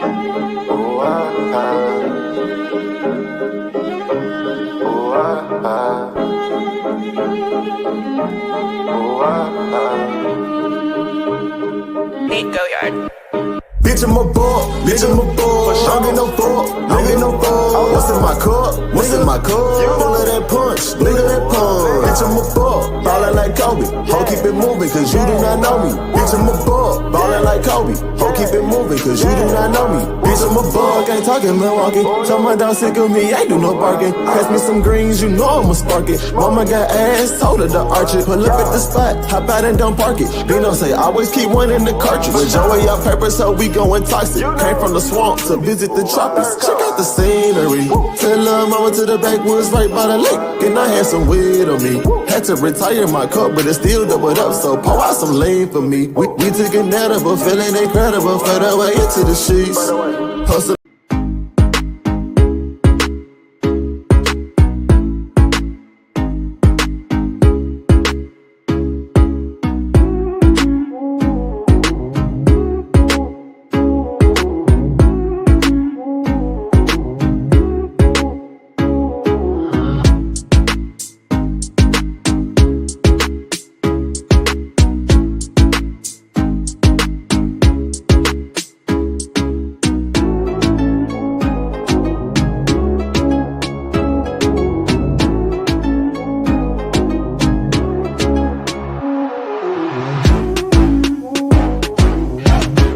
Nico Yard. Bitch, I'm a ball, bitch, I'm a ball. Don't get no ball, don't get no ball. What's in my cup? What's in my cup? Full of that punch, nigga, that punch. Bitch, I'm a ball, ballin' like Kobe. Ho, keep it moving, cause you do not know me. Bitch, I'm a ball, ballin' like Kobe. Ho, keep it moving, cause you do not know me. Bitch, I'm a ball, can't talk in Milwaukee. Tell my dog sick of me, ain't do no barking. Pass me some greens, you know I'ma spark it. Mama got ass, told her to arch it. Pull up at the spot, hop out and don't park it. Dino say, always keep one in the cartridge. With Joey up pepper, so we going toxic. Came from the swamp to visit the tropics. Check out the scenery. Tell her mama to the backwoods right by the lake. And I had some weed on me. Had to retire my cup, but it still doubled up. So pour out some lean for me. We took an edible, feeling incredible. Fed away into the sheets. Hustle.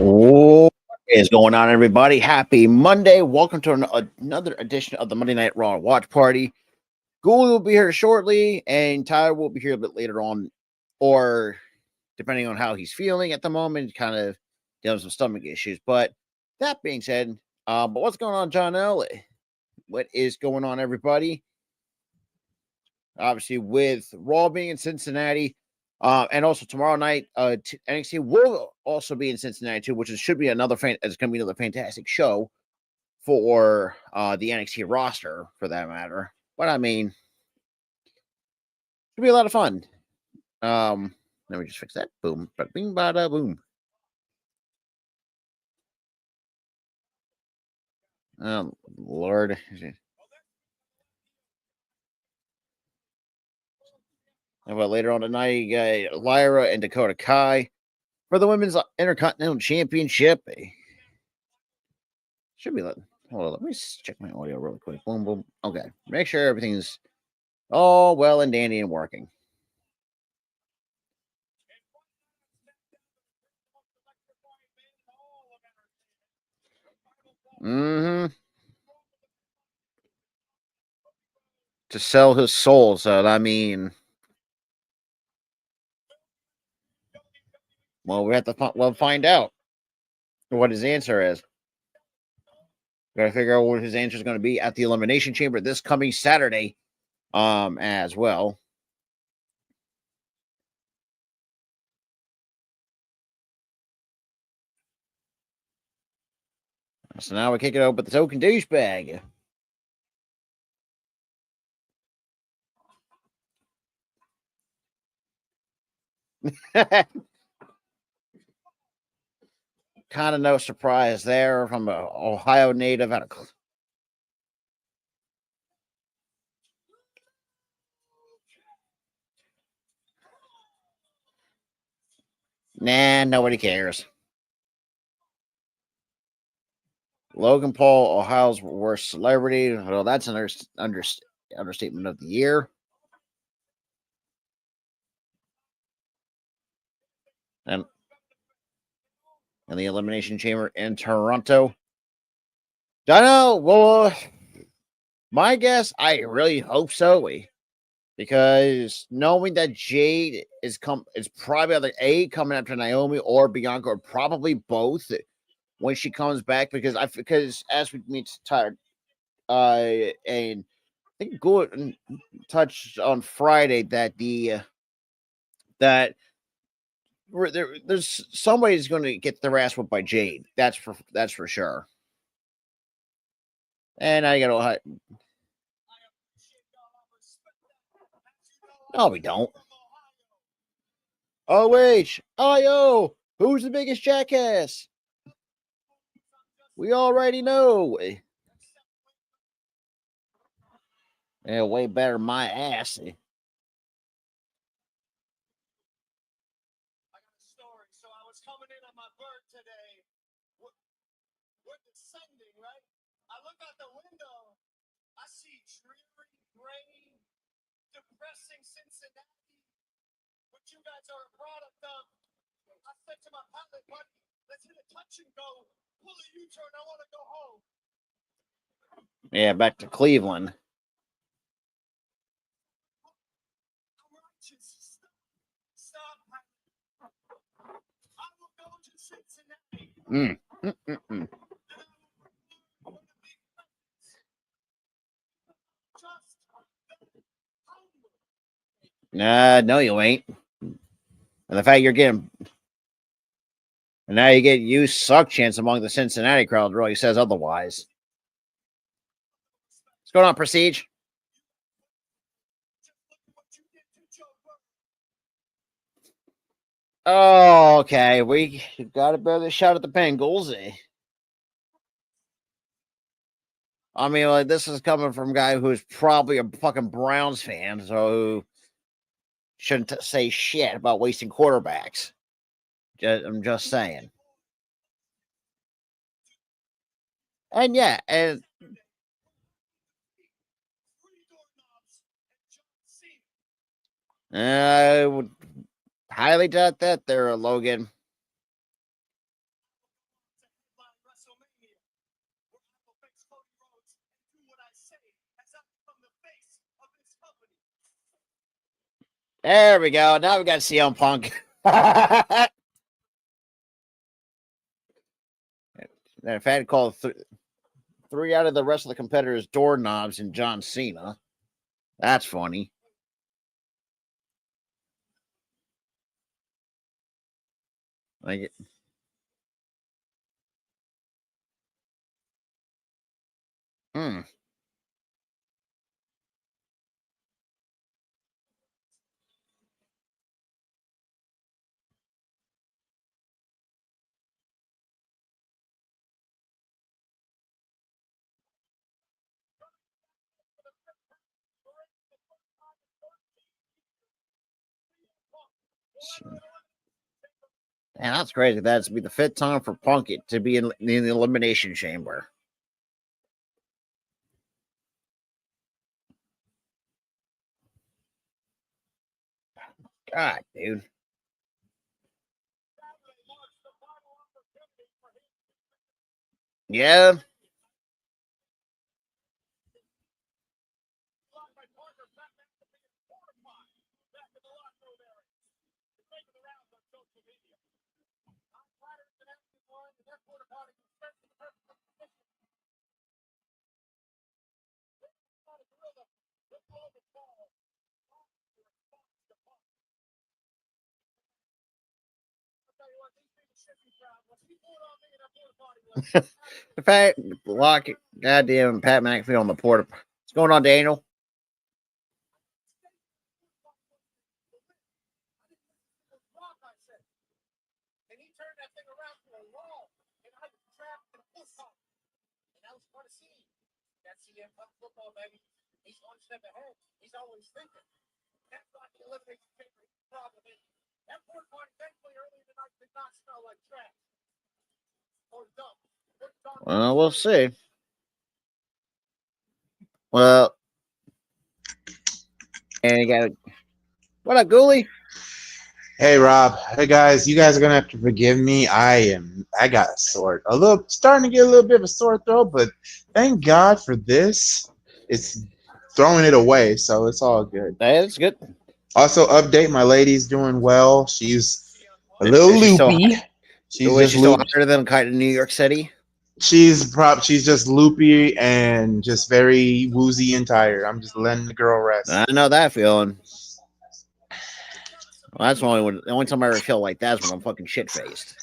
What is going on, everybody? Happy Monday. Welcome to another edition of the Monday Night Raw Watch Party. Ghoul will be here shortly, and Tyler will be here a bit later on, or depending on how he's feeling at the moment, kind of dealing with some stomach issues. But that being said, but what's going on, John L? What is going on, everybody? Obviously, with Raw being in Cincinnati, and also tomorrow night, NXT will also be in Cincinnati too, which should be another it's going to be another fantastic show for the NXT roster, for that matter. But I mean, it'll be a lot of fun. Let me just fix that. Boom, bing, bada, boom. Lord. And well, later on tonight, you got Lyra and Dakota Kai for the Women's Intercontinental Championship. Should be. Hold on, let me check my audio real quick. Boom, boom. Okay, make sure everything's all well and dandy and working. To sell his soul, so I mean, well, we have to find out what his answer is. Got to figure out what his answer is going to be at the Elimination Chamber this coming Saturday, as well. So now we kick it over with the token douchebag. Kind of no surprise there from an Ohio native out of. Nah, nobody cares. Logan Paul, Ohio's worst celebrity. Well, that's an understatement of the year. And the Elimination Chamber in Toronto. Don't know. Well, my guess, I really hope so. Because knowing that Jade is probably either A, coming after Naomi, or Bianca, or probably both when she comes back. Because as we meet Tyler, and I think Good touched on Friday that there's somebody who's going to get their ass whooped by Jade. That's for sure. And I got to. No, we don't. OH, IO, who's the biggest jackass? We already know. Yeah, way better than my ass. Depressing Cincinnati, which you guys are a product of. I said to my pilot buddy, let's hit a touch and go, pull a U-turn, I want to go home. Yeah, back to Cleveland. Stop. I will go to Cincinnati. Nah, no, you ain't. And the fact you're getting, and now you get you suck chance among the Cincinnati crowd really says otherwise. What's going on, Prestige? Oh, okay. We got a better shot at the Bengals. I mean, like, this is coming from a guy who's probably a fucking Browns fan, so who shouldn't say shit about wasting quarterbacks. I'm just saying. And yeah, and I would highly doubt that there, Logan. There we go. Now we got CM Punk. In fact, called three out of the rest of the competitors doorknobs and John Cena. That's funny. Like, hmm. Man, that's crazy. That's be the fifth time for Punk to be in the Elimination Chamber. God, dude. Yeah. In fact, lock goddamn Pat McAfee on the porta. What's going on, Daniel? And he turned that thing around to a wall, and I was trapped in a football. And that was part of seeing. That's CM Punk football, baby. He's one step ahead. He's always thinking. That's not the elimination chamber problem. That porta party, thankfully, earlier tonight did not smell like trash or dump. Well, we'll see. Well, and you got what up, Ghoulie? Hey Rob, hey guys, you guys are gonna have to forgive me. I got starting to get a little bit of a sore throat, but thank God for this. It's throwing it away, so it's all good. That's good. Also, update, my lady's doing well. She's a little loopy. She's still higher than kind of New York City. She's just loopy and just very woozy and tired. I'm just letting the girl rest. I know that feeling. Well, that's the only time I ever feel like that is when I'm fucking shit faced.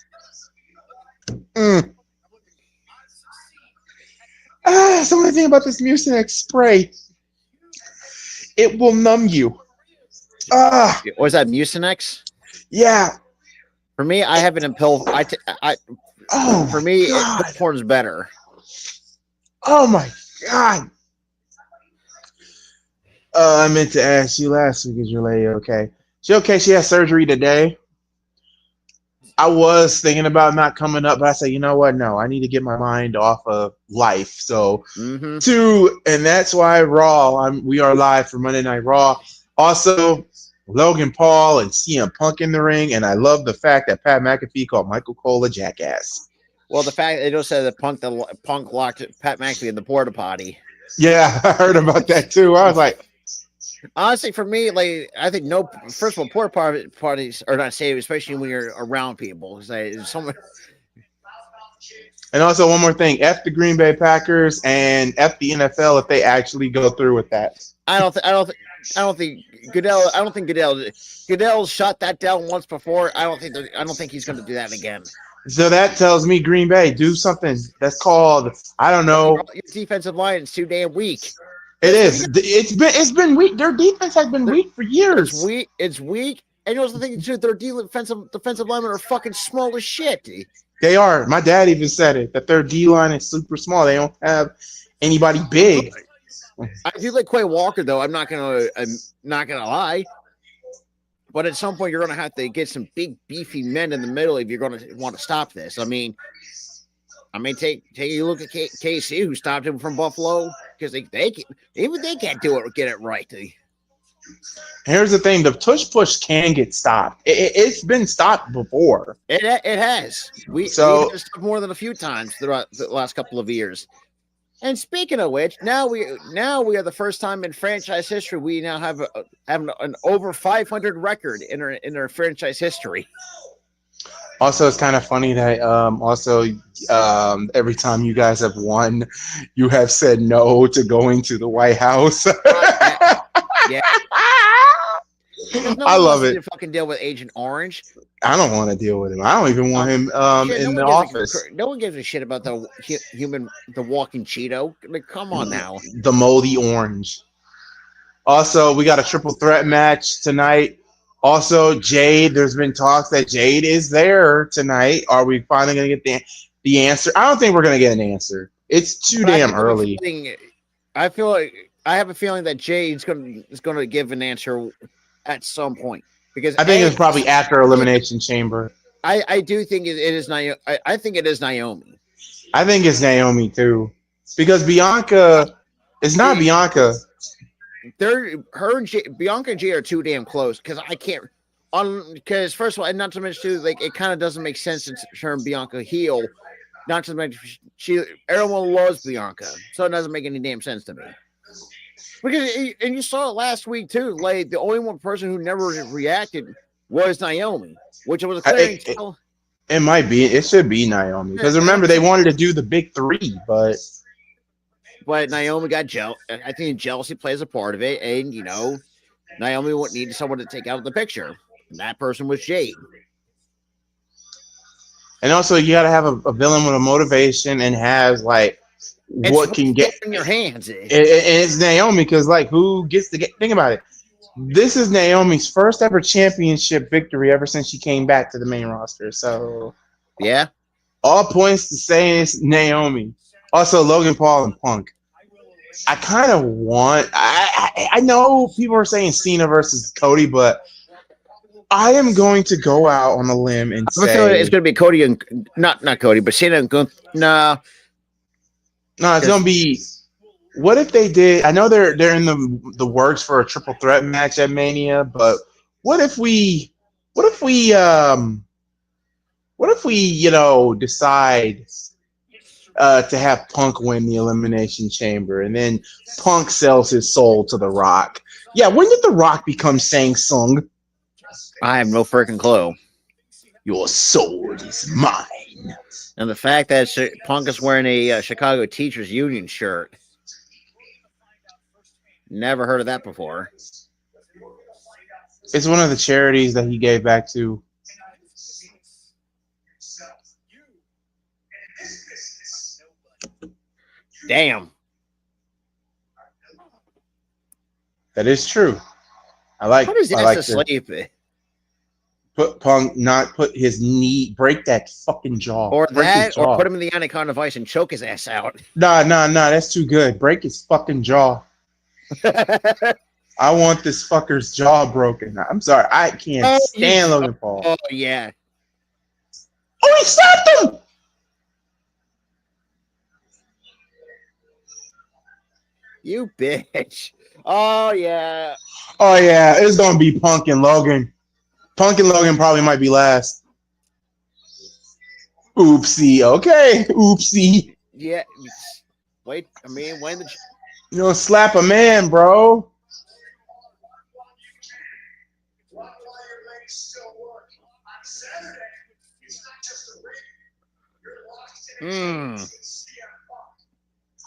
The only thing about this Mucinex spray, it will numb you. Was that Mucinex? Yeah. For me, I have it in pill. Oh For my me, god. pulled porn's better. Oh my god. I meant to ask you last week, is your lady okay? She okay? She had surgery today. I was thinking about not coming up, but I said, you know what? No, I need to get my mind off of life. So Mm-hmm. and that's why Raw. We are live for Monday Night Raw. Also, Logan Paul and CM Punk in the ring, and I love the fact that Pat McAfee called Michael Cole a jackass. Well, the fact they just said that Punk locked Pat McAfee in the porta potty. Yeah, I heard about that too. I was like, honestly, for me, like I think no. First of all, porta potties are not safe, especially when you're around people. Because someone. and also one more thing: F the Green Bay Packers and F the NFL if they actually go through with that. I don't think Goodell. I don't think Goodell shot that down once before. I don't think he's going to do that again. So that tells me Green Bay do something that's called, I don't know. Your defensive line is too damn weak. It is. It's been weak. Their defense has been weak for years. It's weak. And you know the thing too, their defensive linemen are fucking small as shit. They are. My dad even said it, that their D line is super small. They don't have anybody big. I do like Quay Walker though. I'm not gonna lie. But at some point, you're going to have to get some big, beefy men in the middle if you're going to want to stop this. I mean, take a look at KC, who stopped him from Buffalo, because they can't do it or get it right. Here's the thing: the push can get stopped. It's been stopped before. It has. We have stopped more than a few times throughout the last couple of years. And speaking of which, now we are the first time in franchise history we now have an over 500 record in our franchise history. Also, it's kind of funny that every time you guys have won, you have said no to going to the White House. Yeah. I love it. To fucking deal with Agent Orange. I don't want to deal with him. I don't even want him in the office. No one gives a shit about the walking Cheeto. Like, come on now. The moldy orange. Also, we got a triple threat match tonight. Also, Jade. There's been talks that Jade is there tonight. Are we finally going to get the answer? I don't think we're going to get an answer. It's too damn early. I feel like I have a feeling that Jade's going to give an answer at some point, because I think it's probably after Elimination Chamber. I do think it is Naomi. I think it is Naomi. I think it's Naomi too, because Bianca is not Bianca. Bianca and Jay are too damn close, because I can't. Because first of all, and not to mention too, like it kind of doesn't make sense to turn Bianca heel. Not to mention everyone loves Bianca, so it doesn't make any damn sense to me. Because and you saw it last week too. Like the only one person who never reacted was Naomi, which was a clear tell. It might be. It should be Naomi, because remember they wanted to do the big three, but Naomi got jealous. I think jealousy plays a part of it, and Naomi would need someone to take out of the picture. And that person was Jade. And also, you got to have a villain with a motivation and has what can get in your hands. And it's Naomi, because who gets to think about it? This is Naomi's first ever championship victory ever since she came back to the main roster. So yeah, all points to saying it's Naomi. Also, Logan Paul and Punk. I kind of want. I know people are saying Cena versus Cody, but I am going to go out on a limb and say it's going to be Cody and not Cody, but Cena and Gunther. No, it's gonna be. What if they did? I know they're in the works for a triple threat match at Mania, but what if we decide to have Punk win the Elimination Chamber, and then Punk sells his soul to The Rock? Yeah, when did The Rock become Shang Tsung? I have no freaking clue. Your soul is mine. And the fact that Punk is wearing a Chicago Teachers Union shirt. Never heard of that before. It's one of the charities that he gave back to. Damn. That is true. I like. How does I like to sleep? not put his knee, break that fucking jaw. Or break his that, or jaw. put him in the anaconda vice and choke his ass out. Nah, that's too good. Break his fucking jaw. I want this fucker's jaw broken. I'm sorry, I can't stand Logan Paul. Oh yeah. Oh, he slapped him! You bitch. Oh yeah. Oh yeah, it's gonna be Punk and Logan. Punk and Logan probably might be last. Oopsie. Okay. Oopsie. Yeah. Wait, I mean, when the You don't slap a man, bro.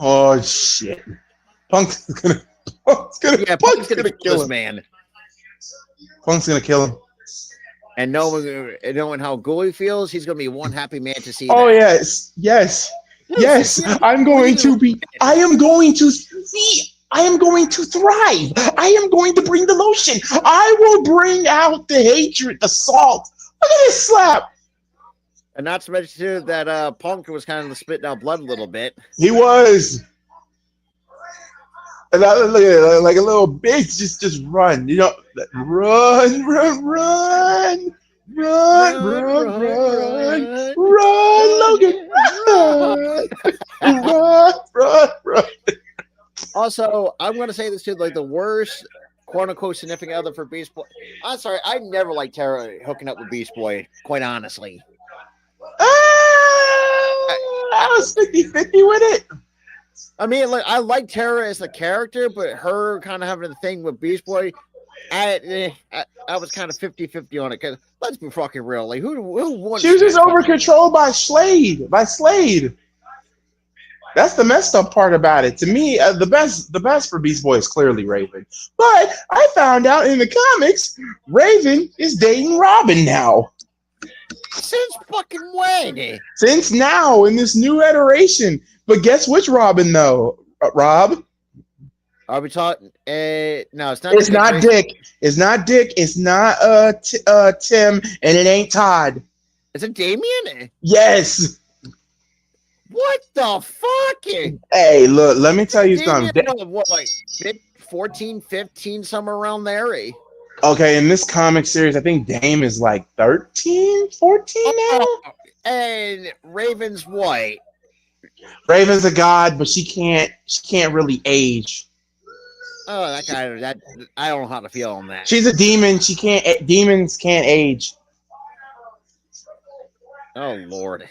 Oh shit. Punk's gonna kill this him. man. Punk's gonna kill him. And knowing how Gooley feels, he's gonna be one happy man to see. Oh that. yes. I am going to thrive. I am going to bring the lotion. I will bring out the hatred, the salt. Look at this slap. And not to mention too that Punk was kind of spitting out blood a little bit. He was. And I look at it like a little bitch, just run. You know, run, Logan, run. Also, I'm going to say this too, like the worst quote-unquote significant other for Beast Boy. I'm sorry, I never liked Tara hooking up with Beast Boy, quite honestly. I was 50-50 with it. I mean, like I like Tara as the character, but her kind of having the thing with Beast Boy, I was kind of 50-50 on it. Because let's be fucking real, like who wants? She was just over controlled by Slade. That's the messed up part about it. To me, the best for Beast Boy is clearly Raven. But I found out in the comics, Raven is dating Robin now. Since fucking when? Since now, in this new iteration. But guess which Robin, though, Rob? Are we talking? No, it's not. It's not Dick. It's not Dick. It's not Tim, and it ain't Todd. Is it Damien? Yes. What the fuck? Hey, look, let me tell you something. What, like 14, 15, somewhere around there? Okay, in this comic series, I think Dame is like 13, 14 now. And Raven's what? Raven's a god, but she can't really age. Oh, that I don't know how to feel on that. She's a demon. Demons can't age. Oh Lord.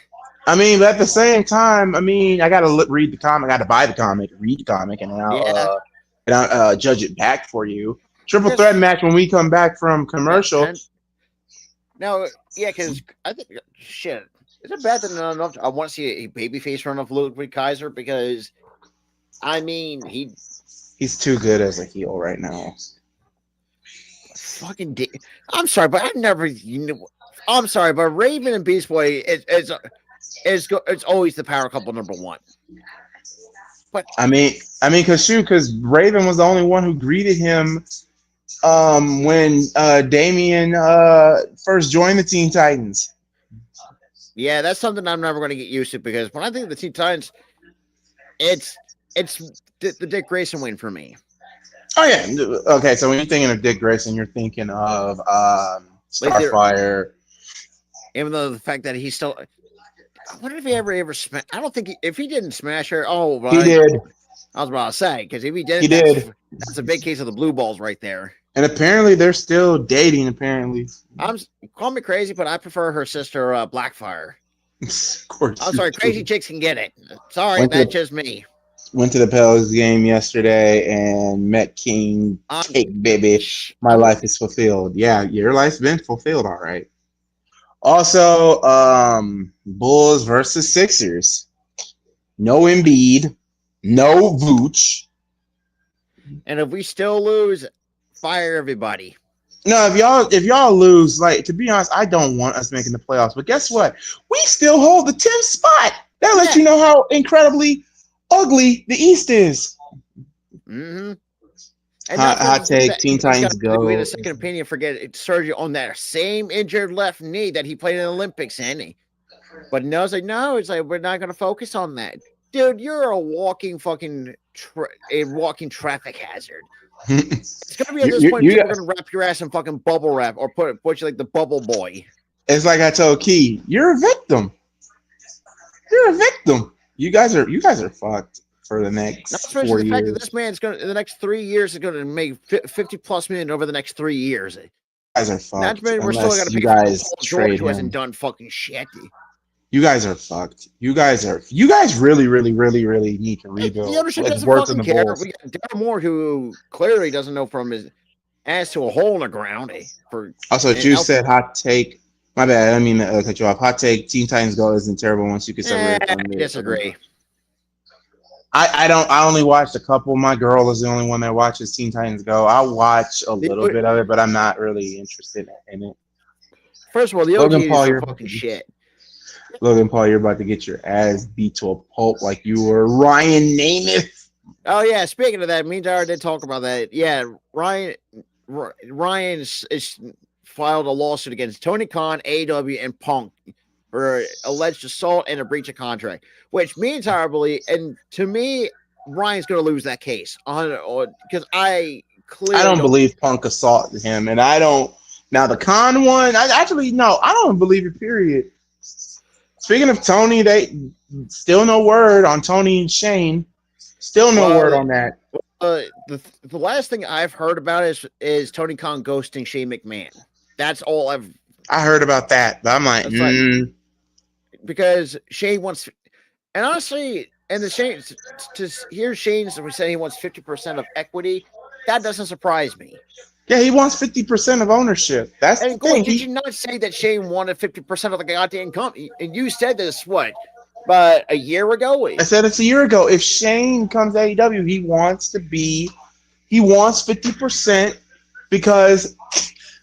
I mean, but at the same time, I mean, I gotta read the comic. I gotta buy the comic, read the comic, and I'll judge it back for you. Triple threat match when we come back from commercial. No, yeah, because I think shit. Is it bad that I want to see a babyface run off Ludwig Kaiser? Because I mean, he's too good as a heel right now. Fucking I'm sorry, but I never. I'm sorry, but Raven and Beast Boy it's always the power couple number one. But I mean, because Raven was the only one who greeted him when Damien first joined the Teen Titans. Yeah, that's something I'm never going to get used to because when I think of the Teen Titans, it's the Dick Grayson win for me. Oh yeah, okay. So when you're thinking of Dick Grayson, you're thinking of Starfire. Even though the fact that he's still, I wonder if he ever smashed. I don't think if he didn't smash her. Oh, right. He did. I was about to say because if he didn't, he did. That's a big case of the blue balls right there. And apparently they're still dating. Apparently, call me crazy, but I prefer her sister Blackfire. Of course. I'm sorry, crazy chicks can get it. Sorry, that's just me. Went to the Pelicans game yesterday and met King Cake Baby. My life is fulfilled. Yeah, your life's been fulfilled, all right. Also, Bulls versus Sixers. No Embiid, no Vooch. And if we still lose, fire everybody. No, if y'all lose, like to be honest, I don't want us making the playoffs. But guess what? We still hold the 10th spot. That lets you know how incredibly ugly the East is. Mm-hmm. And Hot take: Teen Titans We had go. a second opinion. Forget surgery on that same injured left knee that he played in the Olympics, but no, it's like no, it's like we're not going to focus on that, dude. You're a walking fucking walking traffic hazard. It's going to be at this point we're going to wrap your ass in fucking bubble wrap or put you like the bubble boy. It's like I told Key, you're a victim. You're a victim. You guys are fucked for the next Not especially 4 the years. fact that this man's going to in the next 3 years is going to make 50+ million over the next 3 years. You guys are fucked. We're still got to pay for Paul George, who hasn't done fucking shit. You guys are fucked. You guys really, really, really, really need to rebuild. The ownership doesn't fucking care. We got Daryl Moore, who clearly doesn't know from his ass to a hole in the ground. Also, you said hot take. My bad. I mean cut you off. Hot take: Teen Titans Go isn't terrible once you can separate. I disagree. I only watched a couple. My girl is the only one that watches Teen Titans Go. I watch a little bit of it, but I'm not really interested in it. First of all, the OG is fucking shit. Logan Paul, you're about to get your ass beat to a pulp like you were Ryan Namath. Oh yeah, speaking of that, me and Dara did talk about that. Yeah, Ryan is filed a lawsuit against Tony Khan, AEW, and Punk for alleged assault and a breach of contract, which me and Tara believe, and to me, Ryan's going to lose that case because I don't believe Punk assaulted him, and I don't. Now the Khan one, I don't believe it. Period. Speaking of Tony, they still no word on Tony and Shane. Still no word on that. The last thing I've heard about is Tony Khan ghosting Shane McMahon. That's all I heard about that, but I'm like, because Shane wants, and honestly, and the Shane to hear Shane's we say he wants 50% of equity, that doesn't surprise me. Yeah, he wants 50% of ownership. That's the thing. Did you not say that Shane wanted 50% of the goddamn company? And you said this but a year ago? I said it's a year ago. If Shane comes to AEW, he wants 50% because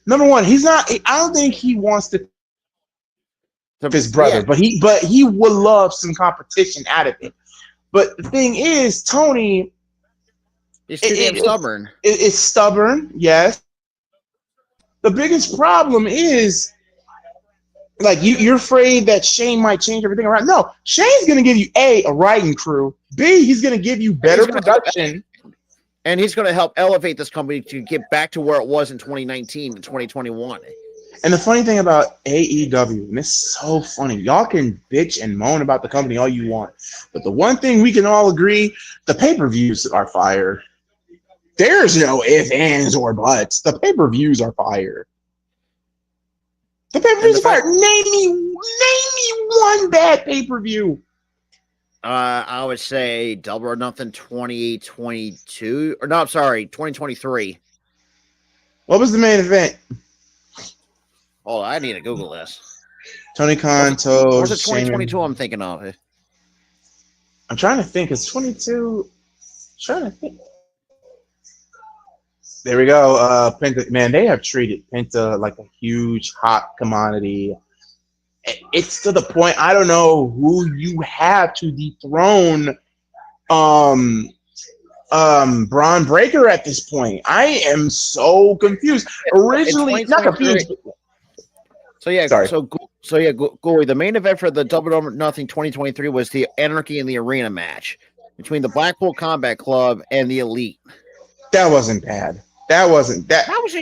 number one, I don't think he wants to his brother, but he would love some competition out of it. But the thing is, Tony. He's too damn stubborn. It's stubborn, yes. The biggest problem is, like, you're afraid that Shane might change everything around. No, Shane's going to give you, A, writing crew. B, he's going to give you better production. And he's going to help elevate this company to get back to where it was in 2019 and 2021. And the funny thing about AEW, and it's so funny, y'all can bitch and moan about the company all you want. But the one thing we can all agree, the pay-per-views are fire. There's no ifs, ands, or buts. The pay-per-views are fire. The pay-per-views are fire. Name me one bad pay-per-view. I would say Double or Nothing 2022. Or no, I'm sorry, 2023. What was the main event? Oh, I need to Google this. Tony Khan told. Was it 2022 I'm thinking of? I'm trying to think. It's 22. I'm trying to think. There we go. Penta, man, they have treated Penta like a huge hot commodity. It's to the point I don't know who you have to dethrone Braun Breaker at this point. I am so confused. Originally, not confused. So yeah, sorry. So Gory, the main event for the Double or Nothing 2023 was the Anarchy in the Arena match between the Blackpool Combat Club and the Elite. That wasn't bad. That wasn't that. That was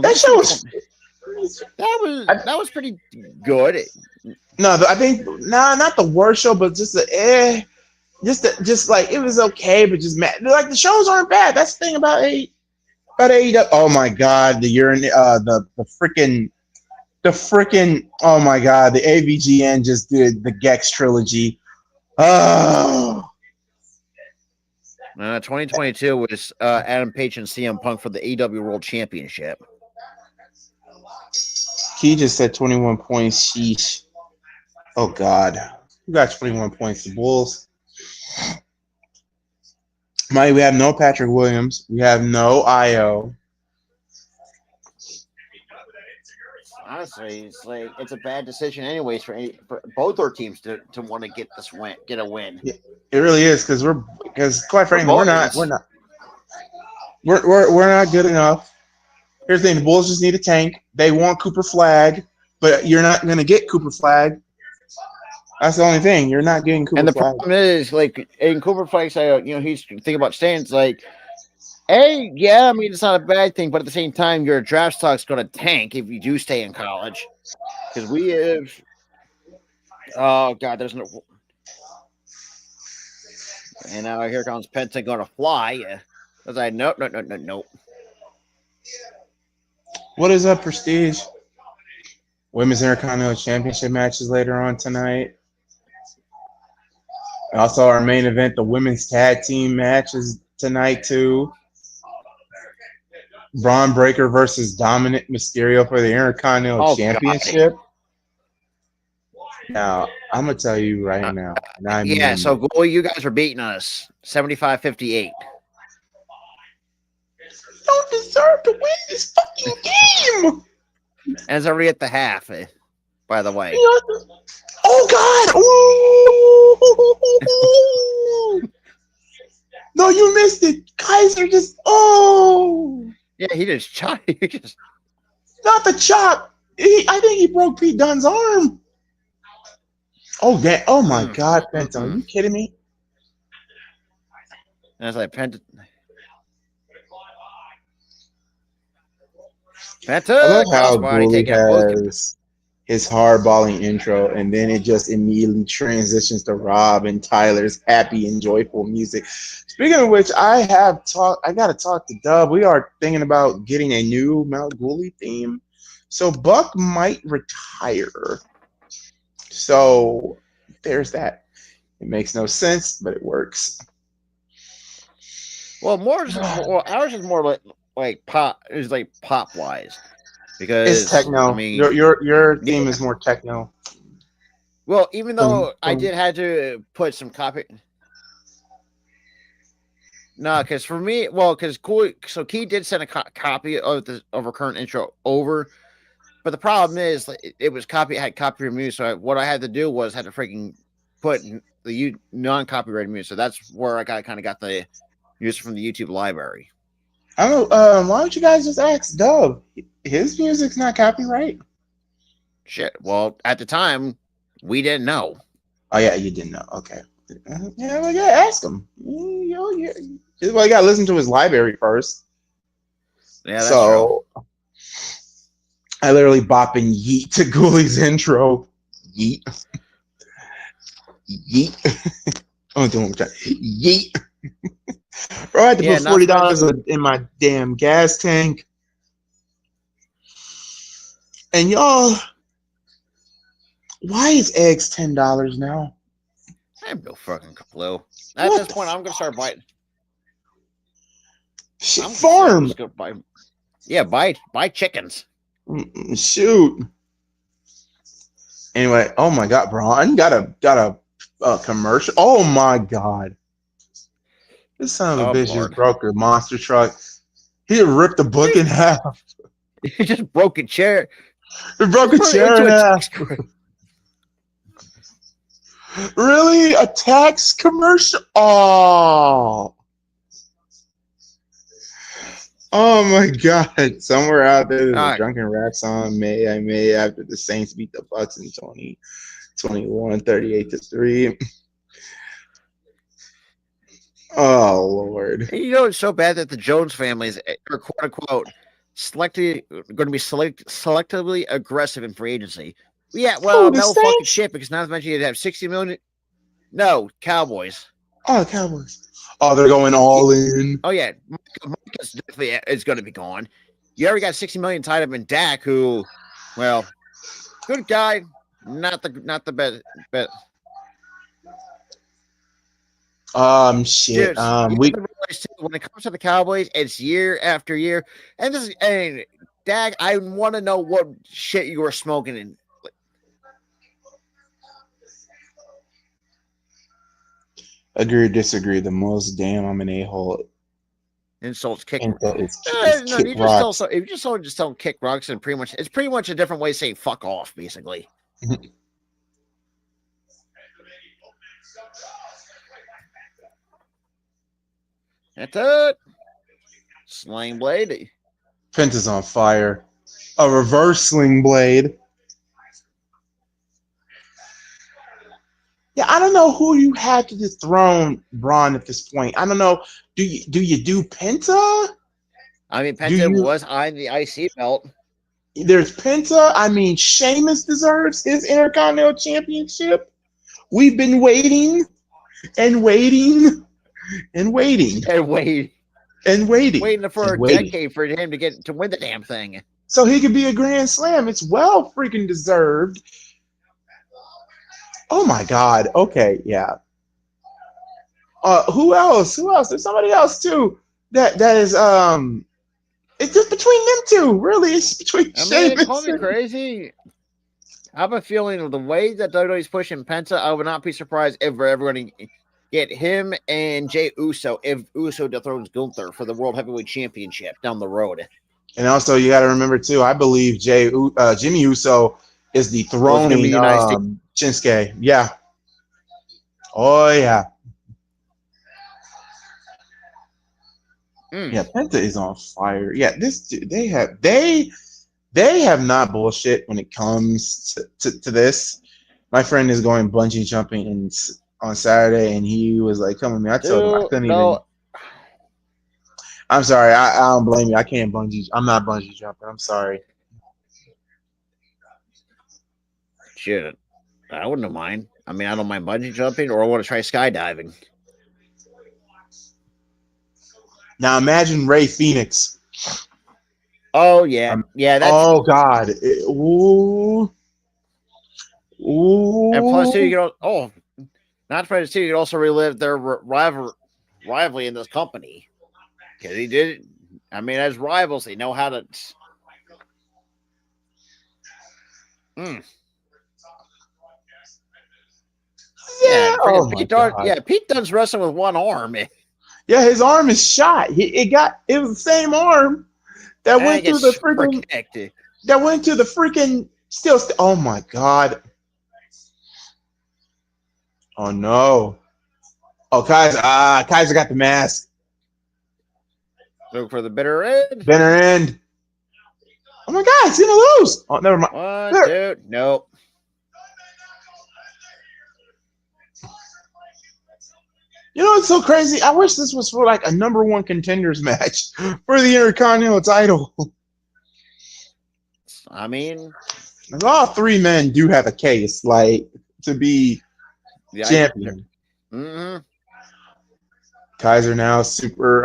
that show was. That was pretty good. No, I think not the worst show, but just just like it was okay, but just mad. Like the shows aren't bad. That's the thing about AEW. Oh my god, the freaking oh my god, the AVGN just did the Gex trilogy. Oh. 2022 was Adam Page and CM Punk for the AEW World Championship. He just said 21 points. Sheesh. Oh, God. Who got 21 points? The Bulls. Mike, we have no Patrick Williams. We have no IO. Honestly, it's a bad decision anyways for both our teams to want to get a win. Yeah, it really is because quite frankly we're not We're not good enough. Here's the thing: the Bulls just need a tank. They want Cooper Flag, but you're not gonna get Cooper Flag. That's the only thing. You're not getting And Cooper the Flag. problem is, like, in Cooper Flags, he's thinking about stands. Like, hey, yeah, I mean, it's not a bad thing, but at the same time, your draft stock's going to tank if you do stay in college. Because we have, oh God, there's no. And now here comes Penta going to fly. Yeah, I was like, nope. What is up, Prestige? Women's Intercontinental Championship matches later on tonight. Also, our main event, the women's tag team matches tonight too. Braun Breaker versus Dominic Mysterio for the Intercontinental Oh, Championship. Now, I'm gonna tell you right now, and I yeah, mean so it. goal, you guys are beating us 75-58. Don't deserve to win this fucking game. And it's already at the half, by the way. Oh God! Ooh! No, you missed it. Kaiser just Yeah, he just shot. He just not the chop. I think he broke Pete Dunne's arm. Oh damn! Oh my God, Penta, are you kidding me? And I was like, Penta. I love how Crossbody Gooley taking it both. has his hardballing intro, and then it just immediately transitions to Rob and Tyler's happy and joyful music. Speaking of which, I got to talk to Dub. We are thinking about getting a new Mount Gooley theme. So Buck might retire. So there's that. It makes no sense, but it works. Well, ours is more like pop. Is like pop wise, because It's techno. I mean, Your theme is more techno. well, even though I did have to put some copy. No, because for me, because Key did send a copy of our current intro over, but the problem is like, it was had copy removed. So what I had to do was had to freaking put the non-copyrighted music. So that's where I kind of got the music from the YouTube library. I don't know. Why don't you guys just ask Dub? His music's not copyright. Shit. Well, at the time, we didn't know. Oh yeah, you didn't know. Okay. Yeah, well, yeah. Ask him. Well, you got to listen to his library first. Yeah, that's true. I literally bopping yeet to Ghoulies intro. Yeet. Yeet. I'm doing that. Yeet. Bro, I had to put $40 in my damn gas tank. And y'all, why is eggs $10 now? I have no fucking clue. At this point, I'm gonna start buying. Farm. Buy chickens. Shoot. Anyway, oh my God, Braun got a commercial. Oh my God, this son of a bitch just broke a monster truck. He ripped the book in half. He just broke a chair. He broke a chair in half. Really? A tax commercial? Oh my God. Somewhere out there, there's a drunken rap song. I may after the Saints beat the Bucks in 2021, 38-3. Oh Lord. You know, it's so bad that the Jones families are quote unquote going to be selectively aggressive in free agency. Yeah, well, no fucking shit, because not to mention you'd have 60 million. No, Cowboys. Oh, Cowboys. Oh, they're going all in. Oh yeah, Marcus definitely is going to be gone. You already got 60 million tied up in Dak, who, well, good guy, not the best. Shit. When it comes to the Cowboys, it's year after year, and Dak, I want to know what shit you were smoking in. Agree, disagree. The most damn I'm an a-hole. Insults kick. No, you just tell kick rocks, and it's pretty much a different way of saying fuck off, basically. That's it. Sling Blade. Penta's on fire. A reverse sling blade. Yeah, I don't know who you had to dethrone Braun at this point. I don't know. Do you do Penta? I mean, Do Penta you? was on the IC belt. There's Penta. I mean, Sheamus deserves his Intercontinental Championship. We've been waiting and waiting and waiting And waiting and waiting for and a waiting. decade for him to win the damn thing. So he could be a Grand Slam. It's well freaking deserved. Oh my God. Okay, yeah. Who else? Who else? There's somebody else too. That is it's just between them two. Really, it's between I mean, Sheamus. call me crazy. I have a feeling the way that WWE's pushing Penta, I would not be surprised if we're ever going to get him and Jey Uso if Uso dethrones Gunther for the World Heavyweight Championship down the road. And also, you got to remember too. I believe Jimmy Uso is Well, it's going to be dethroning the United States. Shinsuke. Yeah. Oh yeah. Yeah, Penta is on fire. Yeah, they have not bullshit when it comes to this. My friend is going bungee jumping on Saturday, and he was like, "Come with me." I told him I couldn't even. I'm sorry. I don't blame you. I can't bungee. I'm not bungee jumping. I'm sorry. Shit, I wouldn't mind. I mean, I don't mind bungee jumping, or I want to try skydiving. Now imagine Ray Phoenix. Oh yeah, yeah. That's Oh God. Ooh. Ooh. and plus too, you know. Oh, not to too, you could also relive their rivalry in this company because he did. I mean, as rivals, they know how to. Yeah, Oh my Pete Dunne. God. Yeah, Pete Dunne's wrestling with one arm. Yeah, his arm is shot. It was the same arm that went through the freaking connected. That went to the freaking still. Oh my God. Oh no. Oh Kaiser. Kaiser got the mask. Look for the bitter end. Bitter end. Oh my God, he's gonna lose. Oh, never mind. One, two, nope. You know what's so crazy? I wish this was for like a #1 contenders match for the Intercontinental title. I mean, all three men do have a case, like to be champion. Mm-hmm. Kaiser now super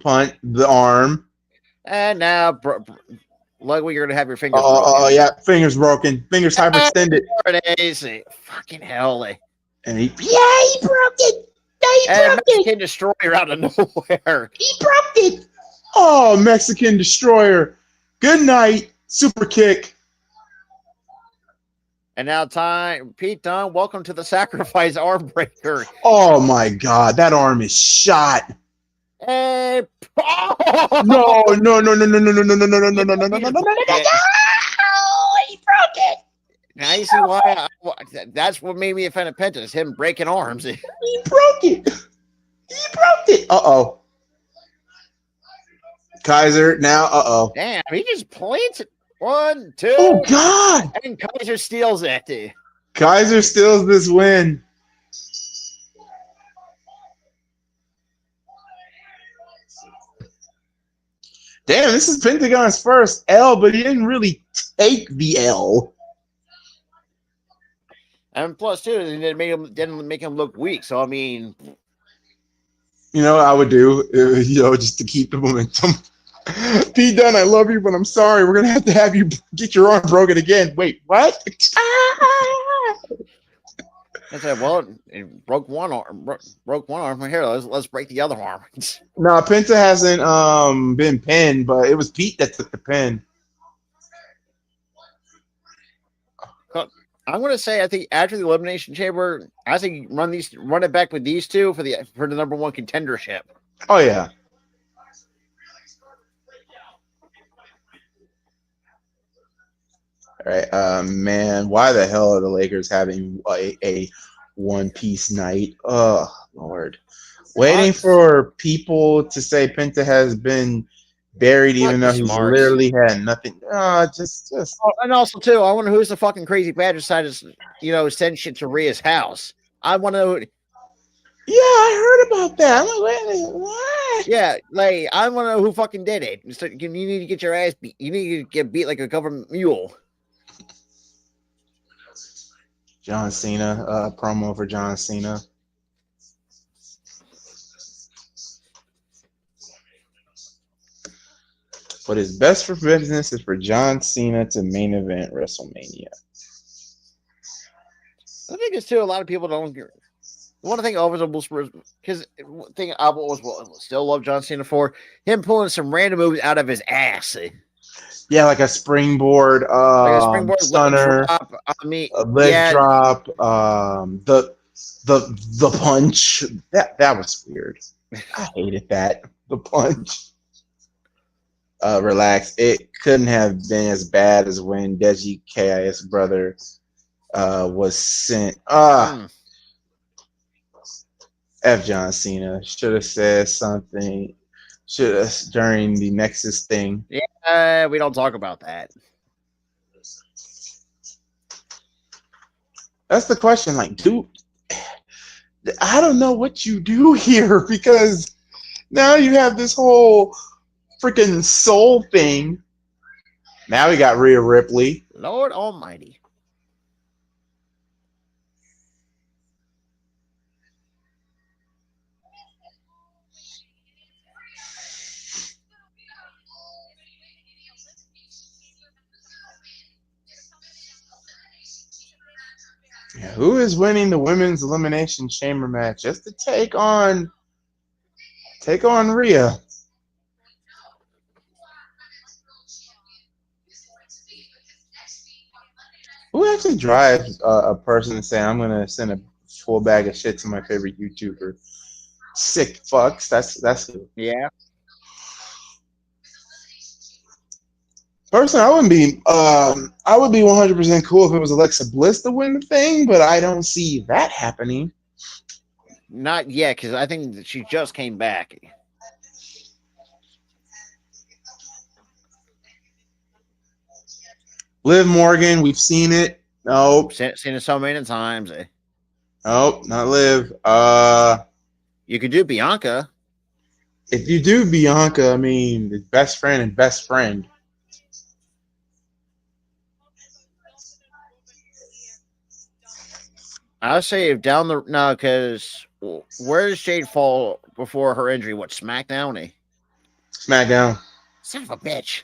punt the arm. And now, luckily, you're gonna have your fingers. Oh yeah, fingers broken, fingers hyperextended. Fucking hell! And he broke it. He broke Mexican Destroyer out of nowhere. He broke it. Oh, Mexican Destroyer. Good night. Super kick. And now Pete Dunne, welcome to the Sacrifice Arm Breaker. Oh my God, that arm is shot. And no. He broke it. Now you see why that's what made me a fan of Penta, is him breaking arms. He broke it. Uh-oh. Kaiser now, Damn, he just plants it. 1, 2. Oh God. And Kaiser steals it. Kaiser steals this win. Damn, this is Pentagon's first L, but he didn't really take the L. And plus, too, it didn't make him look weak. So, I mean, you know what I would do, just to keep the momentum. Pete Dunne, I love you, but I'm sorry. We're going to have you get your arm broken again. Wait, what? I said, well, it broke one arm from here. Let's break the other arm. No, Penta hasn't been pinned, but it was Pete that took the pin. I'm going to say, I think after the Elimination Chamber, I think run it back with these two for the #1 contendership. Oh yeah. All right, man. Why the hell are the Lakers having a one-piece night? Oh Lord. Waiting Bucks. for people to say Penta has been buried, Fuck even the though he's smarts. literally had nothing. Just. Oh, and also too, I wonder who's the fucking crazy bad decided to, send shit to Rhea's house. I want to, Yeah, I heard about that. I'm like, wait a minute, what? yeah, like I want to know who fucking did it. So you need to get your ass beat. You need to get beat like a government mule. John Cena, promo for John Cena. What is best for business is for John Cena to main event WrestleMania. I think it's too. A lot of people don't. One thing always was because thing I always will still love John Cena for him pulling some random moves out of his ass, Yeah, like a springboard, like a springboard leg stunner, drop. I mean, a leg yeah, drop, the punch. That was weird. I hated that. The punch. Relax. It couldn't have been as bad as when Deji KIS brother was sent. F John Cena should have said something. Should have during the Nexus thing. yeah. We don't talk about that. That's the question. Like, dude, I don't know what you do here because now you have this whole freaking soul thing. Now we got Rhea Ripley. Lord Almighty. Who is winning the women's elimination chamber match just to take on Rhea? Who actually drives a person to say, I'm going to send a full bag of shit to my favorite YouTuber? Sick fucks. That's who. Yeah. Personally, I would be 100% cool if it was Alexa Bliss to win the thing, but I don't see that happening. Not yet, because I think that she just came back. Liv Morgan, we've seen it. Nope. Seen it so many times. Nope, not Liv. You could do Bianca. If you do Bianca, I mean, the best friend and best friend. I say if down the no, because where does Jade fall before her injury? What SmackDown? SmackDown. Son of a bitch.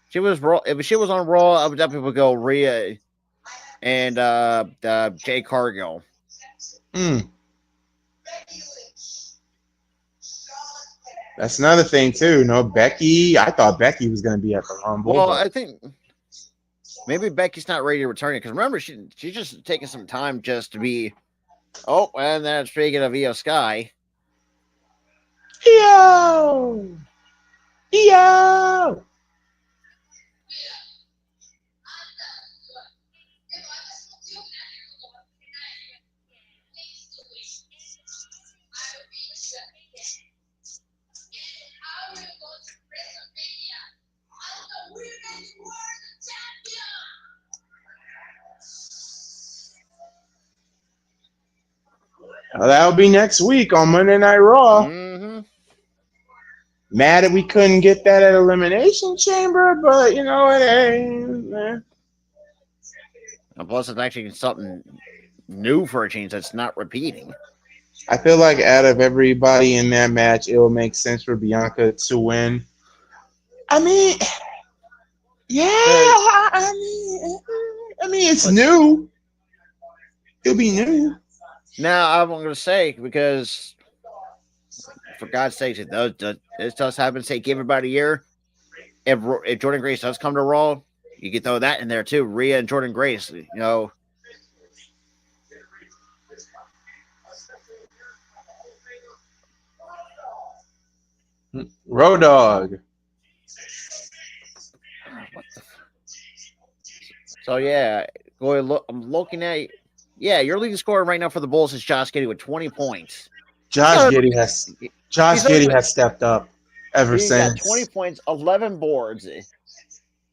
She was raw. If she was on Raw, I would definitely go Rhea and Jade Cargill. That's another thing too. No, Becky. I thought Becky was going to be at the Rumble. Well, but I think maybe Becky's not ready to return it because remember she's just taking some time just to be. Oh, and then speaking of Io Sky, Io. Well, that'll be next week on Monday Night Raw. mm-hmm. Mad that we couldn't get that at Elimination Chamber, but you know what? Hey, And plus it's actually something new for a change that's not repeating. I feel like out of everybody in that match, it will make sense for Bianca to win. I mean, yeah. I mean, it's new. It'll be new. Now I'm going to say because for God's sakes, it does happen. Say give everybody a year. If Jordan Grace does come to Raw, you can throw that in there too. Rhea and Jordan Grace, Road Dogg. So yeah, I'm looking at. Yeah, your leading scorer right now for the Bulls is Josh Giddey with 20 points. Josh Giddey only- has stepped up ever He got 20 since. points, 11 boards,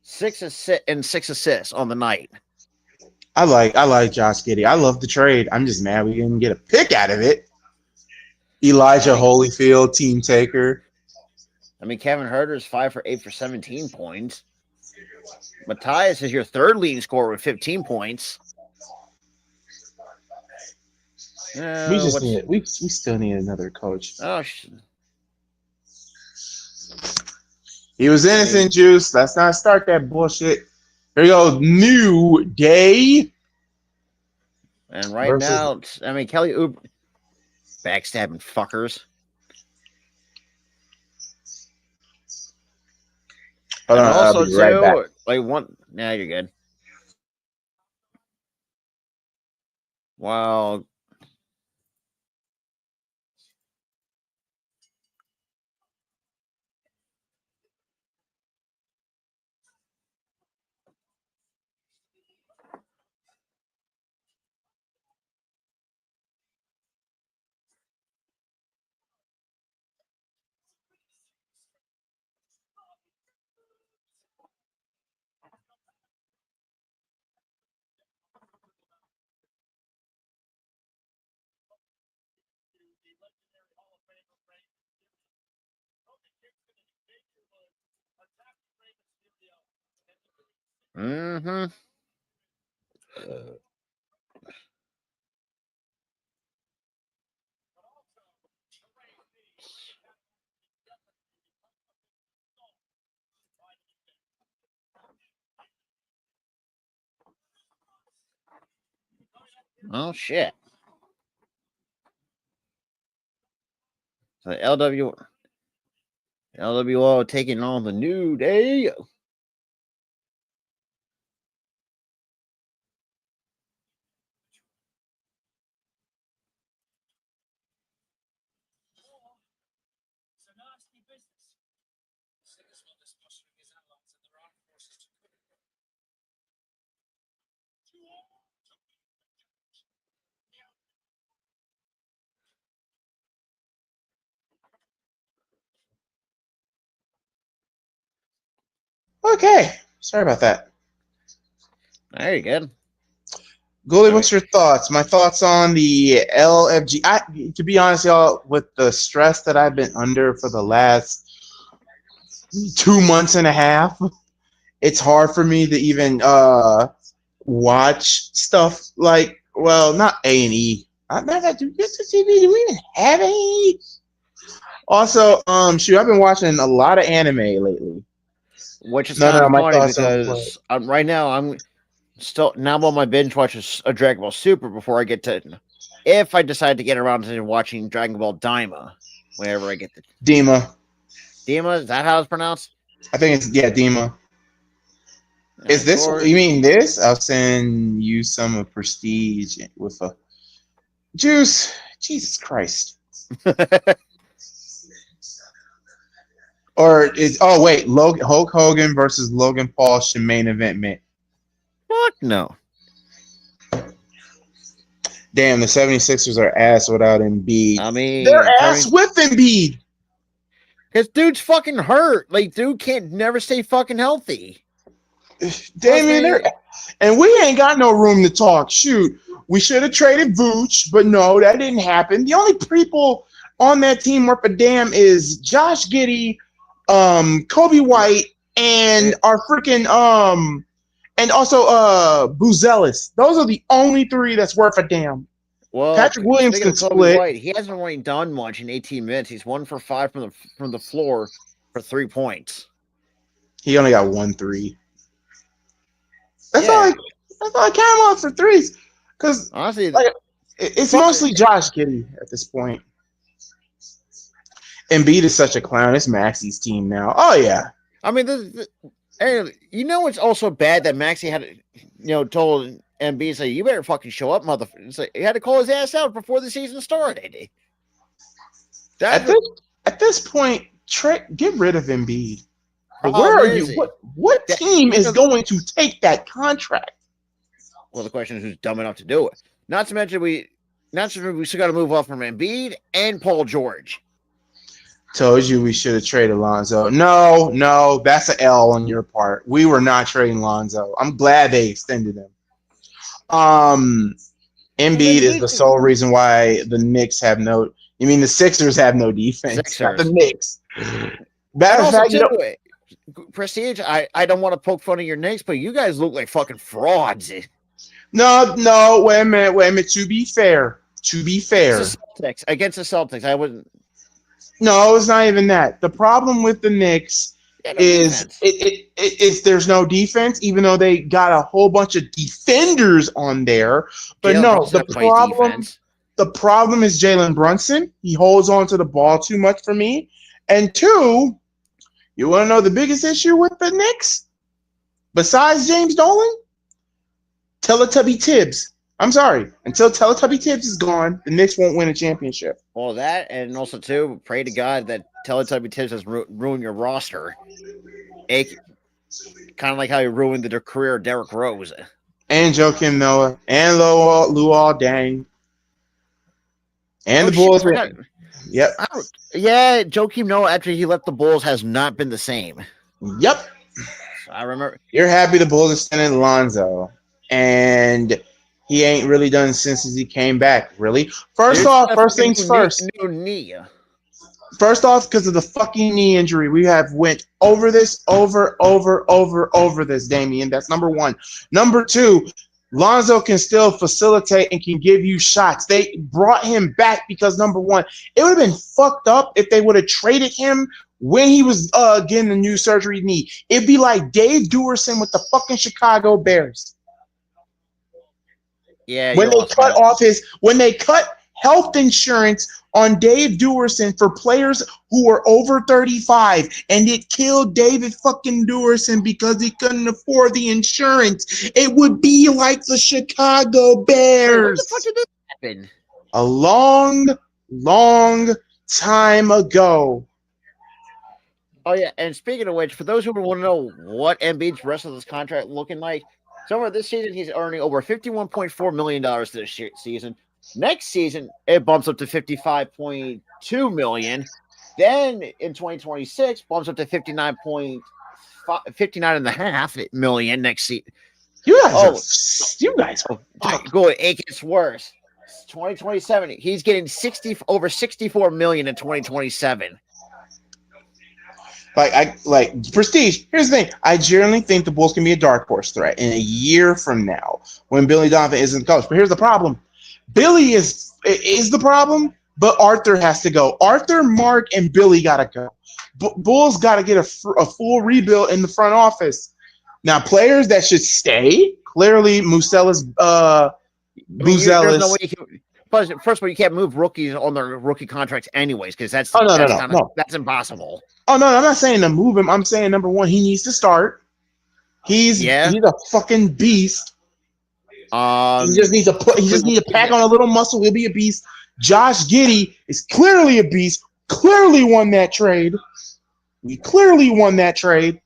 6 assists on the night. I like Josh Giddey. I love the trade. I'm just mad we didn't get a pick out of it. Elijah Holyfield, team taker. I mean, Kevin Herter's 5 for 8 for 17 points. Matthias is your third leading scorer with 15 points. We still need another coach. Oh, he was innocent, Juice. Let's not start that bullshit. Here we go. New Day. And right now, I mean, Kelly Oubre, backstabbing fuckers. Hold on, also, I'll be right back. like one. Now you're good. Wow. Mm-hmm. Oh shit. So LWO taking on the New Day. Okay. Sorry about that. There you go. Goalie, what's your thoughts? My thoughts on the LFG. To be honest, y'all, with the stress that I've been under for the last 2 months and a half, it's hard for me to even watch stuff like, well, not A&E. Do we even have A&E? Also, shoot, I've been watching a lot of anime lately. Which is kind of my funny thoughts because right now I'm still on my binge watch a Dragon Ball Super before I get to, if I decide to get around to watching Dragon Ball Daima, whenever I get to Dima. Daima, is that how it's pronounced? I think it's Dima. Is this you mean this? I'll send you some of Prestige with a juice. Jesus Christ. Or is wait, Hulk Hogan versus Logan Paul should main event man. Fuck no. Damn, the 76ers are ass without Embiid. I mean, they're ass with Embiid. Because dude's fucking hurt. Like, dude can't never stay fucking healthy. Damn, and we ain't got no room to talk. Shoot, we should have traded Vooch, but no, that didn't happen. The only people on that team worth a damn is Josh Giddey, Kobe White, and our freaking and also Buzelis. Those are the only three that's worth a damn. Well, Patrick Williams can split. White, he hasn't really done much in 18 minutes. He's 1 for 5 from the floor for 3 points. He only got 1 3. That's all I count him on for threes. Because honestly, it's mostly Josh Giddey at this point. Embiid is such a clown. It's Maxi's team now. Oh yeah. I mean, it's also bad that Maxi had, told Embiid, say, you better fucking show up, motherfucker. Like, he had to call his ass out before the season started. At this point, get rid of Embiid. Where are you? What team is going to take that contract? Well, the question is who's dumb enough to do it. Not to mention Naturally, we still got to move off from Embiid and Paul George. Told you we should have traded Lonzo. No, that's an L on your part. We were not trading Lonzo. I'm glad they extended him. Embiid is the sole reason why the Knicks have no. You mean the Sixers have no defense? Not the Knicks. Matter of fact, Prestige. I don't want to poke fun of your Knicks, but you guys look like fucking frauds. No. Wait a minute. To be fair, Against the Celtics, I wouldn't. No, it's not even that. The problem with the Knicks is there's no defense, even though they got a whole bunch of defenders on there. But the problem is Jalen Brunson. He holds on to the ball too much for me. And two, you want to know the biggest issue with the Knicks? Besides James Dolan? Teletubby Tibbs. I'm sorry. Until Teletubby Tibbs is gone, the Knicks won't win a championship. Well, that, and also, too, pray to God that Teletubby Tibbs has ruined your roster. Kind of like how he ruined the career of Derrick Rose. And Joakim Noah. And Luol Deng. And the Bulls. Yep. Yeah, Joakim Noah, after he left the Bulls, has not been the same. Yep. So I remember. You're happy the Bulls extended Lonzo. And he ain't really done since he came back, really. First things first. First off, because of the fucking knee injury, we have went over this, over this, Damian. That's number one. Number two, Lonzo can still facilitate and can give you shots. They brought him back because, number one, it would have been fucked up if they would have traded him when he was getting a new surgery knee. It'd be like Dave Duerson with the fucking Chicago Bears. Yeah, when they cut health insurance on Dave Duerson for players who were over 35, and it killed David fucking Duerson because he couldn't afford the insurance. It would be like the Chicago Bears. What the fuck did this happen? A long time ago. Oh yeah, and speaking of which, for those who want to know what Embiid's rest of this contract looking like, so far this season he's earning over $51.4 million this season. Next season it bumps up to $55.2 million. Then in 2026 bumps up to $59.5 million next season. You guys are good. It gets worse. 2027 he's getting over $64 million in 2027. Like Prestige. Here's the thing. I genuinely think the Bulls can be a dark horse threat in a year from now when Billy Donovan isn't coach. But here's the problem. Billy is the problem, but Arthur has to go. Arthur, Mark, and Billy got to go. Bulls got to get a full rebuild in the front office. Now, players that should stay, clearly Musella's there's no way you can. First of all, you can't move rookies on their rookie contracts anyways, because that's that's impossible. Oh no, I'm not saying to move him. I'm saying number one, he needs to start. He's a fucking beast. He just needs to pack on a little muscle. He'll be a beast. Josh Giddey is clearly a beast. Clearly won that trade. We clearly won that trade.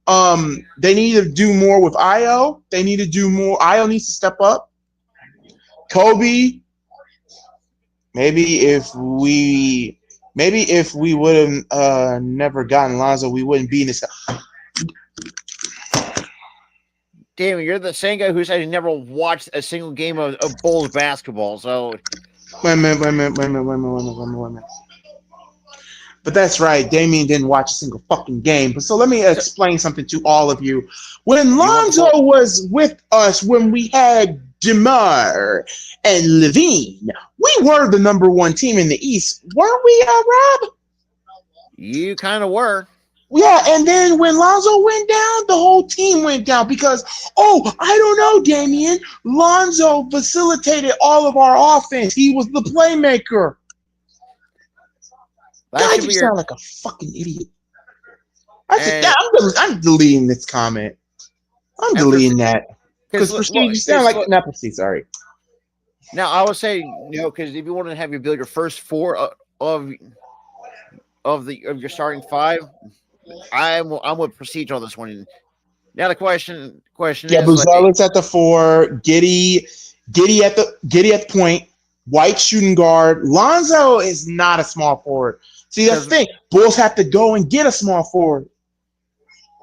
They need to do more with Io. They need to do more. Io needs to step up. Kobe. Maybe if we would have never gotten Lonzo, we wouldn't be in this. Damn, you're the same guy who said he never watched a single game of Bulls basketball. So wait a minute. But that's right. Damien didn't watch a single fucking game. But so let me explain something to all of you. When Lonzo was with us, when we had DeMar and Levine, we were the number one team in the East. Weren't we, Rob? You kind of were. Yeah, and then when Lonzo went down, the whole team went down because, I don't know, Damien. Lonzo facilitated all of our offense. He was the playmaker. God, you sound like a fucking idiot. I'm deleting this comment. I'm deleting that. Because Prestige, you sound like not Prestige, sorry. Now, I would say, because if you want to have build your first four of your starting five, I'm with Prestige on this one. Now the question is, Buzelis at the 4, Giddey at the point, White shooting guard. Lonzo is not a small forward. See, that's the thing. Bulls have to go and get a small forward.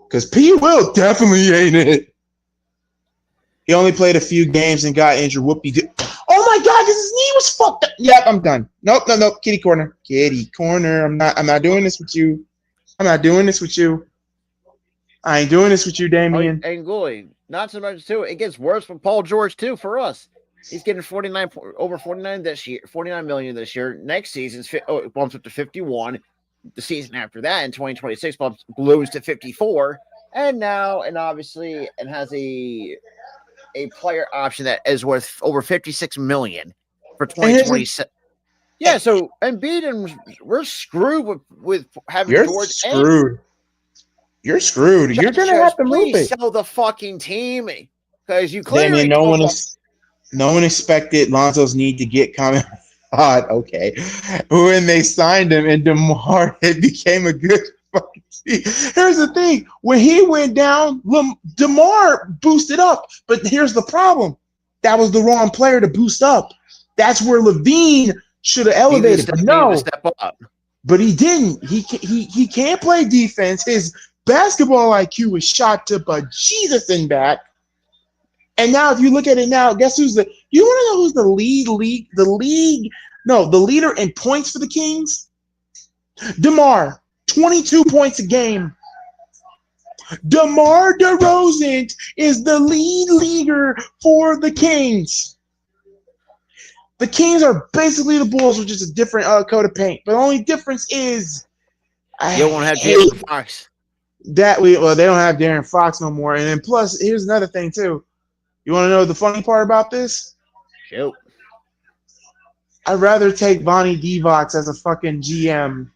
Because P. Will definitely ain't it. He only played a few games and got injured. Whoopie. Oh my God, his knee was fucked up. Yep, I'm done. Nope. Kitty corner. Kitty corner. I'm not doing this with you. I'm not doing this with you. I ain't doing this with you, Damian. And Goy, not so much too. It gets worse for Paul George too. For us, he's getting over 49 this year, 49 million this year. Next season's bumps up to 51. The season after that, in 2026, balloons to 54, and obviously, it has a player option that is worth over 56 million for 2027. Yeah, so Embiid and we're screwed with having George. You're screwed. You're gonna have to move it. Sell the fucking team because you clearly Damian, no one expected Lonzo's need to get coming hot. Okay, when they signed him and DeMar, it became a good fucking team. Here's the thing: when he went down, DeMar boosted up. But here's the problem: that was the wrong player to boost up. That's where Levine should have elevated. Step up. But he didn't. He can't play defense. His basketball IQ was shot to Jesus and back. And now, if you look at it now, guess who's the? You want to know who's the leader in points for the Kings? DeMar, 22 points a game. DeMar DeRozan is the lead leaguer for the Kings. The Kings are basically the Bulls with just a different coat of paint. But the only difference is you don't have De'Aaron Fox. They don't have De'Aaron Fox no more. And then plus, here's another thing too. You want to know the funny part about this? Shoot. I'd rather take Vonnie Divac as a fucking GM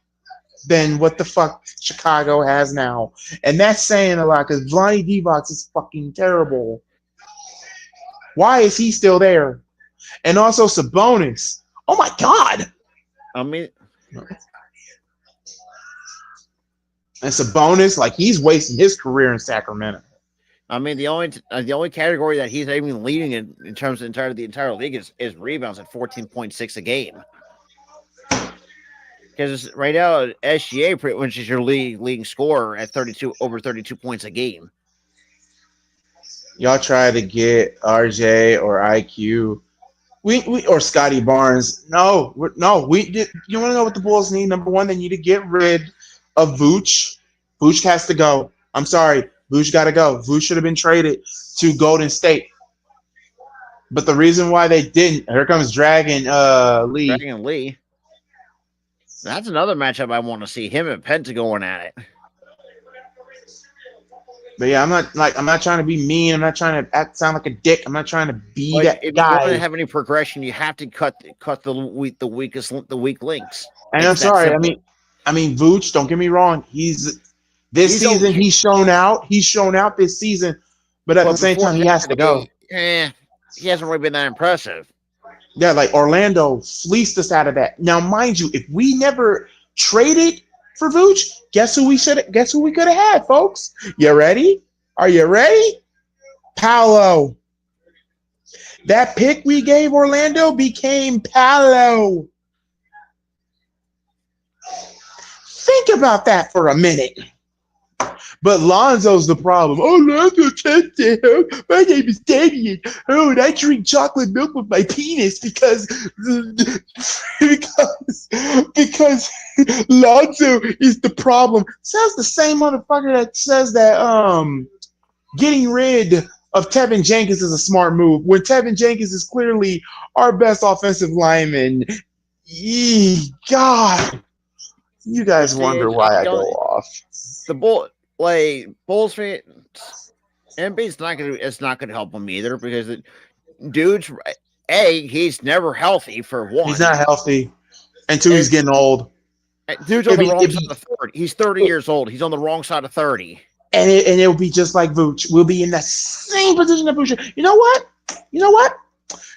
than what the fuck Chicago has now. And that's saying a lot because Vonnie Divac is fucking terrible. Why is he still there? And also Sabonis. Oh my God. I mean, and Sabonis, like he's wasting his career in Sacramento. I mean, the only category that he's even leading in terms of the entire league is rebounds at 14.6 a game. Because right now, SGA pretty much is your leading scorer at over 32 points a game. Y'all try to get RJ or IQ. We or Scotty Barnes. We did. You want to know what the Bulls need? Number one, they need to get rid of Vooch. Vooch has to go. I'm sorry. Vooch got to go. Vooch should have been traded to Golden State. But the reason why they didn't, here comes Dragon Lee. Dragon Lee. That's another matchup I want to see. Him and Penta going at it. But yeah, I'm not trying to be mean. I'm not trying to sound like a dick. I'm not trying to be that if guy. If you want to have any progression, you have to cut the weak links. And I'm sorry. I mean, Vooch. Don't get me wrong. He's shown out. He's shown out this season. But at the same time, he has to go. He hasn't really been that impressive. Yeah, like Orlando fleeced us out of that. Now, mind you, if we never traded for Vooch, guess who we could have had, folks? You ready? Are you ready? Paolo. That pick we gave Orlando became Paolo. Think about that for a minute. But Lonzo's the problem. Oh, Lonzo touchdown. My name is Damian. Oh, and I drink chocolate milk with my penis because Lonzo is the problem. Sounds the same motherfucker that says that getting rid of Tevin Jenkins is a smart move when Tevin Jenkins is clearly our best offensive lineman. God, you guys wonder why I go off. The Bulls fan, Embiid's not gonna help him either because dude's he's never healthy for one. He's not healthy, and two, he's getting old. Dude's on the wrong side of 30. He's 30 years old. He's on the wrong side of 30. And it'll be just like Vooch. We'll be in the same position that Vooch. You know what?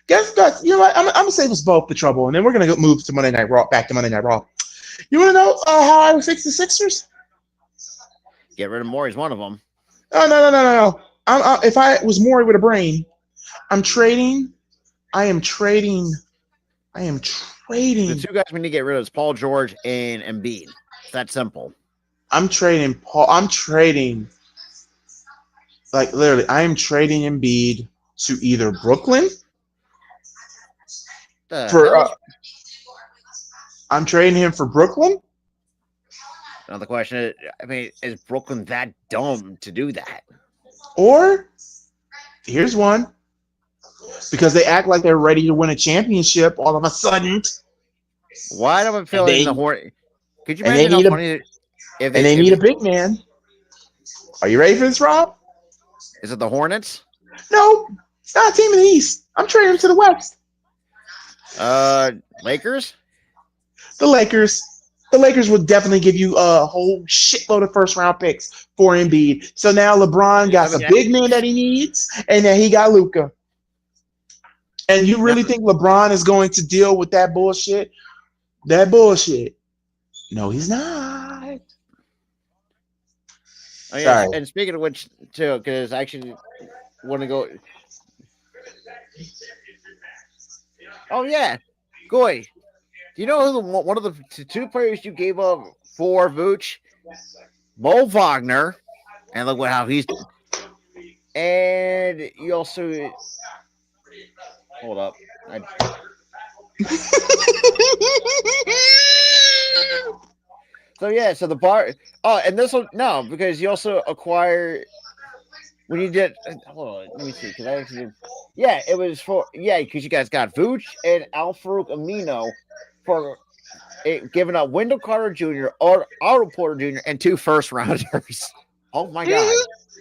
Guess you know what? I'm gonna save us both the trouble, and then we're gonna move to Monday Night Raw. Back to Monday Night Raw. You want to know how I would fix the Sixers? Get rid of Morey's one of them. Oh, no. If I was Morey with a brain, I am trading I am The trading. two guys we need to get rid of is Paul George and Embiid. It's that simple. I'm trading Paul. I'm trading. Like literally, I am trading Embiid to either Brooklyn The for. hell's I'm trading him for Brooklyn, another question? I mean, is Brooklyn that dumb to do that? or here's one because they act like they're ready to win a championship all of a sudden, Why do I and feel in the they Hornet? Could you and they imagine how need a funny if and they they if need a it, big man. Are you ready for this, Rob? is it the Hornets? No, it's not a team in the East. I'm trading him to the West. Lakers. The Lakers. The Lakers would definitely give you a whole shitload of first round picks for Embiid. So now LeBron got I some mean, big man that he needs, and then he got Luka. And you really think LeBron is going to deal with that bullshit? That bullshit. No, he's not. Oh yes, Sorry. and speaking of which, too, because I actually want to go. Oh yeah, Goy. Do you know who one of the two players you gave up for Vooch? Mo Wagner, and look how he's. And you also hold up. So yeah, so the bar. Oh, and this will no because you also acquire when you did. Hold on, let me see because I actually. Yeah, it was for because you guys got Vooch and Al Farouk Amino for giving up Wendell Carter Jr., Otto Porter Jr., and 2 first rounders. Oh my God!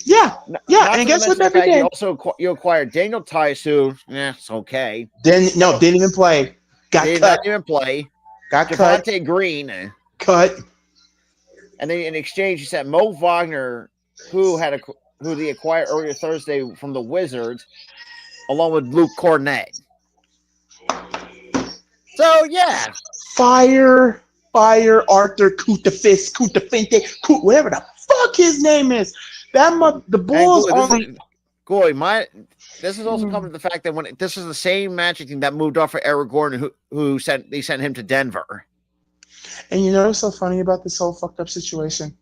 Yeah, yeah. Not And to guess what mention the that they fact you did? also you acquired Daniel Tice, who it's okay. Didn't even play. Got Did cut. not even play. Got cut. Javante Green, Cut. and then in exchange you sent Mo Wagner, who they acquired earlier Thursday from the Wizards, along with Luke Cornett. So yeah, Fire Arthur Kutafinte, whatever the fuck his name is. The Bulls only. This is also coming to the fact that when this is the same Magic team that moved off for Eric Gordon, who sent him to Denver. And you know what's so funny about this whole fucked up situation?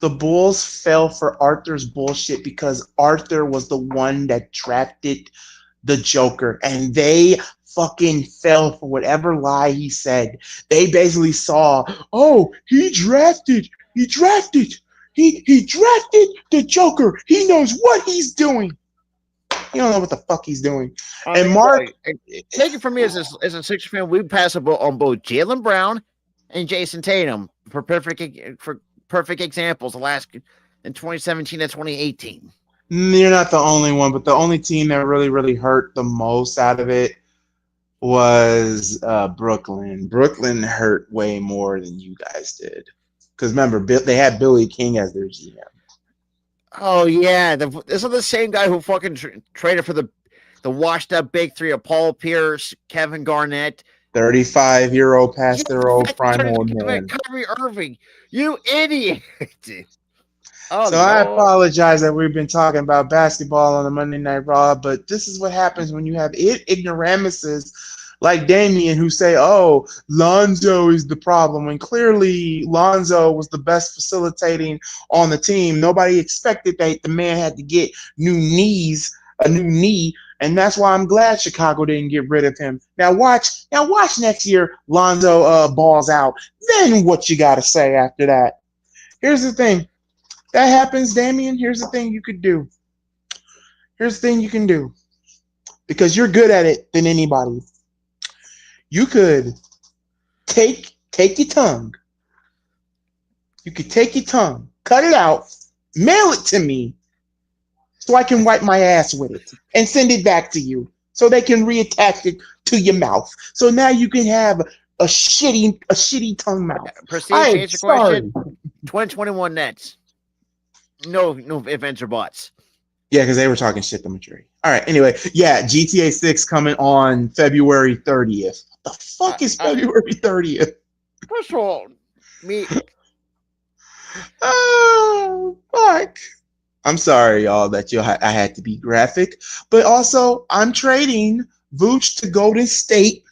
The Bulls fell for Arthur's bullshit because Arthur was the one that drafted the Joker, and they fucking fell for whatever lie he said. They basically saw, oh, he drafted the Joker. He knows what he's doing. He don't know what the fuck he's doing. And Mark, take it from me as a Sixers fan, we pass on both Jaylen Brown and Jason Tatum for perfect examples. The last in 2017 and 2018. you're not the only one, but the only team that really hurt the most out of it was Brooklyn. Brooklyn hurt way more than you guys did. Because remember, they had Billy King as their GM. Oh yeah, this is the same guy who fucking traded for the washed-up big three of Paul Pierce, Kevin Garnett, 35-year-old past their old prime old man. Kyrie Irving, you idiot! Oh, so Lord. I apologize that we've been talking about basketball on the Monday Night Raw, but this is what happens when you have ignoramuses like Damian who say, oh, Lonzo is the problem, when clearly Lonzo was the best facilitating on the team. Nobody expected that the man had to get a new knee, and that's why I'm glad Chicago didn't get rid of him. Now watch next year Lonzo balls out. Then what you got to say after that? Here's the thing. That happens, Damian. Here's the thing you could do. Because you're good at it than anybody. You could take your tongue. You could take your tongue, cut it out, mail it to me so I can wipe my ass with it and send it back to you so they can reattach it to your mouth. So now you can have a shitty tongue mouth. Proceed to answer your question. 2021 Nets. No ifs or buts. Yeah, because they were talking shit to Maturi. All right, anyway, yeah, GTA 6 coming on February 30th. The fuck is February 30th? First of all, me. Oh, fuck. I'm sorry, y'all, that I had to be graphic. But also, I'm trading Vooch to Golden State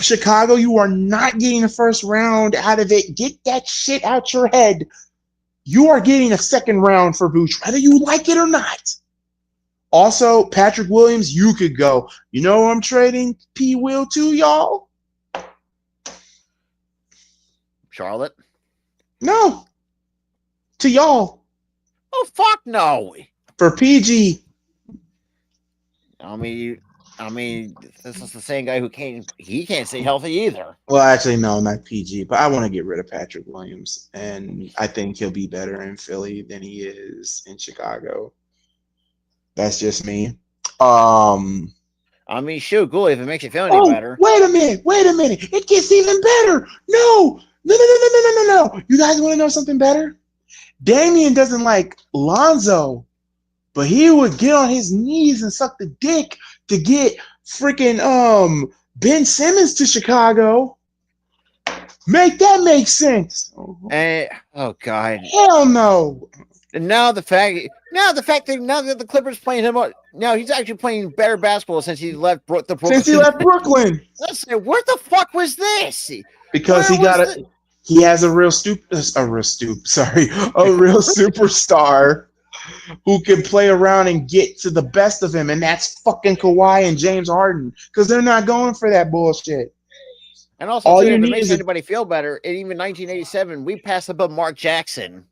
Chicago, you are not getting the first round out of it. Get that shit out your head. You are getting a second round for Vooch, whether you like it or not. Also, Patrick Williams, you could go. You know who I'm trading P. Will to, y'all? Charlotte. No. To y'all. Oh fuck no. For PG. I mean, this is the same guy who can't. He can't stay healthy either. Well, actually, no, not PG. But I want to get rid of Patrick Williams, and I think he'll be better in Philly than he is in Chicago. That's just me. I mean, shoot, Ghoul, if it makes you feel any better. Wait a minute. It gets even better. No. You guys want to know something better? Damian doesn't like Lonzo, but he would get on his knees and suck the dick to get freaking Ben Simmons to Chicago. Make that make sense. Oh god. Hell no. And now the fact that now that the Clippers playing him up, now he's actually playing better basketball since he left Brooklyn. Since he left Brooklyn. Listen, what the fuck was this? Because he has a real superstar who can play around and get to the best of him, and that's fucking Kawhi and James Harden, because they're not going for that bullshit. And also, too, if it makes anybody feel better, in even 1987, we passed above Mark Jackson.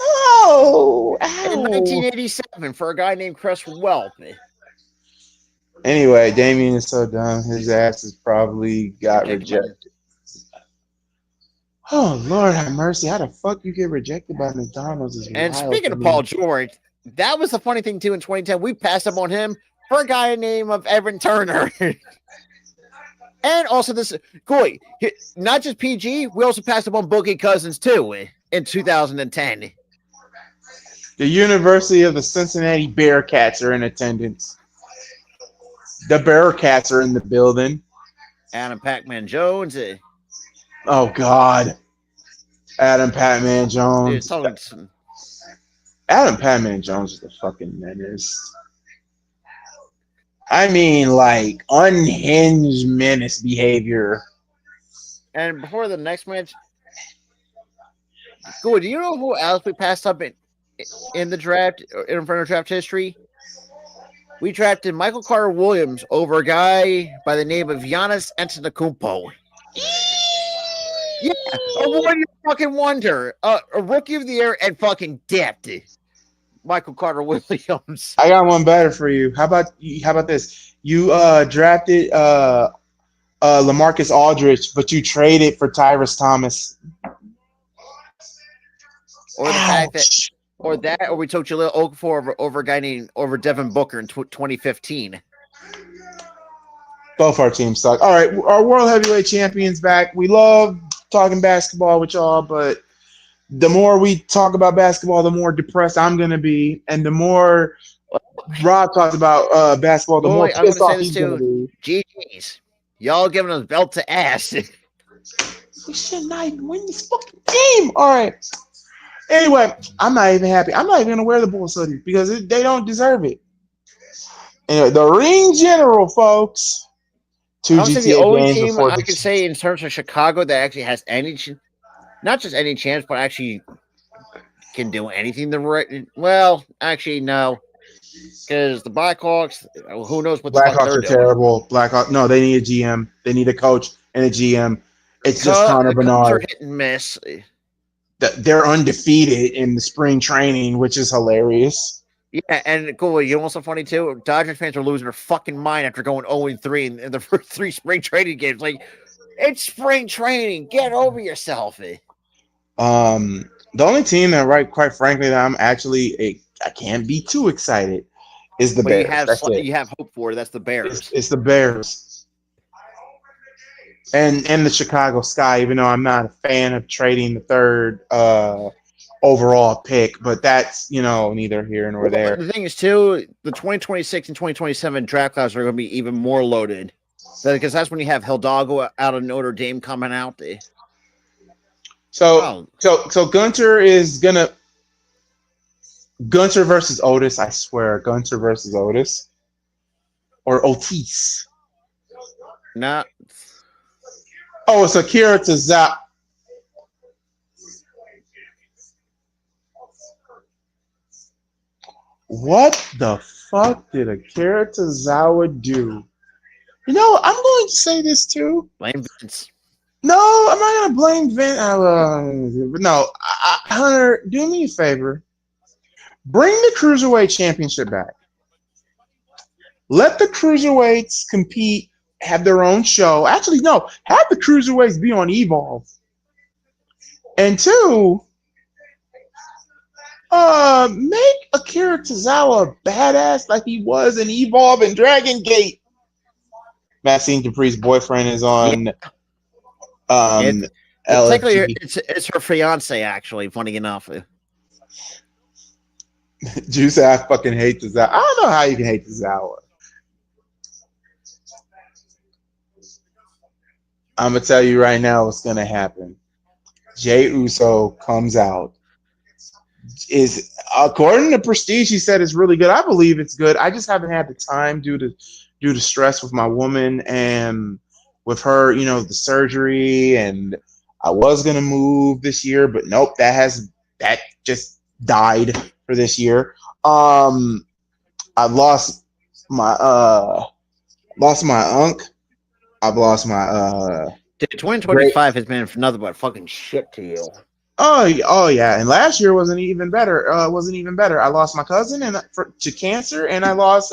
Oh, in 1987 for a guy named Chris Welp. Anyway, Damian is so dumb. His ass has probably got rejected. Oh, Lord have mercy. How the fuck you get rejected by McDonald's? And speaking of Paul George, that was the funny thing, too, in 2010. We passed up on him for a guy named Evan Turner. And also this, Goy, not just PG, we also passed up on Boogie Cousins, too, in 2010. The University of the Cincinnati Bearcats are in attendance. The Bearcats are in the building. Adam Pac-Man Jones. Oh, God. Adam Pac-Man Jones. Adam Pac-Man Jones is a fucking menace. I mean, like, unhinged menace behavior. And before the next match, Goy, do you know who else we passed up in the draft, in front of draft history? We drafted Michael Carter Williams over a guy by the name of Giannis Antetokounmpo. Yeah, a one-year fucking wonder, a rookie of the year and fucking depth. Michael Carter Williams. I got one better for you. How about this? You drafted LaMarcus Aldridge, but you traded for Tyrese Thomas. Or the fact that. Or we took Jahlil Okafor over a guy named Devin Booker in 2015. Both our teams suck. All right, our World Heavyweight Champions back. We love talking basketball with y'all, but the more we talk about basketball, the more depressed I'm going to be. And the more Rob talks about basketball, the more pissed off he's going to be. GG's. Y'all giving us belt to ass. We should not even win this fucking game. All right. Anyway, I'm not even happy. I'm not even going to wear the Bulls hoodie because they don't deserve it. Anyway, the Ring General, folks. I don't think the only team I could say in terms of Chicago that actually has any, not just any chance, but actually can do anything the right. Well, actually, no. Because the Blackhawks, who knows what the fuck they're doing. Terrible. Blackhawks, no, they need a GM. They need a coach and a GM. It's just Connor Bernard. Are hit and miss. They're undefeated in the spring training, which is hilarious. Yeah, and cool. You know what's so funny too? Dodgers fans are losing their fucking mind after going 0-3 in the first 3 spring training games. Like, it's spring training. Get over yourself. The only team that, quite frankly, that I'm actually I can't be too excited is the Bears. You have hope for. That's the Bears. It's the Bears. And the Chicago Sky, even though I'm not a fan of trading the third overall pick, but that's, neither here nor there. The thing is, too, the 2026 and 2027 draft class are going to be even more loaded because that's when you have Hidalgo out of Notre Dame coming out. So Gunter is going to Gunter versus Otis, I swear. Gunter versus Otis. Or Otis. Not. Oh, it's Akira Tozawa. What the fuck did Akira Tozawa do? You know, I'm going to say this too. Blame Vince. No, I'm not gonna blame Vince. No, Hunter, do me a favor. Bring the Cruiserweight Championship back. Let the Cruiserweights compete, have their own show. Actually, no, have the Cruiserweights be on Evolve. And two, make Akira Tozawa a badass like he was in Evolve and Dragon Gate. Maxine Dupree's boyfriend is on Technically, LFG. it's her fiance, actually, funny enough. Juice said, I fucking hate Tozawa. I don't know how you can hate Tozawa. I'm going to tell you right now what's going to happen. Jey Uso comes out. Is according to Prestige, he said it's really good. I believe it's good. I just haven't had the time due to stress with my woman and with her, you know, the surgery. And I was going to move this year, but nope, that just died for this year. I lost my unc. I've lost my Dude, 2025 has been nothing but fucking shit to you. Oh yeah, and last year wasn't even better. I lost my cousin to cancer, and I lost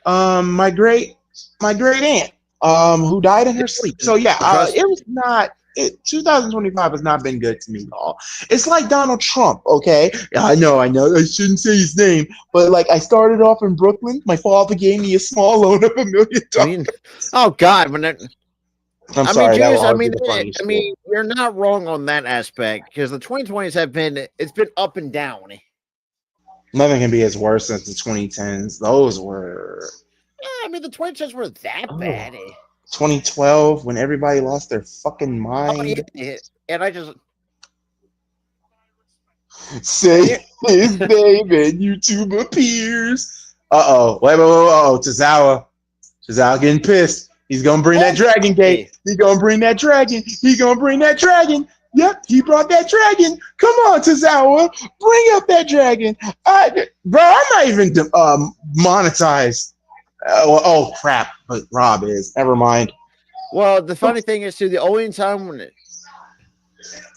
my great aunt who died in her sleep. So yeah, it was not. 2025 has not been good to me at all. It's like Donald Trump, okay? I know, I shouldn't say his name, but like I started off in Brooklyn. My father gave me a small loan of $1 million. Oh God, when I'm sorry. Juice, I mean, you're not wrong on that aspect because the 2020s it's been up and down. Nothing can be as worse as the 2010s. Those were. Yeah, I mean, the 2010s were that bad. 2012, when everybody lost their fucking mind. Oh, yeah. And I just say his name and YouTube appears. Wait, Tozawa getting pissed. He's gonna bring that Dragon Gate. He's gonna bring that dragon. Yep, he brought that dragon. Come on, Tozawa, bring up that dragon. Bro, I'm not even monetized. Oh crap! But Rob is. Never mind. Well, the funny thing is, too, the only time when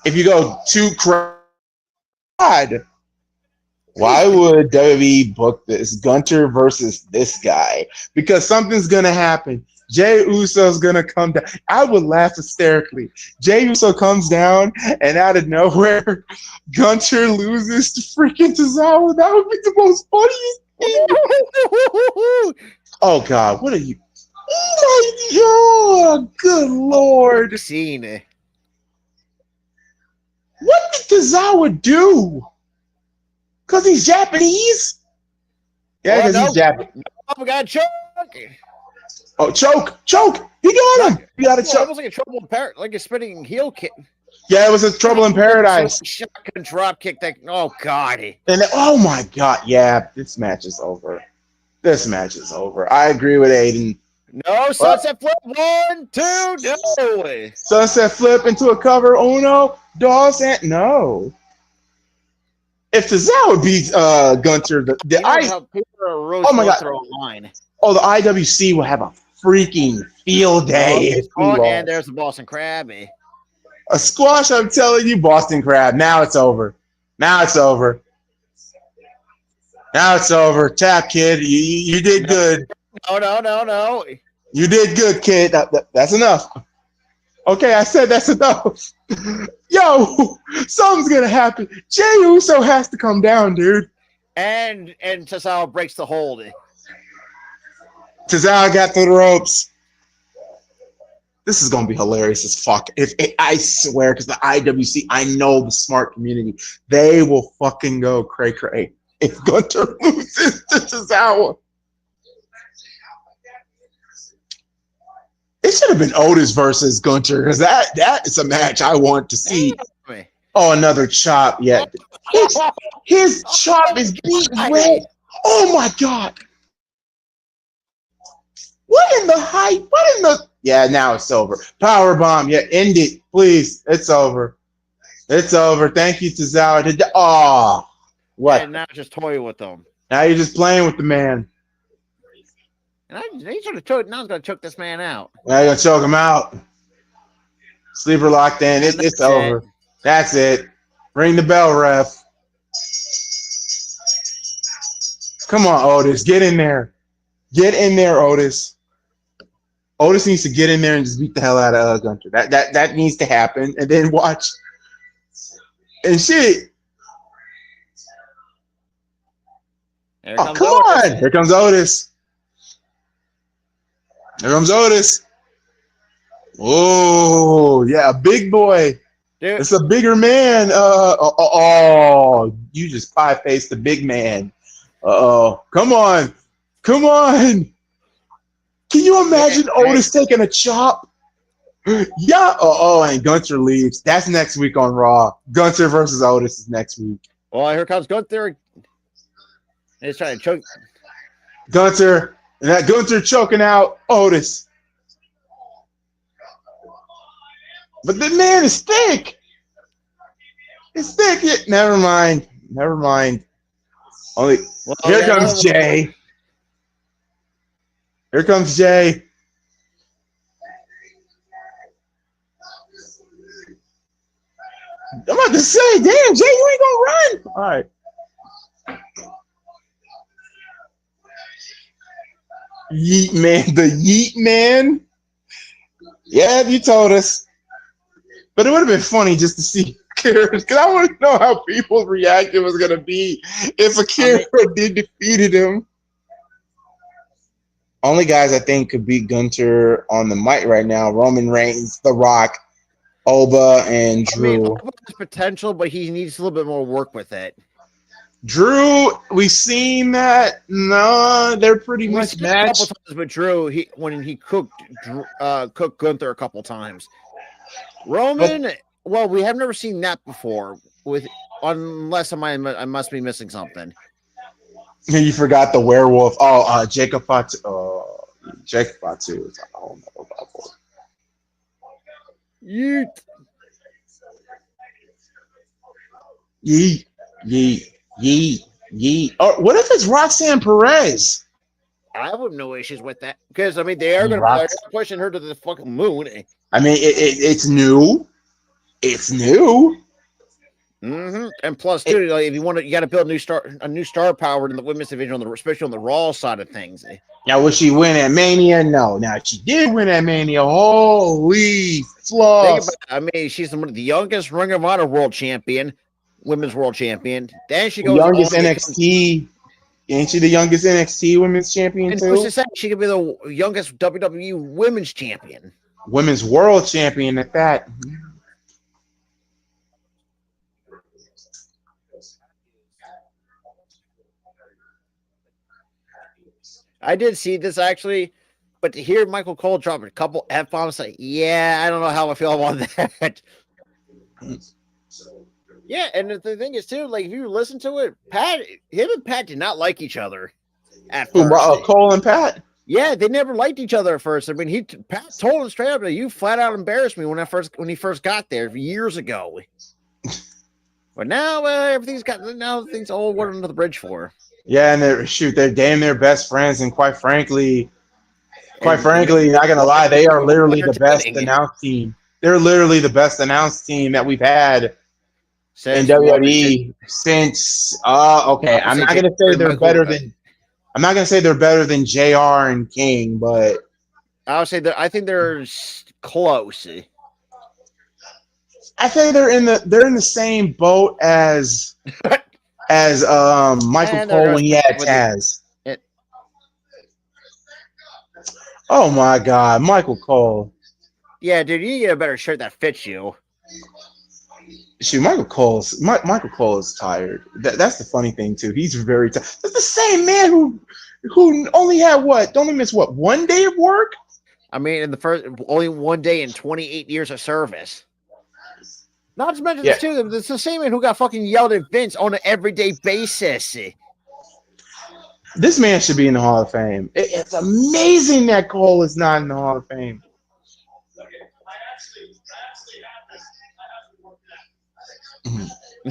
if you go to God, why would WWE book this Gunter versus this guy? Because something's gonna happen. Jey Uso's gonna come down. I would laugh hysterically. Jey Uso comes down, and out of nowhere, Gunter loses to freaking Tozawa. That would be the most funniest thing. Oh God, what are you? Oh, good Lord! Scene. What did Tozawa do? Because he's Japanese? Yeah, because he's Japanese. No, got choke. Oh, choke! He got him. He got a choke. It was like a trouble in paradise, like a spinning heel kick. Yeah, it was a trouble in paradise. Shotgun drop kick. Oh God! And oh my God! Yeah, this match is over. I agree with Aiden. No, sunset flip. 1, 2, no. Sunset flip into a cover. Uno, dos, and no. If Tozawa beats Gunter, oh my God! Online. Oh, the IWC will have a freaking field day. And there's the Boston Crab. A squash, I'm telling you, Boston Crab. Now it's over. Tap, kid. You did good. No. You did good, kid. That's enough. Okay, I said that's enough. Yo, something's gonna happen. Jey Uso has to come down, dude. And Tozawa breaks the hold. Tozawa got through the ropes. This is gonna be hilarious as fuck. I swear, because the IWC, I know the smart community, they will fucking go cray. If Gunter loses to Tozawa. It should have been Otis versus Gunter, because that is a match I want to see. Oh, another chop. Yeah. His chop is beat red. Oh my God. What in the hype? What in the? Yeah, now it's over. Power bomb. Yeah, end it, please. It's over. It's over. Thank you, Tozawa. Oh, what? And now just toying with them. Now you're just playing with the man. And he's gonna choke. Now he's gonna choke this man out. Now you're gonna choke him out. Sleeper locked in. It's over. That's it. Ring the bell, ref. Come on, Otis. Get in there. Get in there, Otis. Otis needs to get in there and just beat the hell out of Gunter. That needs to happen. And then watch. And shit. Oh, come on. Here comes Otis. Here comes Otis. Oh, yeah, a big boy. Dude. It's a bigger man. You just pie-faced the big man. Come on. Come on. Can you imagine Otis taking a chop? Yeah. And Gunther leaves. That's next week on Raw. Gunther versus Otis is next week. Well, here comes Gunther. He's trying to choke. Gunther. And that Gunther choking out Otis. But the man is thick. It's thick. Yeah, never mind. Never mind. Here comes Jay. Here comes Jay. I'm about to say, damn, Jay, you ain't gonna run. All right. Yeet man, the Yeet man. Yeah, you told us. But it would have been funny just to see because I want to know how people's reaction was gonna be if a Kira did defeated him. Only guys I think could beat Gunther on the mic right now: Roman Reigns, The Rock, Oba, and Drew. Oba has potential, but he needs a little bit more work with it. Drew, we've seen that. No, they're pretty much matched. A couple times, but Drew, when he cooked Gunther a couple times. Roman, well, we have never seen that before. Unless I must be missing something. You forgot the werewolf. Oh, Jacob Fatu. Oh, Jacob Fatu is a whole nother level. Yeet. Yeet. Yeet. Yeet. Yeet. Or what if it's Roxanne Perez? I have no issues with that because I mean they are going to pushing her to the fucking moon. I mean it's new. It's new. Mm-hmm. And plus, too, if you want to, you got to build a new star power in the women's division, especially on the Raw side of things. Now, will she win at Mania? No. Now, she did win at Mania. Holy floss. I mean, she's the youngest Ring of Honor world champion, women's world champion. Then she goes youngest NXT. Ain't she the youngest NXT women's champion too? She could be the youngest WWE women's champion, women's world champion at that. I did see this actually, but to hear Michael Cole drop a couple F-bombs, like, yeah, I don't know how I feel about that. Yeah, and the thing is too, like if you listen to it, him and Pat did not like each other at first. Cole and Pat? Yeah, they never liked each other at first. I mean, Pat told him straight up that you flat out embarrassed me when he first got there years ago. But now everything's all water under the bridge for. Yeah, and they're damn near best friends, and quite frankly, not gonna lie, they are literally the best announced team. They're literally the best announced team that we've had in WWE since. Okay, I'm not gonna say they're better than. I'm not gonna say they're better than JR and King, but I would say that I think they're close. I say they're in the same boat as Michael Cole when he had Taz. Oh my God, Michael Cole. Yeah, dude, you need a better shirt that fits you. Shoot, Michael Cole is tired. That's the funny thing too. He's very tired. That's the same man who only missed 1 day of work. I mean, only 1 day in 28 years of service. Not to mention this too. It's the same man who got fucking yelled at Vince on an everyday basis. This man should be in the Hall of Fame. It's amazing that Cole is not in the Hall of Fame.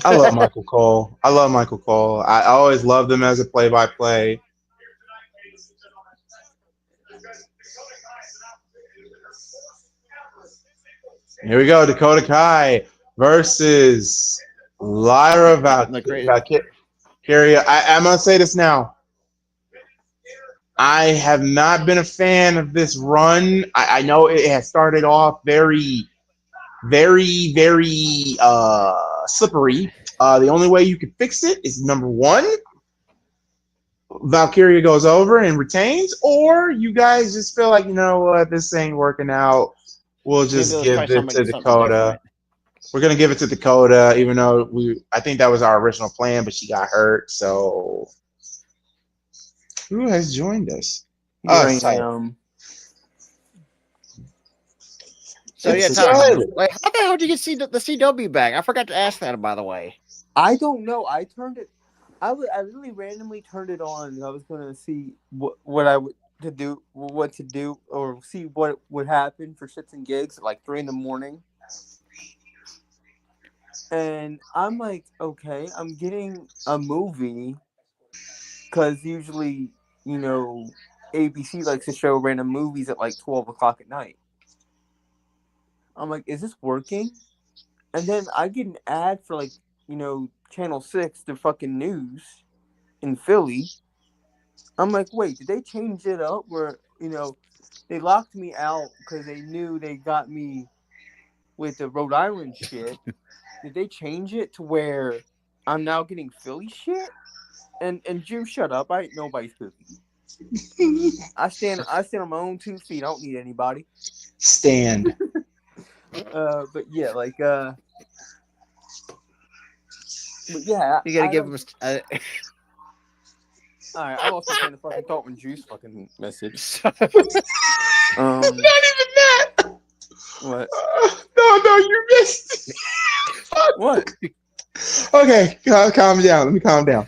I love Michael Cole. I love Michael Cole. I always loved him as a play-by-play. Here we go. Dakota Kai versus Lyra Valkyria. I'm going to say this now. I have not been a fan of this run. I know it has started off very, very, very slippery. The only way you can fix it is number one, Valkyria goes over and retains, or you guys just feel like, you know what, this ain't working out. We'll just Maybe let's give try it to something Dakota. different. We're gonna give it to Dakota, even though I think that was our original plan, but she got hurt. So who has joined us? Here I Us. am. So yeah, It's Tyler, like, how the hell did you get the CW back? I forgot to ask that, by the way. I don't know. I turned it. I really randomly turned it on. I was gonna see what I would to do, what to do, or see what would happen for shits and gigs at like 3 a.m. And I'm like, okay, I'm getting a movie because usually, you know, ABC likes to show random movies at like 12 o'clock at night. I'm like, is this working? And then I get an ad for like, you know, Channel 6, the fucking news in Philly. I'm like, wait, did they change it up where, you know, they locked me out because they knew they got me with the Rhode Island shit. Did they change it to where I'm now getting Philly shit? And Drew, shut up. I ain't nobody's cookie. I stand on my own 2 feet. I don't need anybody. Stand. But yeah, like but yeah, You gotta give him. All right, I lost my train of fucking thought when Juice fucking message. Not even that. What? No, you missed. What? Okay, calm down. Let me calm down.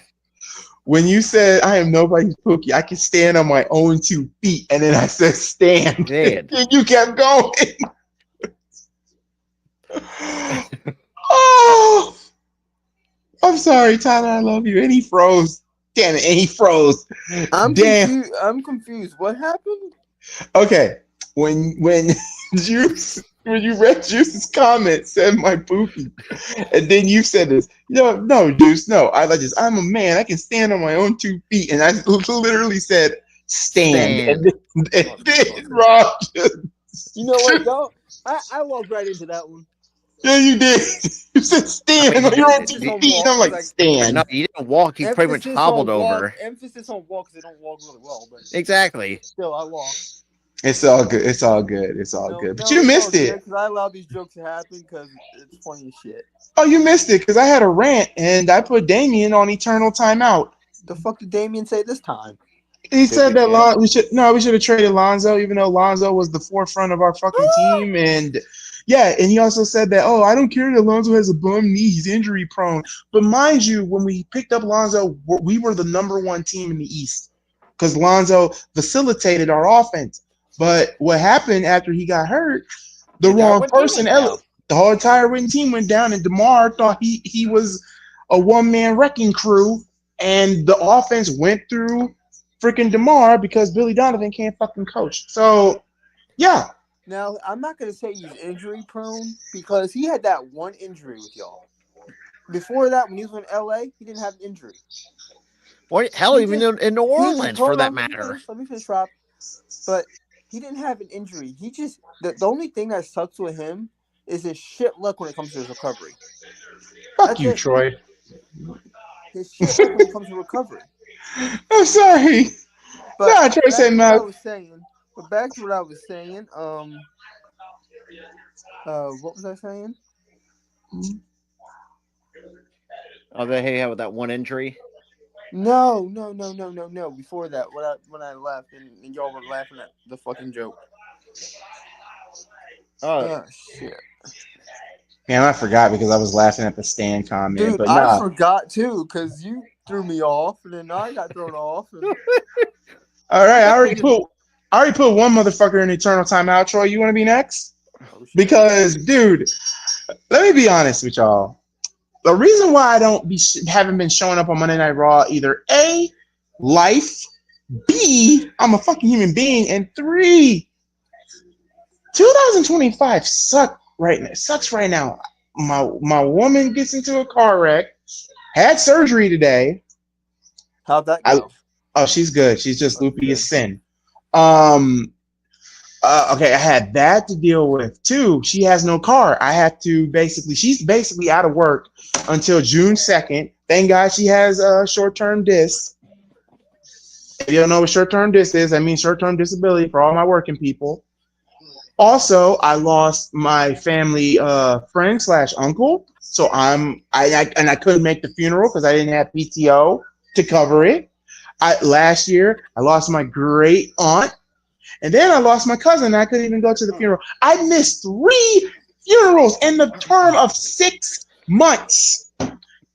When you said I am nobody's cookie, I can stand on my own 2 feet, and then I said stand. Dead. And you kept going. Oh, I'm sorry, Tyler. I love you. And he froze. Damn it, and he froze. Confused. I'm confused. What happened? Okay, when Juice, when you read Juice's comment, said my poopy, and then you said this. No, Juice, no. I like this. I'm a man. I can stand on my own 2 feet, and I literally said stand. And then Rob just, You know what, though? I walked right into that one. yeah, you did. You said stand on your own 2 feet, and I'm like, stand. No, you didn't walk. You pretty much hobbled over. Emphasis on walk because they don't walk really well, but Exactly. still, I walk. It's all good. It's all good. It's all good. But you missed it. Because I allow these jokes to happen because it's funny as shit. Oh, you missed it because I had a rant and I put Damien on eternal timeout. The fuck did Damien say this time? He said that we should have traded Lonzo, even though Lonzo was the forefront of our fucking team. And yeah, and he also said that, oh, I don't care that Lonzo has a bum knee, he's injury prone. But mind you, when we picked up Lonzo, we were the #1 team in the East because Lonzo facilitated our offense. But what happened after he got hurt, the wrong person, the whole entire winning team went down, and DeMar thought he was a one-man wrecking crew, and the offense went through freaking DeMar because Billy Donovan can't fucking coach. So, yeah. Now, I'm not going to say he's injury prone because he had that one injury with y'all. Before that, when he was in LA, he didn't have an injury. Well, hell, even in New Orleans, for that matter. Let me finish, Rob. But he didn't have an injury. He just the only thing that sucks with him is his shit luck when it comes to his recovery. Fuck you, Troy. His shit luck when it comes to recovery. I'm sorry. But no, Troy said no. But back to what I was saying. What was I saying? Oh, they have that one injury. No. Before that, when I left and y'all were laughing at the fucking joke. Oh shit. Man, I forgot because I was laughing at the Stan comment. Dude, but I forgot too because threw me off, and then I got thrown off. And... All right, I already put one motherfucker in eternal timeout. Troy, you want to be next? Oh, shit. Because, dude, let me be honest with y'all. The reason why I haven't been showing up on Monday Night Raw, either A, life, B, I'm a fucking human being, and 3, 2025 sucks right now. My woman gets into a car wreck, had surgery today. How'd that go? She's good. She's just loopy as sin. Okay, I had that to deal with. 2, she has no car. She's basically out of work until June 2nd. Thank God she has a short-term disc. If you don't know what short-term disc is, that means short-term disability for all my working people. Also, I lost my family friend / uncle. So I couldn't make the funeral because I didn't have PTO to cover it. Last year, I lost my great aunt. And then I lost my cousin, and I couldn't even go to the funeral. I missed 3 funerals in the term of 6 months.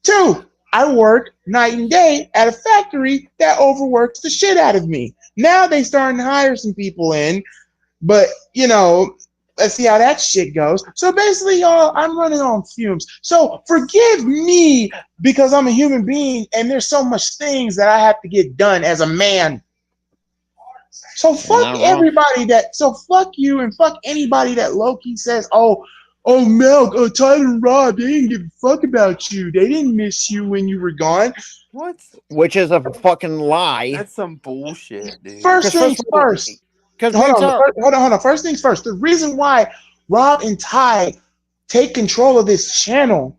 2, I work night and day at a factory that overworks the shit out of me. Now they starting to hire some people in, but, let's see how that shit goes. So basically, y'all, I'm running on fumes. So forgive me because I'm a human being, and there's so much things that I have to get done as a man. So fuck you and fuck anybody that low-key says, oh Mel, Tyler and Rob, they didn't give a fuck about you. They didn't miss you when you were gone. What? Which is a fucking lie. That's some bullshit, dude. First things first. Hold on. First things first. The reason why Rob and Ty take control of this channel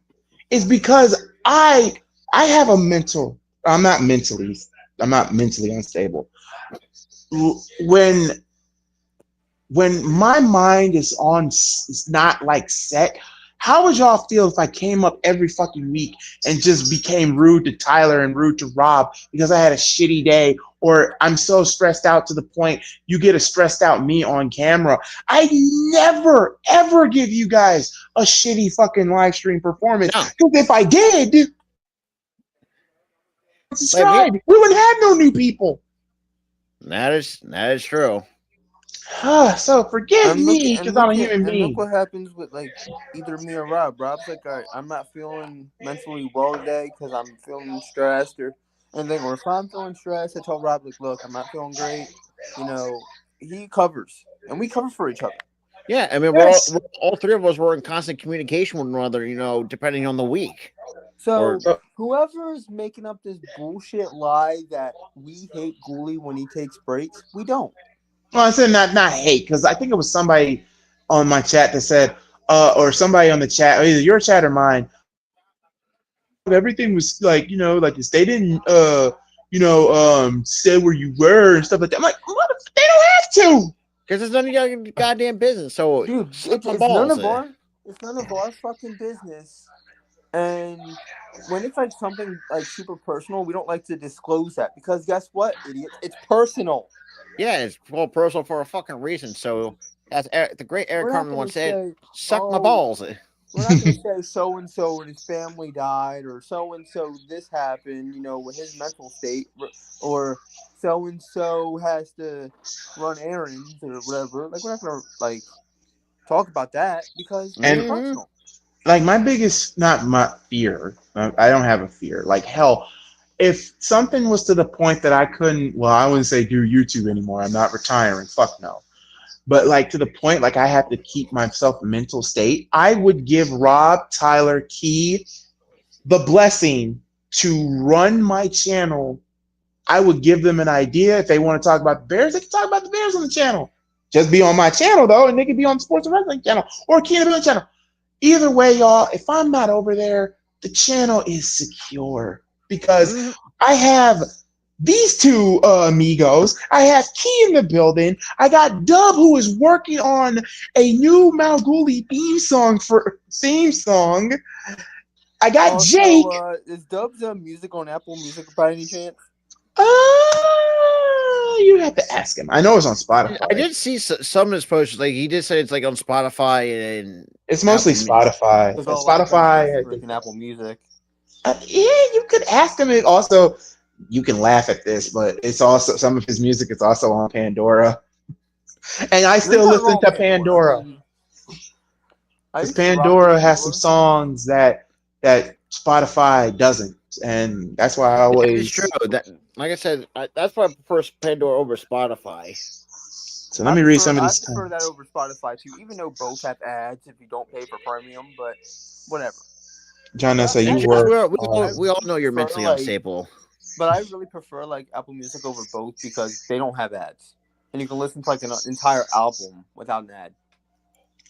is because I have a mental. I'm not mentally unstable. When my mind is not like set, how would y'all feel if I came up every fucking week and just became rude to Tyler and rude to Rob because I had a shitty day, or I'm so stressed out to the point you get a stressed out me on camera? I never ever give you guys a shitty fucking live stream performance, because if I did, subscribe, we wouldn't have no new people. That is true. So forgive me because I'm a human being. And look what happens with either me or Rob. Rob's like, all right, I'm not feeling mentally well today because I'm feeling stressed or anything. Or if I'm feeling stressed, I tell Rob, look, I'm not feeling great. He covers, and we cover for each other. Yeah, I mean, we're all 3 of us were in constant communication with one another. Depending on the week. So whoever's making up this bullshit lie that we hate Ghoulie when he takes breaks, we don't. Well, I said not hate, because I think it was somebody on my chat that said, or somebody on the chat, or either your chat or mine, everything was like, they didn't, say where you were and stuff like that. I'm like, what? They don't have to. Because it's none of your goddamn business. So, dude, it's none of our fucking business. And when it's something super personal, we don't like to disclose that because guess what, idiot? It's personal. Yeah, it's personal for a fucking reason. So as the great Eric Carmen once said, "Suck my balls." We're not going to say so and so and his family died, or so and so this happened, with his mental state, or so and so has to run errands or whatever. We're not going to talk about that because it's personal. My biggest, not my fear, I don't have a fear. Hell, if something was to the point that I couldn't, I wouldn't say do YouTube anymore. I'm not retiring. Fuck no. But to the point, I have to keep myself mental state, I would give Rob, Tyler, Key the blessing to run my channel. I would give them an idea. If they want to talk about the Bears, they can talk about the Bears on the channel. Just be on my channel, though, and they can be on the Sports and Wrestling channel or Key and the Billion channel. Either way, y'all, if I'm not over there, the channel is secure because I have these 2 amigos. I have Key in the building. I got Dub, who is working on a new Malguli theme song. I got also, Jake. Is Dub's music on Apple Music by any chance? You have to ask him. I know it's on Spotify. I did see some of his posts. He did say it's on Spotify and it's mostly Spotify. It's Spotify, freaking Apple Music. Yeah, you could ask him. It also, you can laugh at this, but it's also some of his music is also on Pandora, and I There's still nothing listen wrong to with Pandora. I Pandora mean, I because used to rock with Pandora has some Pandora. songs that Spotify doesn't, and that's why I That is true. always. That, like I said, that's why I prefer Pandora over Spotify. So let me read some of I these prefer that comments. over Spotify too, even though both have ads if you don't pay for premium. But whatever. John, I But say And you just work. I we all really know you're prefer mentally like, unstable. but I really prefer like Apple Music over both because they don't have ads, and you can listen to like an entire album without an ad.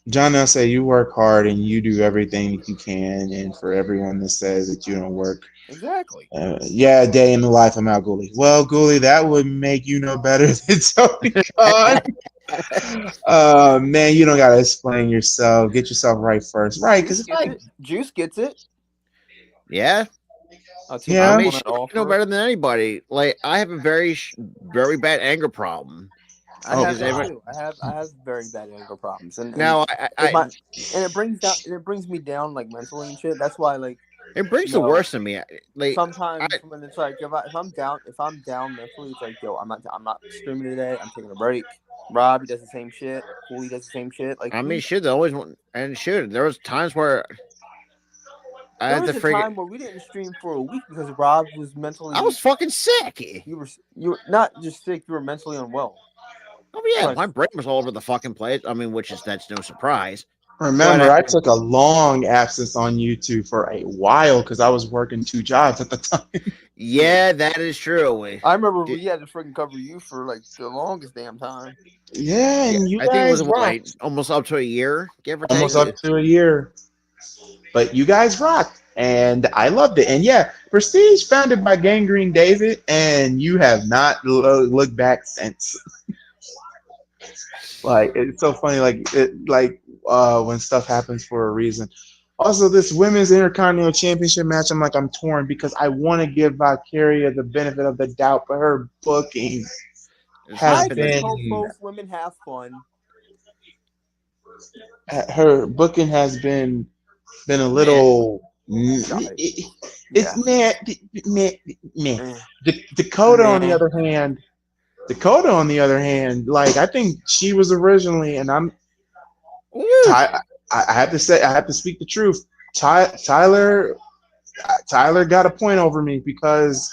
John, I say you work hard and you do everything that you can, and for everyone that says that you don't work, Exactly. yeah, a day in the life of Mal Gooley. Well, Gooley, that would make you no better than Tony Khan. Man, you don't gotta explain yourself. Get yourself right first, right? Because Juice if gets it. Juice gets it. Yeah. I'll take I yeah, him mean, on an shit, you know offer. better than anybody. Like, I have a very bad anger problem. I oh have Because that god, too. I have very bad anger problems, and now it might and it brings me down like mentally and shit. That's why like it brings you the know worst in me. Like, I sometimes when it's like if I'm down mentally, it's like yo I'm not streaming today. I'm taking a break. Robbie does the same shit. Cooley does the same shit. Like I mean, shit, they always want, and shit, there was times where I there had was to a figure, time where we didn't stream for a week because Rob was I mentally was fucking sick. you were not just sick. You were mentally unwell. Oh yeah, Like my brain was all over the fucking place. I mean, that's no surprise. But remember I took a long absence on YouTube for a while because I was working two jobs at the time. yeah, that is true. I remember Did- we had to freaking cover you for like the longest damn time. Yeah, Yeah, and you I think it was guys what, like rocked. almost up to a year, give or Almost take. up to a year. But you guys rocked, and I loved it. And yeah, Prestige founded by Gangrene David, and you have not looked back since. Like it's so funny, when stuff happens for a reason. Also, this women's intercontinental championship match, I'm torn because I want to give Valkyria the benefit of the doubt, but her booking It's has not I been just the hope been both women have fun. her booking has been a man. little. Shoddy. It's Yeah. meh, meh. Eh. Dakota on the Meh. other hand, like I think she was originally, and Woo! I have to say, I have to speak the truth. Tyler got a point over me because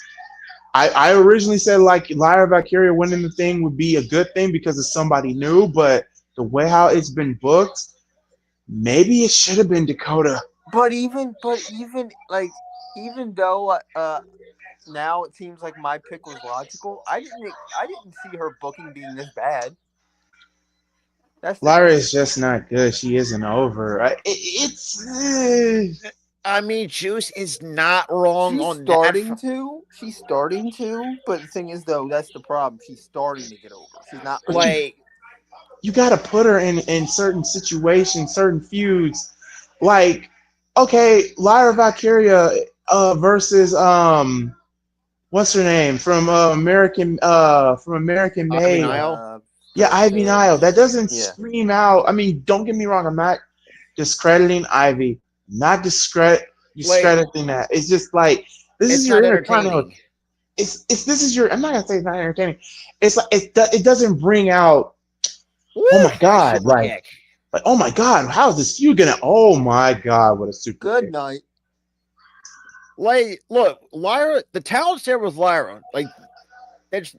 I originally said like Lyra Valkyria winning the thing would be a good thing because it's somebody new, but the way how it's been booked, maybe it should have been Dakota. But even like even though now it seems like my pick was logical, I didn't see her booking being this bad. That's the Lyra thing. is just not good. She isn't over. I mean, Juice is not wrong She's on that. starting to. She's starting to. But the thing is, though, that's the problem. She's starting to get over. She's not But over. Like, you got to put her in certain situations, certain feuds. Like, okay, Lyra Valkyria versus what's her name from American Ivy Made. Nile. Yeah, Ivy Nile. That doesn't Yeah. scream out. I mean, don't get me wrong. I'm not discrediting Ivy. Not Like, discrediting that. It's just like this is it's your not intercontinental. entertaining. It's this is your. I'm not gonna say it's not entertaining. It's like it doesn't bring out. Woo! Oh my Nice god! super kick. Like oh my god! How is this feud gonna? Oh my god! What a super Good kick! night. Like, look, Lyra, the talent's there with Lyra. Like, it's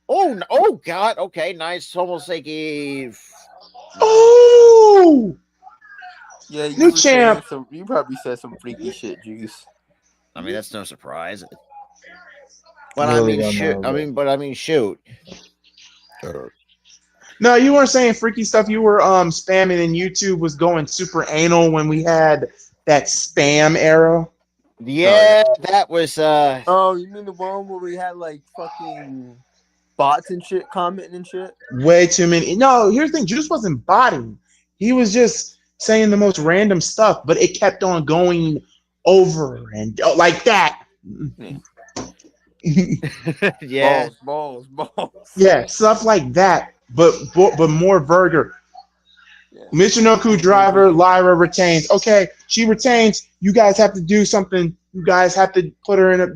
oh god, okay, nice, almost like a Oh, Yeah, you new were saying champ. some. You probably said some freaky shit, Juice. I mean, that's no surprise. But I Really mean, don't shoot. know. Shoot. No, you weren't saying freaky stuff. You were spamming, and YouTube was going super anal when we had that spam era. Yeah, that was Oh, you mean the one where we had like fucking bots and shit commenting and shit? Way too many. No, here's the thing. Juice wasn't botting. He was just saying the most random stuff, but it kept on going over and like that. yeah. Balls. Yeah, stuff like that, but more vulgar. Yeah. Michinoku driver, Lyra retains. Okay, she retains. You guys have to do something You guys have to put her in a.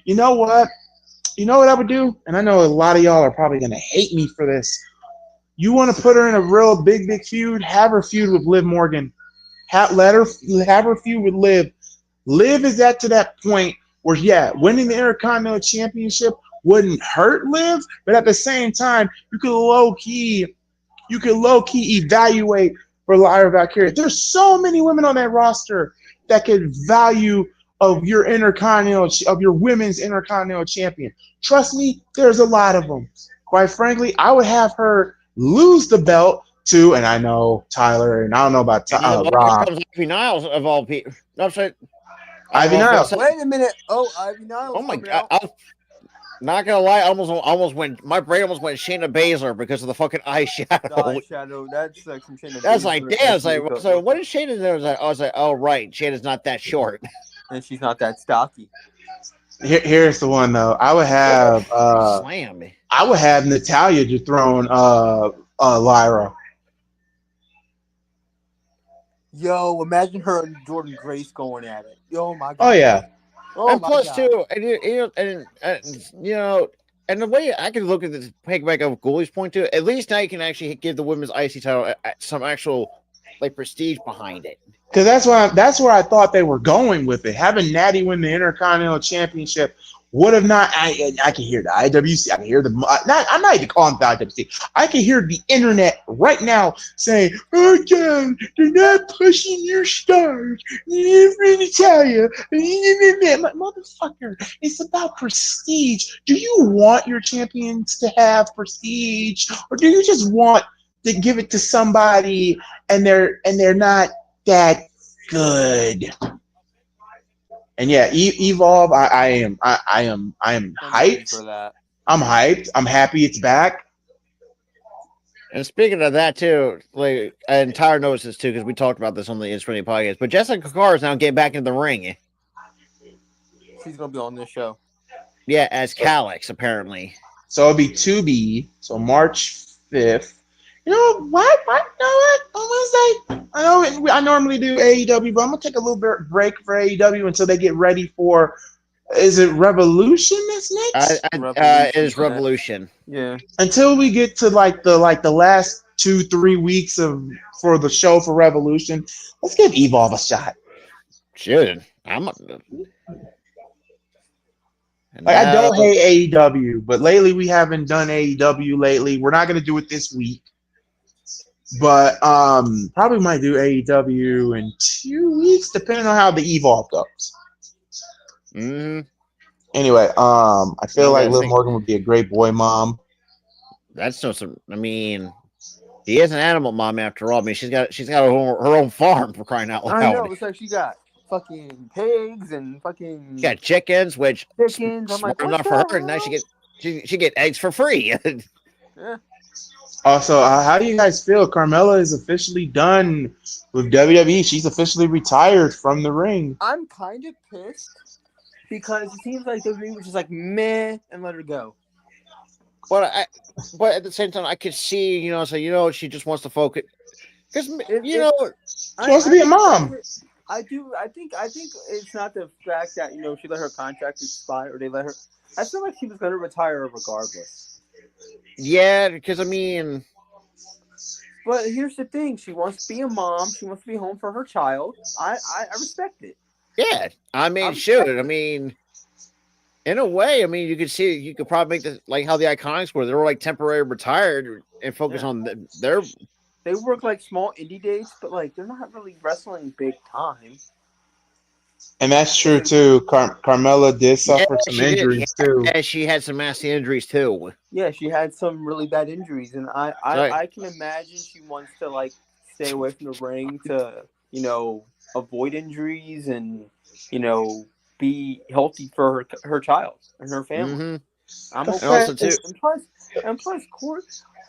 You know what? You know what I would do? And I know a lot of y'all are probably gonna hate me for this. You want to put her in a real big feud? Have her feud with Liv Morgan. Have her feud with Liv. Liv is at to that point where, yeah, winning the Intercontinental Championship wouldn't hurt Liv, but at the same time, you could low key evaluate for Lyra Valkyria. There's so many women on that roster that could value of your women's Intercontinental Champion. Trust me, there's a lot of them. Quite frankly, I would have her lose the belt to, and I know Tyler, and I don't know about Rob. Ivy Niles of all people. No, sorry. Ivy Niles. Wait a minute. Oh, Ivy Niles. Oh my god! I'm not gonna lie. Almost went. My brain almost went Shayna Baszler because of the fucking eyeshadow. The eyeshadow. That's like some Shayna. That's like, damn. So what is Shayna do? I was like, oh right, Shayna's not that short, and she's not that stocky. Here's the one though. I would have slam me. I would have Natalya dethrone Lyra. Yo, imagine her and Jordan Grace going at it. Yo, my god. Oh yeah. Oh, and my plus god. too, and the way I can look at this, take back up Goolie's point too. At least now you can actually give the women's IC title some actual like prestige behind it. Because that's where I thought they were going with it. Having Natty win the Intercontinental Championship would have not. I can hear the IWC. I can hear I'm not even calling the IWC. I can hear the internet right now saying, "Oh, God, they're not pushing your stars. Let me tell you, motherfucker, it's about prestige. Do you want your champions to have prestige, or do you just want to give it to somebody and they're not that good?" And yeah, Evolve. I am hyped for that. I'm hyped. I'm happy it's back. And speaking of that too, like, and Tyler knows this too because we talked about this on the Infinity podcast. But Jessica Carr is now getting back in the ring. She's gonna be on this show. Yeah, as Calix apparently. So it'll be 2B. So March 5th. You know what? You know what? On Wednesday, I normally do AEW, but I'm gonna take a little bit break for AEW until they get ready for. Is it Revolution that's next? It is Revolution. Yeah. Until we get to the last 2-3 weeks for the show for Revolution, let's give Evolve a shot. Should I don't hate AEW, but lately we haven't done AEW lately. We're not gonna do it this week. But probably might do AEW in 2 weeks, depending on how the Evolve goes. Mm-hmm. Anyway, I feel like Liv Morgan would be a great boy mom. That's no some. I mean, she is an animal mom after all. I mean, she's got her own farm for crying out loud. I know. It's like she got fucking pigs and fucking. She got chickens, which chickens. I'm like, enough for her. And now she get eggs for free. Yeah. Also, how do you guys feel? Carmella is officially done with WWE. She's officially retired from the ring. I'm kind of pissed because it seems like WWE was just like meh and let her go. But at the same time, I could see, she just wants to focus because she wants to be a mom. I do. I think it's not the fact that she let her contract expire or they let her. I feel like she was going to retire regardless. Yeah, because I mean, but here's the thing: she wants to be a mom. She wants to be home for her child. I respect it. Yeah, I mean, I mean, in a way, I mean, you could probably make this like how the Iconics were. They were like temporarily retired and focus on their. They work like small indie dates, but like they're not really wrestling big time. And that's true too. Carmella did suffer some injuries too. Yeah, she had some nasty injuries too. Yeah, she had some really bad injuries, and I can imagine she wants to like stay away from the ring to avoid injuries and be healthy for her child and her family. Mm-hmm. I'm okay. Also too, and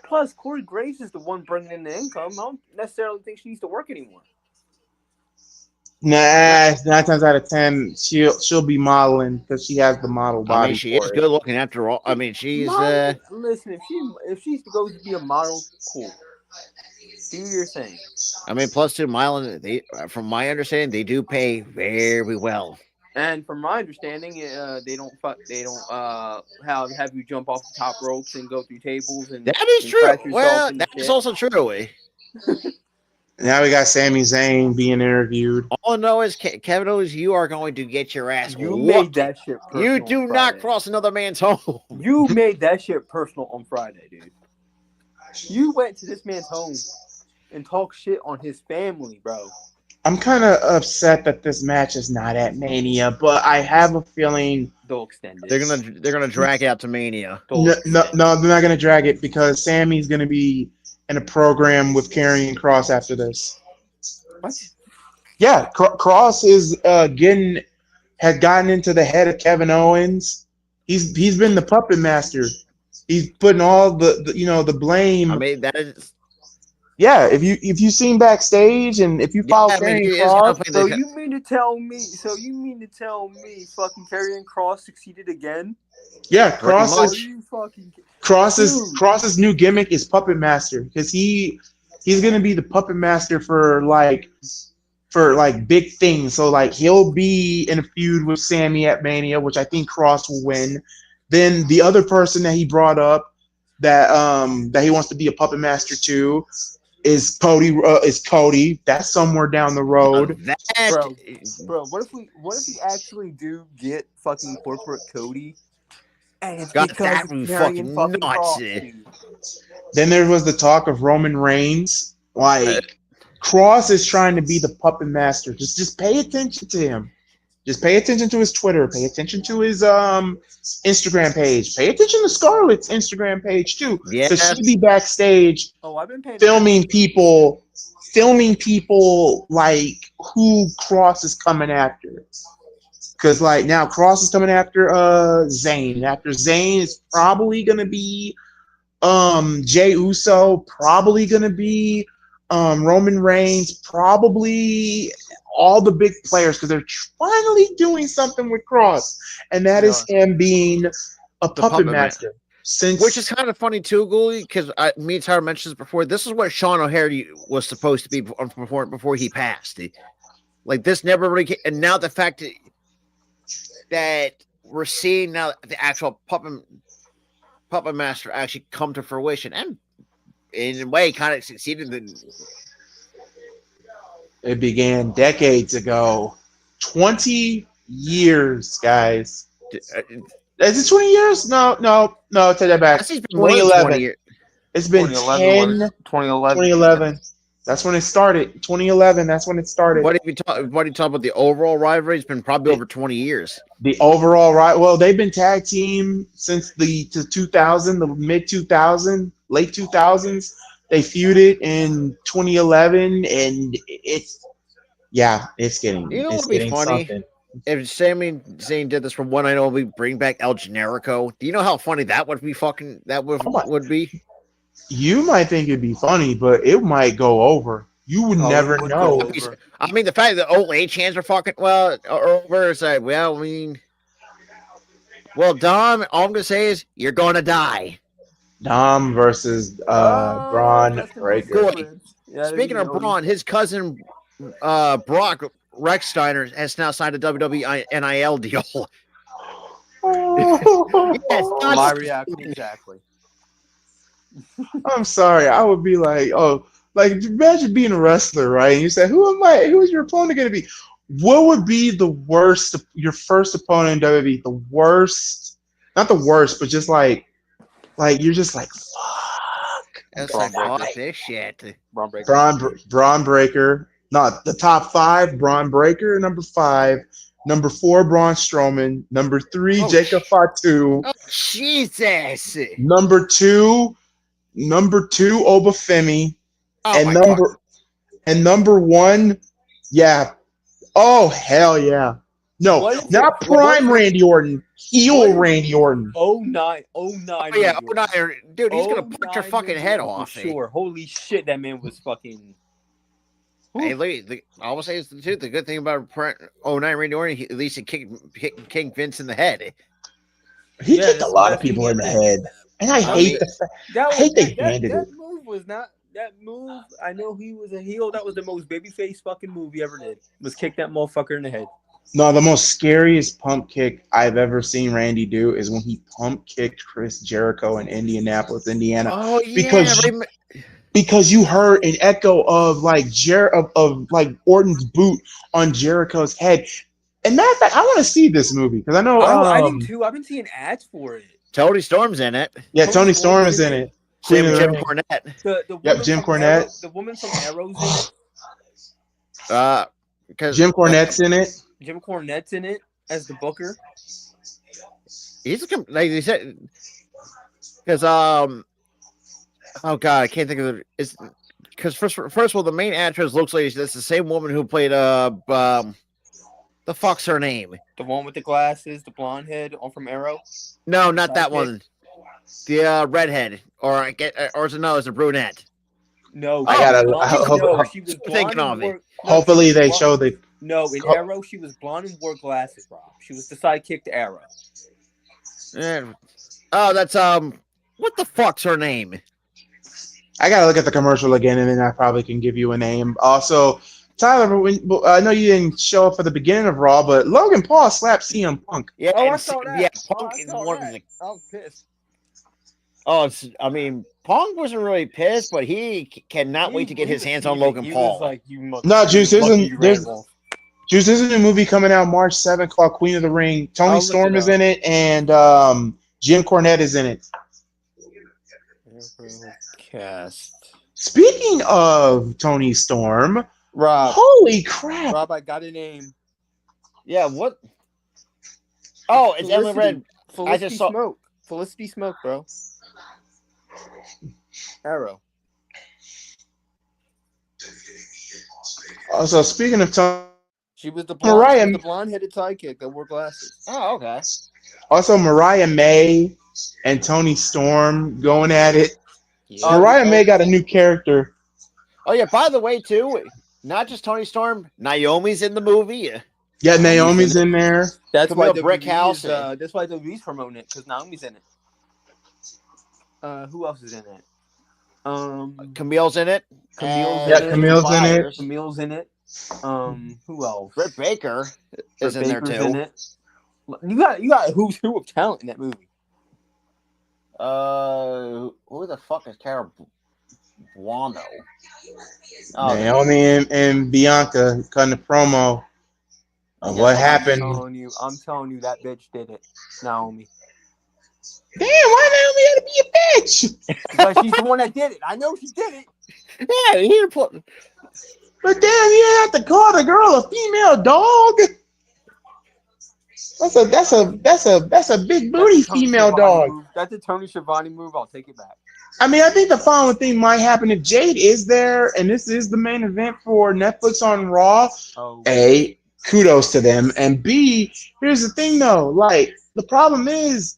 plus Corey Graves is the one bringing in the income. I don't necessarily think she needs to work anymore. Nah, 9 times out of 10, she'll be modeling because she has the model body. I mean, she is good looking after all. I mean, she's listen. If she goes to be a model, cool. Do your thing. I mean, plus two, modeling. From my understanding, they do pay very well. And from my understanding, they don't have you jump off the top ropes and go through tables and That is true. crash yourself Well, and that is shit. also true. Now we got Sami Zayn being interviewed. All I know is Kevin Owens, you are going to get your ass You whooped. made that shit personal. You on do not Friday. cross another man's home. You made that shit personal on Friday, dude. You went to this man's home and talked shit on his family, bro. I'm kind of upset that this match is not at Mania, but I have a feeling They'll extend it. They're gonna drag it out to Mania. no, they're not gonna drag it because Sammy's gonna be in a program with Karrion Kross after this. What? Yeah, Kross is had gotten into the head of Kevin Owens. He's been the puppet master. He's putting all the blame. I mean, that is. Yeah, if you seen backstage and if you follow Karrion he is gonna Kross, play So the. you mean to tell me fucking Karrion Kross succeeded again? yeah, Pretty Kross much. is Are you fucking Kross's new gimmick is puppet master because he's gonna be the puppet master for big things. So like he'll be in a feud with Sammy at Mania, which I think Kross will win. Then the other person that he brought up that he wants to be a puppet master to is Cody. Cody. That's somewhere down the road. bro? What if we actually do get fucking corporate Cody? And it's God, because that of would be Karrion fucking nuts. Kross, dude. Then there was the talk of Roman Reigns. Like Kross is trying to be the puppet master. Just pay attention to him. Just pay attention to his Twitter. Pay attention to his Instagram page. Pay attention to Scarlett's Instagram page too. Yeah. Because she'd be backstage Oh, I've been paying filming people like who Kross is coming after. Because like now Kross is coming after Zayn. After Zayn is probably gonna be Jey Uso, probably gonna be Roman Reigns, probably all the big players because they're finally doing something with Kross, and that is him being a puppet master. Which is kind of funny too, Ghoulie, because me and Tyler mentioned this before. This is what Sean O'Haire was supposed to be before he passed. Like this never really came, and now the fact that we're seeing now the actual puppet master actually come to fruition, and in a way, kind of succeeded. It began decades ago, 20 years, guys. Is it 20 years? No, take that back. 2011. It's been 2011. That's when it started. 2011. That's when it started. What do you talk about the overall rivalry? It's been probably over 20 years. The overall well, they've been tag team since the 2000, the mid 2000, late 2000s. They feuded in 2011, and it's getting. You know it's what'd be getting funny? something. If Sami Zayn did this from what I know, we bring back El Generico. Do you know how funny that would be? Would be. You might think it'd be funny, but it might go over. You would never know. I mean, the fact that old age hands are fucking over. It's like, well, I mean, Dom. All I'm gonna say is you're gonna die. Dom versus Braun Breaker. Speaking of Braun, his cousin Brock Rechsteiner has now signed a WWE NIL deal. Yes, my reaction exactly. I'm sorry. I would be like, imagine being a wrestler, right? And you say, who am I? Who is your opponent going to be? What would be the worst, your first opponent in WWE? The worst, not the worst, but just like you're just like, fuck. That's like, fuck this shit. Braun Breaker. Not the top 5, Braun Breaker, number 5. Number 4, Braun Strowman. Number 3, Jacob Fatu. Oh, Jesus. Number 2, Obafemi. Oh, and number 1, yeah. Oh, hell yeah. No, not Prime Randy Orton. Heel Randy Orton. 09. Oh, yeah, 09. Dude, he's going to punch your fucking head off. Sure. Holy shit, that man was fucking... Hey, look, I will say the truth. The good thing about 09 Randy Orton, at least he kicked Vince in the head. He kicked a lot of people in the head. And I hate they handed it. That move was not... That move, I know he was a heel. That was the most babyface fucking move he ever did. Was kick that motherfucker in the head. No, the most scariest pump kick I've ever seen Randy do is when he pump kicked Chris Jericho in Indianapolis, Indiana, Oh yeah, because because you heard an echo of like of like Orton's boot on Jericho's head. And matter of fact, I want to see this movie because I know I do too. I've been seeing ads for it. Tony Storm's in it. yeah, Tony Storm is in it. Queen of the Jim Ring. Cornette. The Yep, woman Jim from Cornette. Arrow, the woman from Arrow's in it. Because Jim Cornette's in it. Jim Cornette's in it as the Booker. he's like they said because oh god, I can't think of it. It's because first of all, the main actress looks like that's the same woman who played the fuck's her name? The one with the glasses, the blonde head, on from Arrow. No, not that Sidekick? one. The redhead, or is it a brunette? No, I she gotta- was blonde- I hope- no, hope- she was thinking blonde of and it. wore, no, Hopefully she was they blonde- show the. No, in Oh. Arrow, she was blonde and wore glasses, Rob. She was the sidekick to Arrow. Oh, that's what the fuck's her name? I gotta look at the commercial again, and then I probably can give you a name. Also, Tyler, I know you didn't show up for the beginning of Raw, but Logan Paul slapped CM Punk. Yeah, Oh, I and saw that. Yeah, Oh, Punk I is saw one that. of the. I was pissed. Oh, I mean, Punk wasn't really pissed, but he cannot wait to get his hands on Logan Paul. Was like, you must, No, Juice, lucky you ran there's off. Juice, there's a movie coming out March 7th called Queen of the Ring. Tony I'll look Storm it is up. in it, and Jim Cornette is in it. Cast. Speaking of Tony Storm, Rob, holy crap! Rob, I got a name. Yeah, what? Oh, it's Emily Red. Felicity I just saw- Smoke. Felicity Smoke, bro. Arrow. Also, speaking of Tony, She was the Mariah- blonde-headed sidekick that wore glasses. Oh, okay. also Mariah May and Tony Storm going at it. Yeah. Mariah May got a new character. Oh yeah. By the way, too, not just Tony Storm. Naomi's in the movie. Yeah, Naomi's in there. That's why Camille Brickhouse. That's why WWE's promoting it, because Naomi's in it. Who else is in it? Camille's in it. Camille's Yeah, in it. Camille's in it. Camille's in it. Who else? Britt Baker is Britt in there Baker's too. in it. You got who's who of talent in that movie. Who the fuck is Cara Buono? Oh, Naomi and Bianca cutting a promo of what happened. I'm telling you, that bitch did it, Naomi. Damn, why Naomi had to be a bitch? Because she's the one that did it. I know she did it. yeah, he didn't put. But damn, you have to call the girl a female dog. That's a big booty That's a Tony female Schiavone dog. move. That's a Tony Schiavone move. I'll take it back. I mean, I think the following thing might happen if Jade is there, and this is the main event for Netflix on Raw. Oh, A, kudos to them, and B, here's the thing though, like the problem is,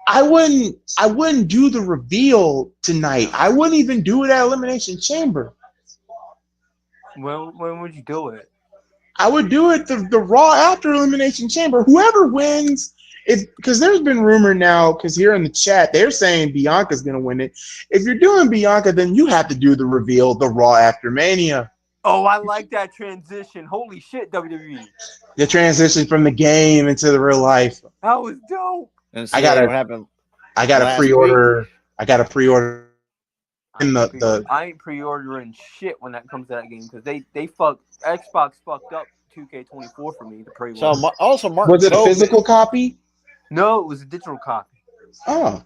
I wouldn't do the reveal tonight. I wouldn't even do it at Elimination Chamber. when would you do it? I would do it the Raw after Elimination Chamber. Whoever wins, because there's been rumor now, because here in the chat they're saying Bianca's gonna win it. If you're doing Bianca, then you have to do the reveal the Raw after Mania. Oh, I like that transition. Holy shit, WWE. The transition from the game into the real life. That was dope. And I gotta- what happened. I got to Last pre-order. I got to pre-order. I ain't pre-ordering shit when that comes to that game because they Xbox fucked up 2K24 for me to pre-order. So also Martin. Was it a Cove- physical copy? No, it was a digital copy. Oh,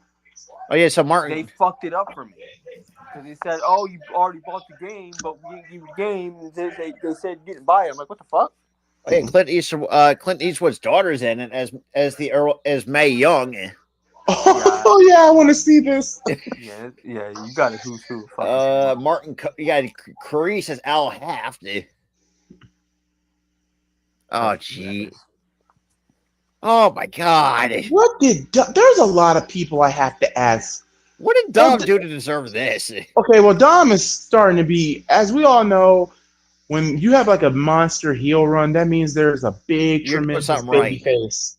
Oh yeah, so Martin. They fucked it up for me because they said, "Oh, you already bought the game, but we didn't give you the game." And they said you didn't buy it. I'm like, "What the fuck?" Oh, yeah, Clint Eastwood's daughter's in it as Mae Young. oh yeah, I want to see this. Yeah, you got a who's who. Fucking Martin. You got Carice as Al Haft. Oh gee. Oh my God. What did there's a lot of people I have to ask. What did Dom do to deserve this? Okay, well, Dom is starting to be, as we all know, when you have like a monster heel run, that means there's a big, You're doing tremendous something baby right. face.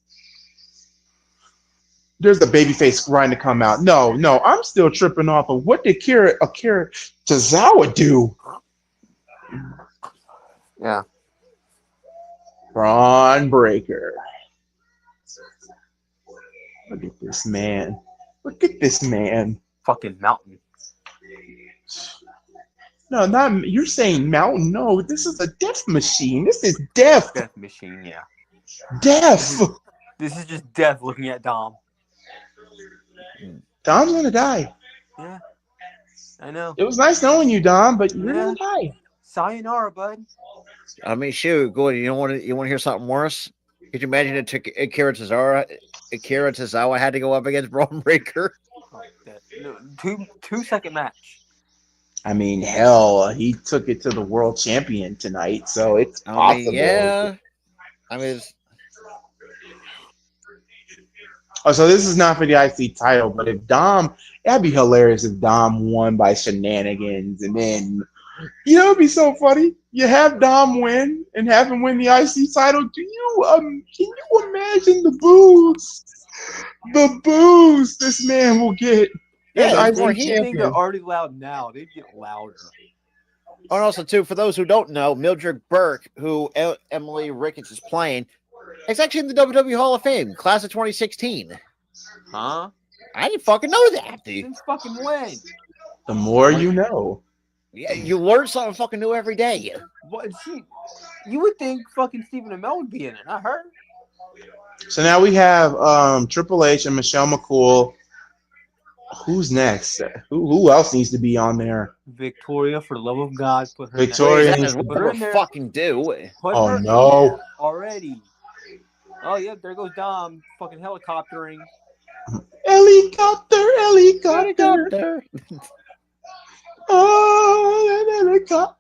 There's a baby face grind to come out. No, I'm still tripping off of what did Akira Tozawa do? yeah. Braun Breaker. Look at this man. Look at this man. Fucking mountain. No, not you're saying mountain. No, this is a death machine. This is death. Death machine, yeah. Death. This is just death looking at Dom. Dom's gonna die. Yeah. I know. It was nice knowing you, Dom, but you're Yeah. gonna die. Sayonara, bud. I mean, shoot, go ahead. You want to hear something worse? Could you imagine it took Akira Tozawa had to go up against Braun Breaker? Oh, no, 2-second match. I mean, hell, he took it to the world champion tonight, so it's I possible. mean, yeah. I mean, Oh, so this is not for the IC title, but if Dom, that'd be hilarious if Dom won by shenanigans, and then, it'd be so funny. You have Dom win and have him win the IC title. Can you imagine the booze this man will get? Yeah, as before IC he think they're champion. already loud now. They'd get louder. and also, too, for those who don't know, Mildred Burke, who Emily Ricketts is playing, is actually in the WWE Hall of Fame, class of 2016. Huh? I didn't fucking know that, dude. Since fucking when? The more you know. Yeah, you learn something fucking new every day. What? You would think fucking Stephen Amell would be in it, not her. So now we have Triple H and Michelle McCool. Who's next? Who else needs to be on there? Victoria, for the love of God, put her. Victoria in needs there. to Put her in there. Fucking do. Put Oh, her in no. there already. Oh yeah, there goes Dom, fucking helicoptering. Helicopter. Helicopter. Oh, helicopter.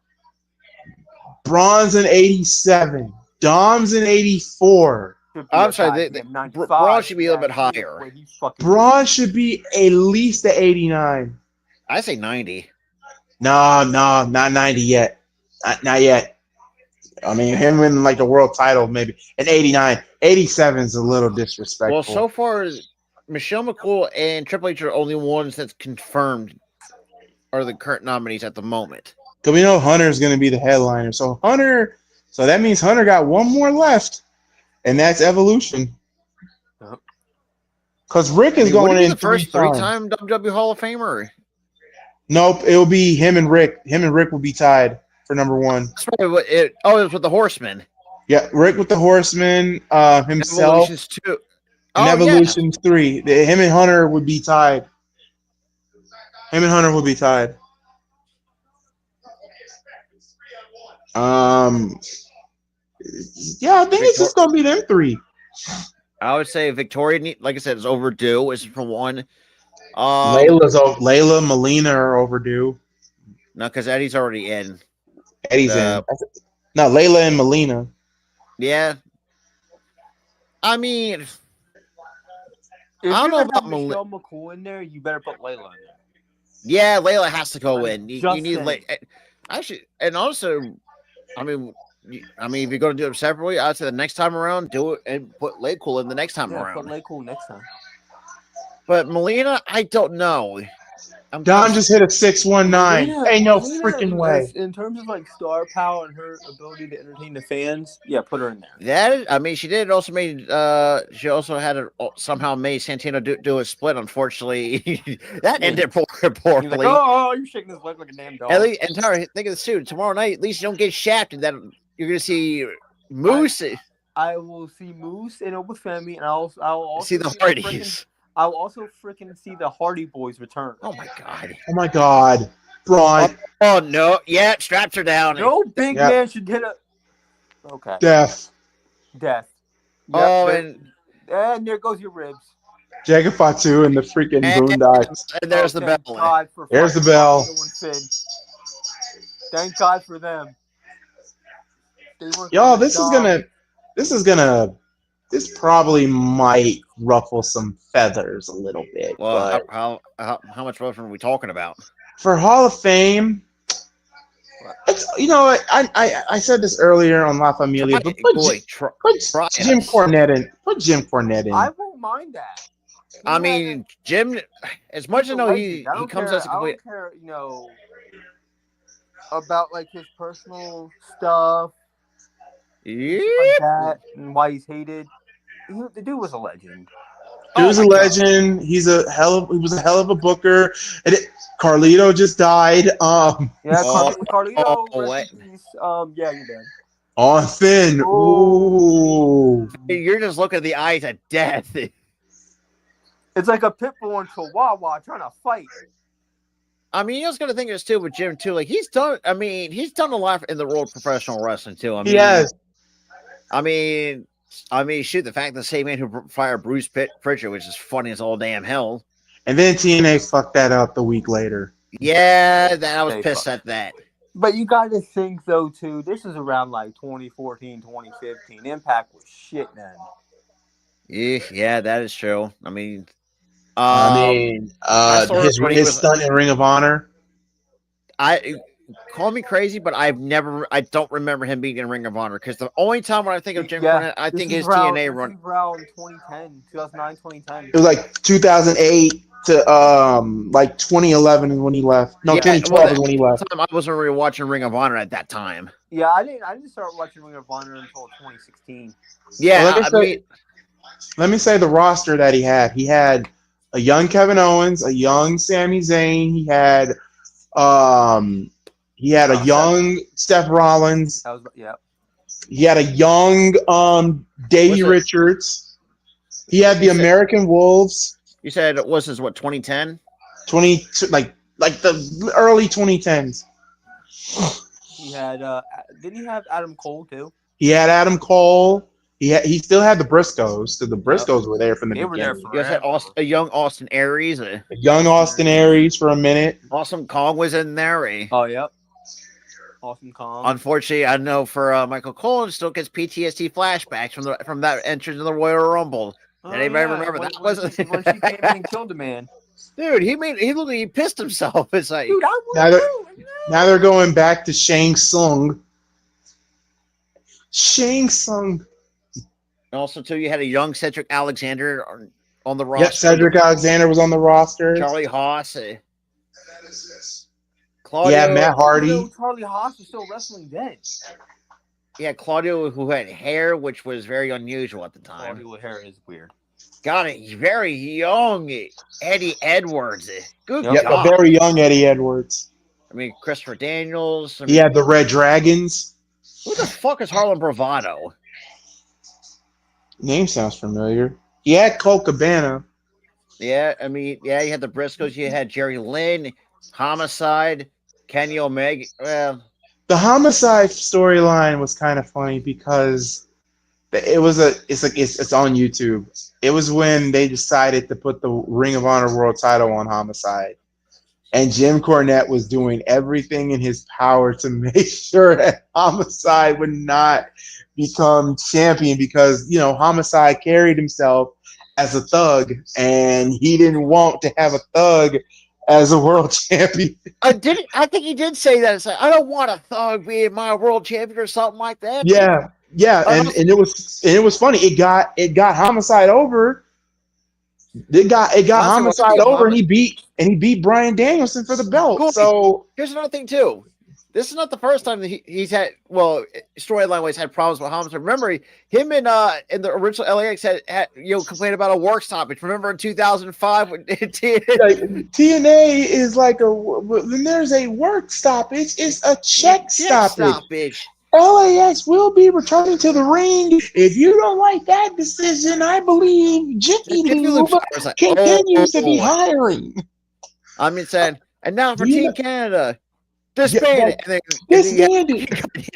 Braun's in 87. Dom's in 84. I'm sorry, Braun should be a little bit higher. Braun should be at least at 89. I say 90. No, not 90 yet. Not yet. I mean, him winning like the world title, maybe. And 89. 87 is a little disrespectful. Well, so far, Michelle McCool and Triple H are the only ones that's confirmed are the current nominees at the moment. Because we know Hunter's going to be the headliner. So that means Hunter got one more left, and that's Evolution. Because Rick is going in the first three-time WWE Hall of Famer. Nope, it will be him and Rick. Him and Rick will be tied for number one. It was with the Horsemen. Yeah, Rick with the Horsemen, himself, Evolution's 2. and Evolution's 3. Him and Hunter would be tied. Yeah, I think it's just gonna be them 3. I would say Victoria, like I said, is overdue. Is for one. Layla, Melina are overdue. No, because Eddie's already in. Eddie's in. No, Layla and Melina. Yeah. I mean, if I don't know about Michelle McCool in there, you better put Layla in there. Yeah, Layla has to go in. You need Layla. Actually, and also, I mean, if you're going to do it separately, I'd say the next time around, do it and put Laycool in the next time around. Put Laycool next time. But Melina, I don't know. Dom just hit a 619. Ain't no Melina, freaking way. In terms of like star power and her ability to entertain the fans, yeah, put her in there. She did also made. She also had somehow made Santino do a split. Unfortunately, that ended poorly. He's like, oh, you're shaking his leg like a damn dog. And Tara, think of this too. Tomorrow night, at least you don't get shafted. That you're going to see Moose. I will see Moose and Obafemi, and I'll also see the Hardys. I will also freaking see the Hardy Boys return. Oh my god! Braun. Oh no! Yeah, straps are down. No big man should hit a. Okay. Death. Yep, and there goes your ribs. Jacob Fatu and the freaking Boondocks. And there's the bell. There's the bell. Thank God for them. Y'all, this probably might ruffle some feathers a little bit. Well, but how much motion are we talking about? For Hall of Fame, it's, I said this earlier on La Familia, but put Jim Cornette in. Put Jim Cornette in. I won't mind that. I mean, Jim, as much as I know he comes as a complete. I don't care, about like his personal stuff. Yeah. like that, and why he's hated. The dude was a legend. Dude's Oh a my God. legend. He was a hell of a booker. Carlito just died. Yeah, Oh, Carlito, what? rest in peace. Yeah, you're dead. On Finn. Ooh. You're just looking at the eyes of death. It's like a pit bull and Chihuahua trying to fight. I mean, you just got to think of this too with Jim too. Like he's done. I mean, he's done a lot in the world of professional wrestling too. I mean, He has. I mean, shoot, the fact that the same man who fired Bruce Pritchard, which is funny as all damn hell. And then TNA fucked that up the week later. Yeah, I was They pissed fucked. at that. But you got to think, though, too, this is around like 2014, 2015. Impact was shit then. Yeah, that is true. I mean, I saw it when he his was. stunt in Ring of Honor. Call me crazy, but I don't remember him being in Ring of Honor because the only time when I think of Jim Cornette, I think his TNA run. This is around 2010, 2009, 2010. It was like 2008 to like 2011 is when he left. No, Yeah, 2012 is when he left. I wasn't really watching Ring of Honor at that time. Yeah, I didn't start watching Ring of Honor until 2016. Yeah, Well, let me say the roster that he had. He had a young Kevin Owens, a young Sami Zayn. He had a young Seth Rollins. He had a young Davey Richards. He had the American Wolves. You said it was his what 2010? 20 like the early 2010s. He had didn't he have Adam Cole too? He had Adam Cole. He still had the Briscoes. So the Briscoes were there from the beginning. Were there You guys had a young Austin Aries. A young Austin Aries for a minute. Awesome Kong was in there. Oh, yep. Awesome Kong. Unfortunately, I know for Michael Cole, he still gets PTSD flashbacks from that entrance in the Royal Rumble. Anybody remember that? Wasn't when she came in and killed a man. Dude, he literally pissed himself. It's like, dude, now they're going back to Shang Tsung. Shang Tsung. Also, too, you had a young Cedric Alexander on the roster. Yep, Cedric Alexander was on the roster. Charlie Haas. Claudio, yeah, Matt Hardy. Charlie Haas was still wrestling then. Yeah, Claudio, who had hair, which was very unusual at the time. Claudio with hair is weird. Got a very young Eddie Edwards. Good God. Yeah, a very young Eddie Edwards. I mean, Christopher Daniels. He had the Red Dragons. Who the fuck is Harlem Bravado? Name sounds familiar. He had Colt Cabana. Yeah, I mean, yeah, you had the Briscoes. You had Jerry Lynn, Homicide, Kenny Omega. Well, the Homicide storyline was kind of funny because it's on YouTube. It was when they decided to put the Ring of Honor World Title on Homicide, and Jim Cornette was doing everything in his power to make sure that Homicide would not become champion because Homicide carried himself as a thug, and he didn't want to have a thug as a world champion. I think he did say that. It's like, I don't want a thug being my world champion or something like that. Yeah, and it was funny. It got Homicide over. It got Homicide over, and he beat Bryan Danielson for the belt. Cool. So here's another thing too. This is not the first time that he's had, storyline wise had problems with Homicide. Remember, him in the original LAX had complained about a work stoppage. Remember in 2005 when TNA is like when there's a work stoppage, it's a check stoppage. LAX will be returning to the ring. If you don't like that decision, I believe Jiffy Lube continues to be hiring. I mean, saying, and now for Team Canada. Disbanded.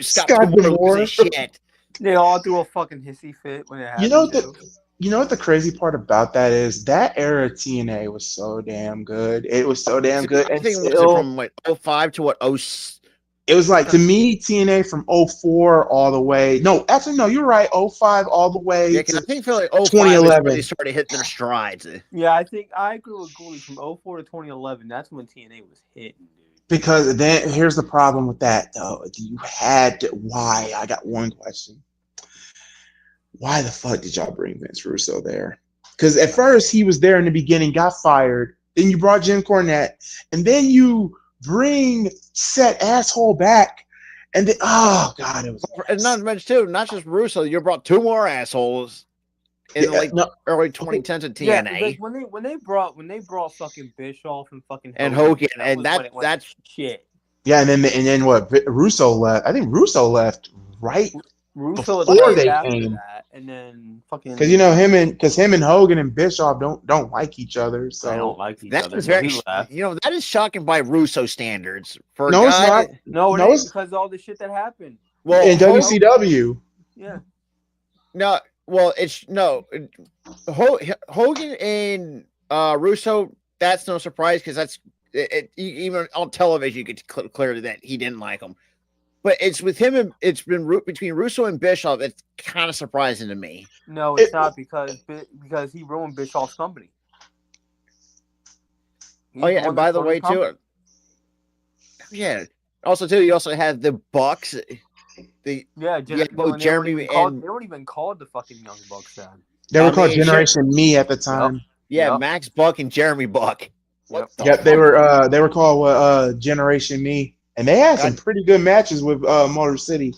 Scott D'Amore. Shit. They all do a fucking hissy fit when it happens. You know what the crazy part about that is? That era of TNA was so damn good. It was so damn good. I think it was from 05 to 06. It was like, to me, TNA from 04 all the way. No, actually, no, you're right. 05 all the way to I think for like 05 2011. They started hitting their strides. Yeah, I think I agree with Gooley from 04 to 2011. That's when TNA was hitting, dude. Because then here's the problem with that, though. Why? I got one question. Why the fuck did y'all bring Vince Russo there? Because at first he was there in the beginning, got fired. Then you brought Jim Cornette. And then you bring Set Asshole back. And then, oh god, it was. And not to mention too, not just Russo. You brought two more assholes in the no, early 2010s at Yeah, TNA like when they brought fucking Bischoff and fucking and Hogan, Hogan, and was when it went that's shit. yeah, and then what? Russo left. I think Russo left right Russo was before right they after came. that, and then fucking Because him and Hogan and Bischoff don't like each other. So they don't like each that other. is So very, he left. that is shocking by Russo standards for a no, it's not. guy. No, it No, ain't it's because of all the shit that happened. Well, in WCW. Yeah. no, well, it's no Hogan and Russo. That's no surprise because that's even on television you could clearly that he didn't like him. But it's with him and it's been between Russo and Bischoff. It's kind of surprising to me. No, it's not because he ruined Bischoff's company. Oh yeah, and by the way too, yeah. Also too, you also had the Bucks. Both Jeremy they and weren't even called the fucking Young Bucks then. They were called Generation Me at the time. Yep. Max Buck and Jeremy Buck. Yep, they were called Generation Me, and they had some pretty good matches with Motor City.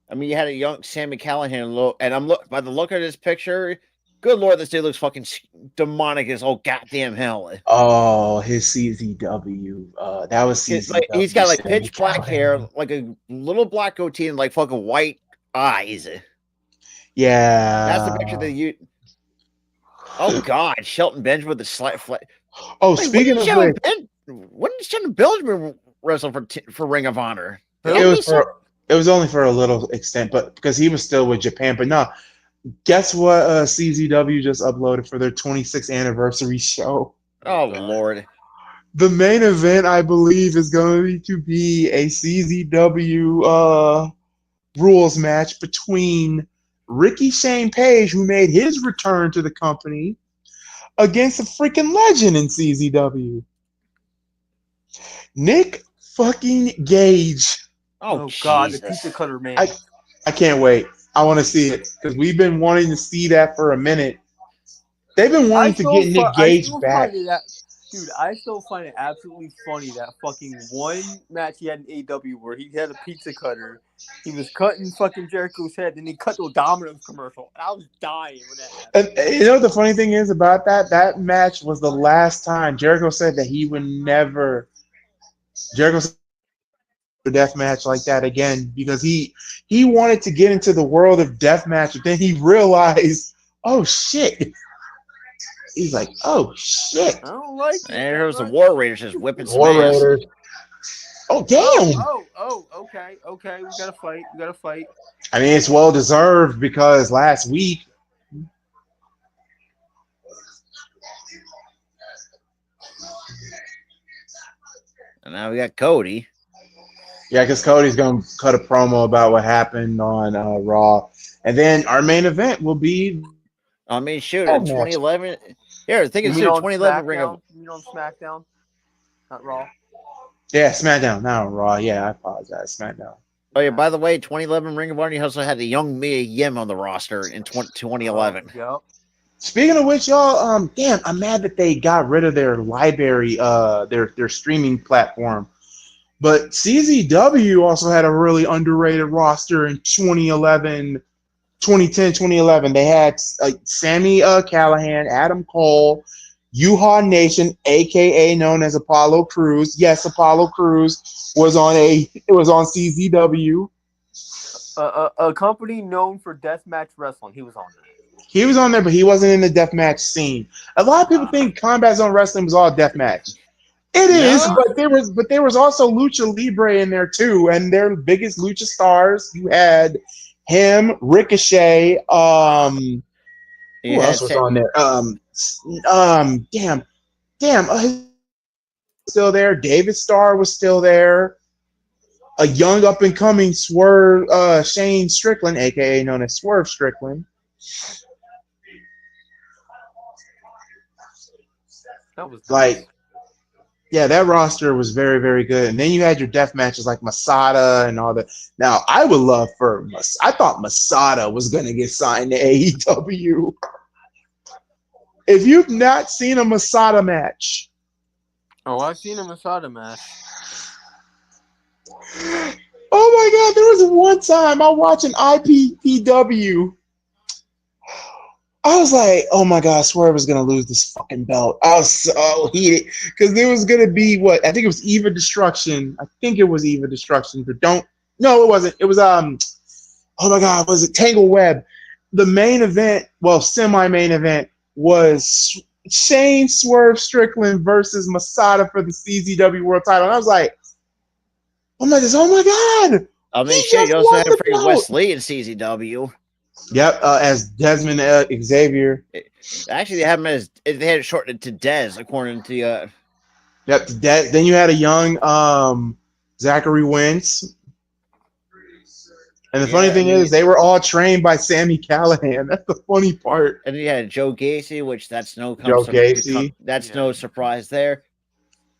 I mean, you had a young Sammy Callahan, and I'm by the look of this picture. Good Lord, this dude looks fucking demonic as all goddamn hell. Oh, his CZW. That was CZW. He's got like pitch black hair, like a little black goatee, and like fucking white eyes. Yeah. That's the picture that you. Oh God, Shelton Benjamin with the slight flat. Oh, speaking of which, when did Shelton Benjamin wrestle for Ring of Honor? It was only for a little extent, but because he was still with Japan. But no, guess what? CZW just uploaded for their 26th anniversary show. Oh Lord! The main event, I believe, is going to be a CZW rules match between Ricky Shane Page, who made his return to the company, against a freaking legend in CZW, Nick fucking Gage. Oh God, the pizza cutter man. I can't wait. I want to see it because we've been wanting to see that for a minute. They've been wanting to get Nick Gage back. Dude, I still find it absolutely funny that fucking one match he had in AEW where he had a pizza cutter. He was cutting fucking Jericho's head, then he cut to a Domino's commercial. And I was dying when that happened. And you know what the funny thing is about that? That match was the last time Jericho said that he would never. Jericho said a death match like that again because he wanted to get into the world of death match, but then he realized, oh shit. He's like, oh shit. I don't like it. And there's the War Raiders just whipping some War ass. Raiders. Oh damn. Okay. We gotta fight. I mean, it's well deserved because last week. And now we got Cody. Yeah, because Cody's going to cut a promo about what happened on Raw. And then our main event will be. I mean, shoot, in 2011. Here, I think it's 2011 Ring of. You mean on SmackDown? Not Raw. Yeah, SmackDown, not Raw. Yeah, I apologize. SmackDown. Oh, yeah, by the way, 2011 Ring of Honor, you also had the young Mia Yim on the roster in 2011. Yep. Speaking of which, y'all, damn, I'm mad that they got rid of their library, their streaming platform. But CZW also had a really underrated roster in 2010, 2011. They had Sammy Callahan, Adam Cole, Yuha Nation, aka known as Apollo Crews. Yes, Apollo Crews was on CZW. A company known for deathmatch wrestling. He was on there. He was on there, but he wasn't in the deathmatch scene. A lot of people think Combat Zone Wrestling was all deathmatch. It is, but there was also Lucha Libre in there too, and their biggest lucha stars. You had him, Ricochet. Who else was on there? Still there. David Starr was still there. A young up and coming Swerve, Shane Strickland, aka known as Swerve Strickland. That was like. Yeah, that roster was very, very good. And then you had your death matches like Masada and all that. Now, I would love I thought Masada was going to get signed to AEW. If you've not seen a Masada match. Oh, I've seen a Masada match. Oh my God! There was one time I watched an IPPW. I was like, oh my God, Swerve is gonna lose this fucking belt. I was so heated because there was gonna be what I think it was Eva Destruction. I think it was Eva Destruction, but don't. No, it wasn't. It was oh my God, was it Tangle Web? The main event, well, semi-main event was Shane Swerve Strickland versus Masada for the CZW World Title. And I was like, oh my God, I mean, he shit, just you also won have the freaking belt. Wes Lee in CZW. Yep, as Desmond Xavier. Actually, they have him as they had it shortened to Dez, according to Yep, then you had a young Zachary Wentz. And the funny yeah. I thing is, mean, they were all trained by Sammy Callahan. That's the funny part. and then you had Joe Gacy, which Joe Gacy. that's Yeah. no surprise there.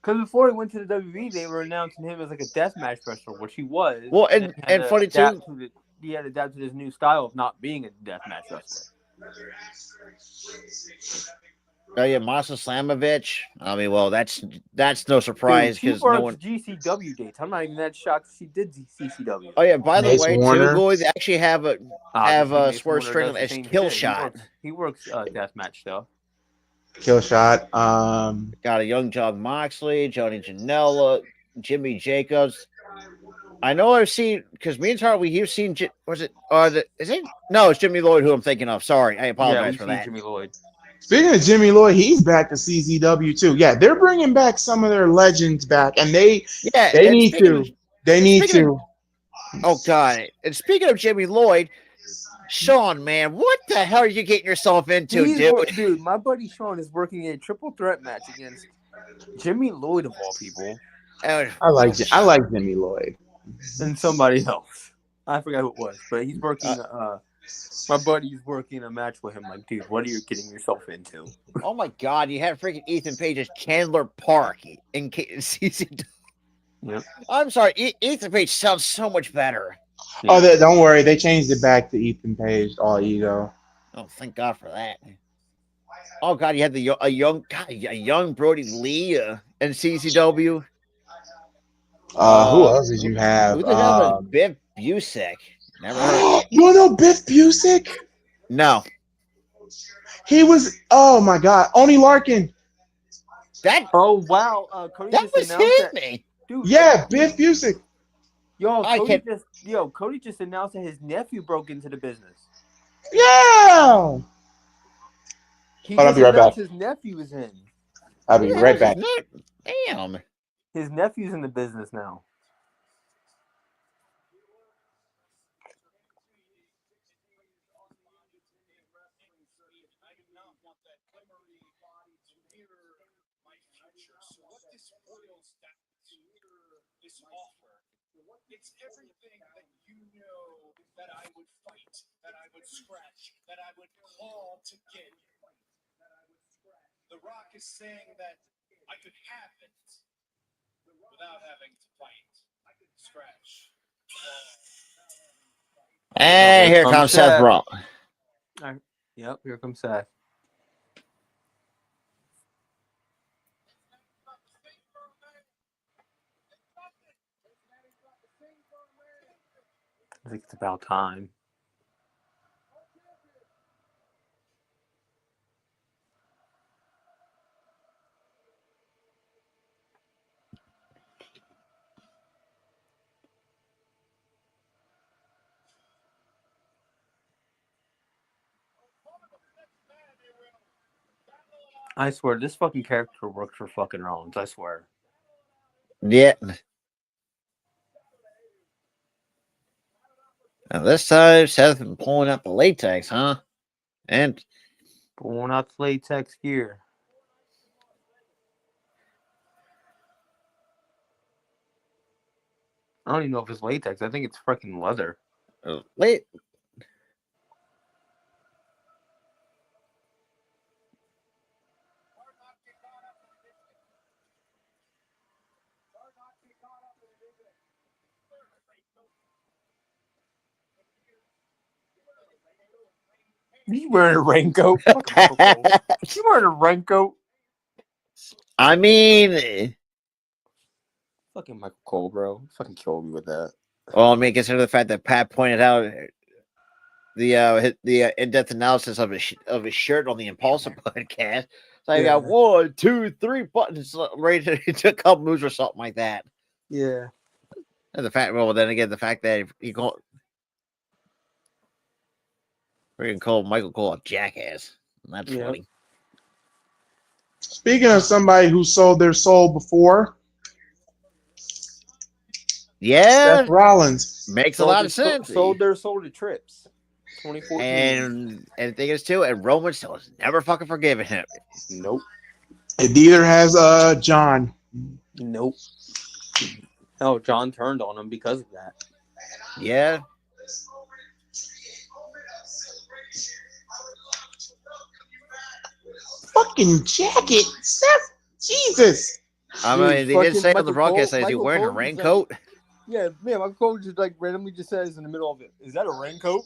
Because before he went to the WWE, they were announcing him as like a deathmatch wrestler, which he was. Well, then he had and to funny too. he had to adapt to this new style of not being a deathmatch wrestler. Oh yeah, Masa Slamovich. I mean, well, that's no Dude, surprise she because no works one. GCW dates. I'm not even that shocked she did CCW. Oh yeah, by the Mace way, too, Warner. Goy, they actually have Obviously, Mason Swerve Warner does Strickland the as same kill shit. shot. He works deathmatch stuff. Kill shot. Got a young John Moxley, Johnny Janela, Jimmy Jacobs. I know I've seen because me and Charlie we've seen. Was it? Is it? No, it's Jimmy Lloyd who I'm thinking of. Sorry, I Yeah, apologize we've for seen that. Jimmy Lloyd. Speaking of Jimmy Lloyd, he's back to CZW too. Yeah, they're bringing back some of their legends back, and they Yeah, they and need to. They need speaking of to. oh god, and speaking of Jimmy Lloyd, Sean, man, what the hell are you getting yourself into, dude? My buddy Sean is working a triple threat match against Jimmy Lloyd of all people I like Jimmy Lloyd. and somebody else. I forgot who it was, but he's working. Uh, My buddy's working a match with him. Like, dude, what are you getting yourself into? oh my god, you had freaking Ethan Page as Chandler Park in season. Yep. I'm sorry, Ethan Page sounds so much better. Oh, Yeah. don't worry, they changed it back to Ethan Page, all ego. Oh, thank God for that. Oh God, you had a young Brody Lee in CCW. Who else did you have? Who the hell was Biff Busick? Never heard. You know Biff Busick? No, He was. Oh my God, Oni Larkin. that Oh wow, Cody that just was announced him. that, dude. Yeah, Biff Busick. I can't. Cody just announced that his nephew broke into the business. Yeah. He I'll just be right back. announced his nephew is in. I'll Who be the hell right is his back. name? Damn. His nephew's in the business now. It's everything that you know that I would fight, that I would scratch, that I would claw to get. The Rock is saying that I could have it without having to fight, scratch. And here comes Seth Rollins. Yep, here comes Seth. I think it's about time. I swear, this fucking character works for fucking Rollins. I swear. Yeah. Now this time, Seth been pulling out the latex, huh? And Pulling out the latex gear. I don't even know if it's latex. I think it's freaking leather. late. You wearing a raincoat? Fucking Michael Cole. You wearing a raincoat? I mean, Fucking Michael Cole, bro. Fucking killed me with that. Well, I mean, consider the fact that Pat pointed out the in-depth analysis of his shirt on the Impulsive podcast. So I got 1, 2, 3 buttons ready to a couple moves or something like that. Yeah. And the fact, well, then again, the fact that he called, we're gonna call Michael Cole a jackass. That's funny. Speaking of somebody who sold their soul before, Yeah, Seth Rollins. makes a lot of sense. Sold their soul to Trips. 2014. And the thing is too, and Roman still has never fucking forgiven him. Nope. It neither has John. Nope. Oh, John turned on him because of that. Yeah. Fucking jacket, Seth. Jesus. I mean, they did say on the broadcast that he's Michael wearing a Cole was raincoat. Yeah, man, Michael Cole just randomly just says in the middle of it, "Is that a raincoat?"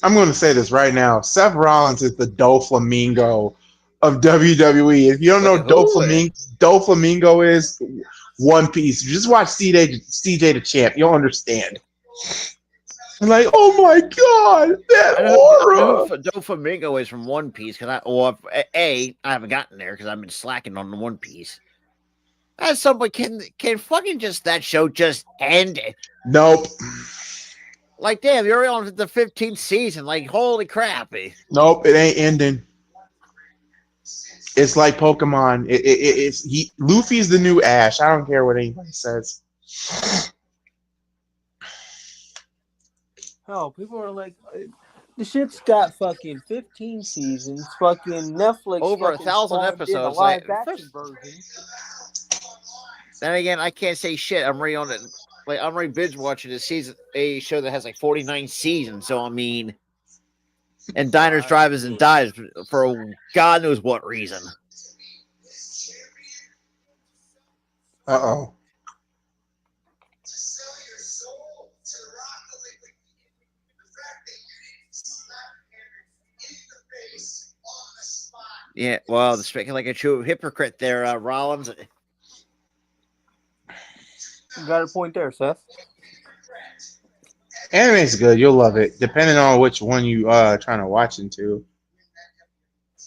I'm going to say this right now. Seth Rollins is the Doflamingo of WWE. If you don't know Doflamingo is One Piece. Just watch CJ the Champ. You'll understand. I'm like, oh my god, that aura! Doflamingo is from One Piece because I haven't gotten there because I've been slacking on the One Piece. As someone can fucking just that show just end? Nope. Like, damn, you're on the 15th season. Like, holy crap! Nope, it ain't ending. It's like Pokemon. Luffy's the new Ash. I don't care what anybody says. Oh, people are like, the shit's got fucking 15 seasons. Fucking Netflix over 1,000 episodes. Live action version. Then again, I can't say shit. I'm already on it. Like, I'm already binge watching a show that has like 49 seasons. So I mean, and Diners, Drive-Ins, and Dives for God knows what reason. Uh-oh. Yeah, well, speaking like a true hypocrite there, Rollins. You got a point there, Seth. Anime's good. You'll love it. Depending on which one you trying to watch into.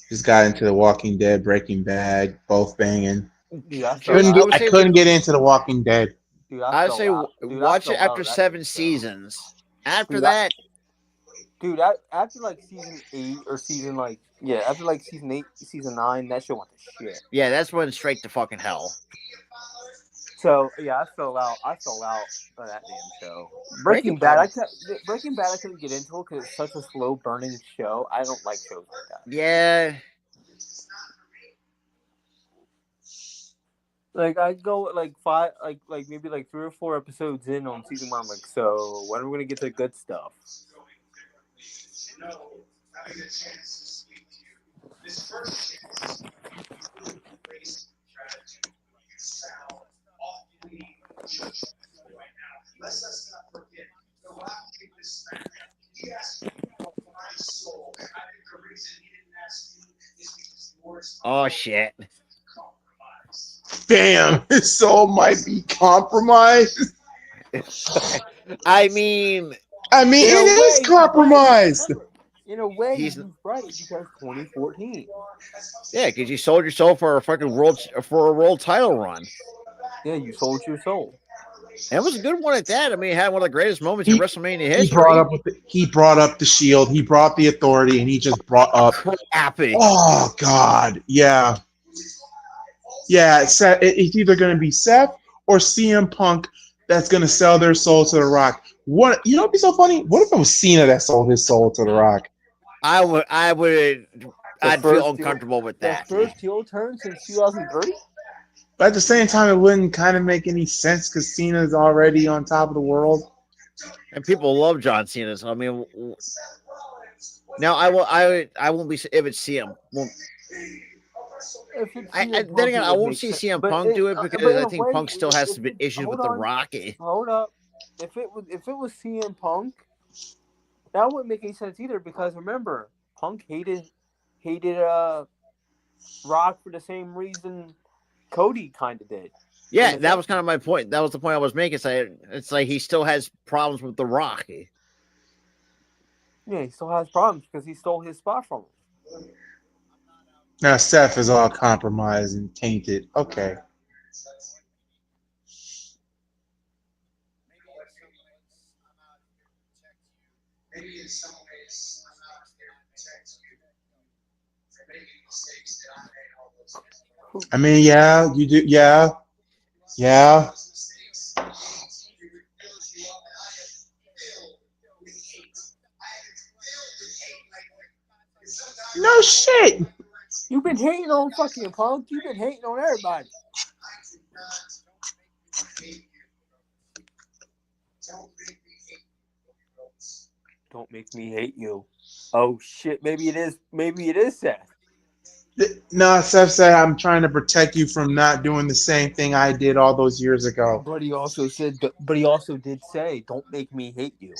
Just got into The Walking Dead, Breaking Bad, both banging. Dude, I couldn't get into The Walking Dead. Dude, I would say watch it after 7 seasons. After that, dude, after like season 8 or after like season 8, season 9, that shit went to shit. Yeah, that's when straight to fucking hell. So yeah, I fell out of that damn show. Breaking Bad, I couldn't get into it because it's such a slow burning show. I don't like shows like that. Yeah. Like I go like 5, like maybe like 3 or 4 episodes in on season 1. I'm like, so when are we gonna get to the good stuff? Oh shit. Damn, his soul might be compromised. I mean, it is compromised. In a way, he's right because 2014. Yeah, because you sold your soul for a fucking world title run. Yeah, you sold your soul. And it was a good one at that. I mean, it had one of the greatest moments in WrestleMania history. He brought up the Shield. He brought the Authority, and he just brought up. Happy. Oh God, yeah. It's either going to be Seth or CM Punk that's going to sell their soul to The Rock. What would be so funny? What if it was Cena that sold his soul to The Rock? I'd feel uncomfortable with that. The first heel turn since 2003. But at the same time, it wouldn't kind of make any sense because Cena's already on top of the world, and people love John Cena. So I mean, now I won't be if it's CM. Then again, I won't see CM Punk do it because I think Punk still has some issues with The Rock. Hold up, if it was CM Punk, that wouldn't make any sense either because remember, Punk hated Rock for the same reason Cody kind of did. Yeah, that was kind of my point. That was the point I was making. It's like he still has problems with The Rock. Yeah, he still has problems because he stole his spot from him. Now Seth is all compromised and tainted. Okay. Maybe in some ways I'm out here to protect you for making mistakes that I made all those years ago. I mean, yeah, you do. Yeah, yeah. No shit. You've been hating on fucking Punk. You've been hating on everybody. Don't make me hate you. Oh shit! Maybe it is. Maybe it is Seth. No, Seth said I'm trying to protect you from not doing the same thing I did all those years ago. But he also said. But he also did say, "Don't make me hate you."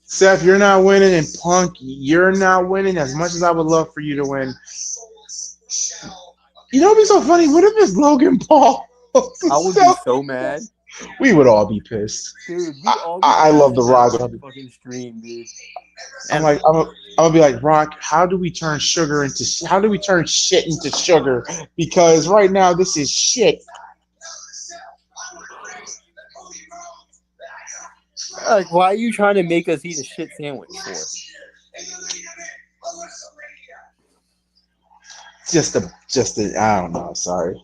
Seth, you're not winning, and Punk, you're not winning as much as I would love for you to win. You know what'd be so funny? What if it's Logan Paul? I would be so mad. We would all be pissed. Dude, we all I love the Rock. Fucking stream, dude. I'm gonna be like, Rock, how do we turn shit into sugar? Because right now this is shit. Like, why are you trying to make us eat a shit sandwich for? Just a I don't know, sorry.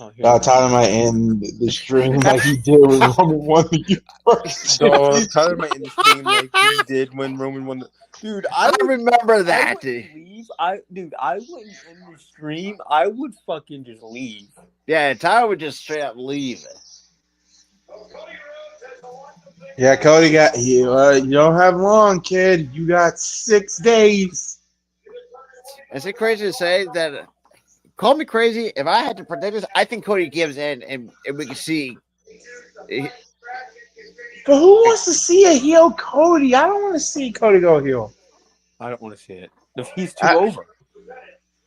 Oh, Tyler might end the stream like he did when Roman won the universe. Tyler might end the stream like he did when Roman won the. Dude, I remember that. I wouldn't end the stream. I would fucking just leave. Yeah, Tyler would just straight up leave. Yeah, Cody got you. You don't have long, kid. You got 6 days. Is it crazy to say that? Call me crazy. If I had to predict this, I think Cody gives in, and we can see. But who wants to see a heel Cody? I don't want to see Cody go heel. I don't want to see it. He's too over.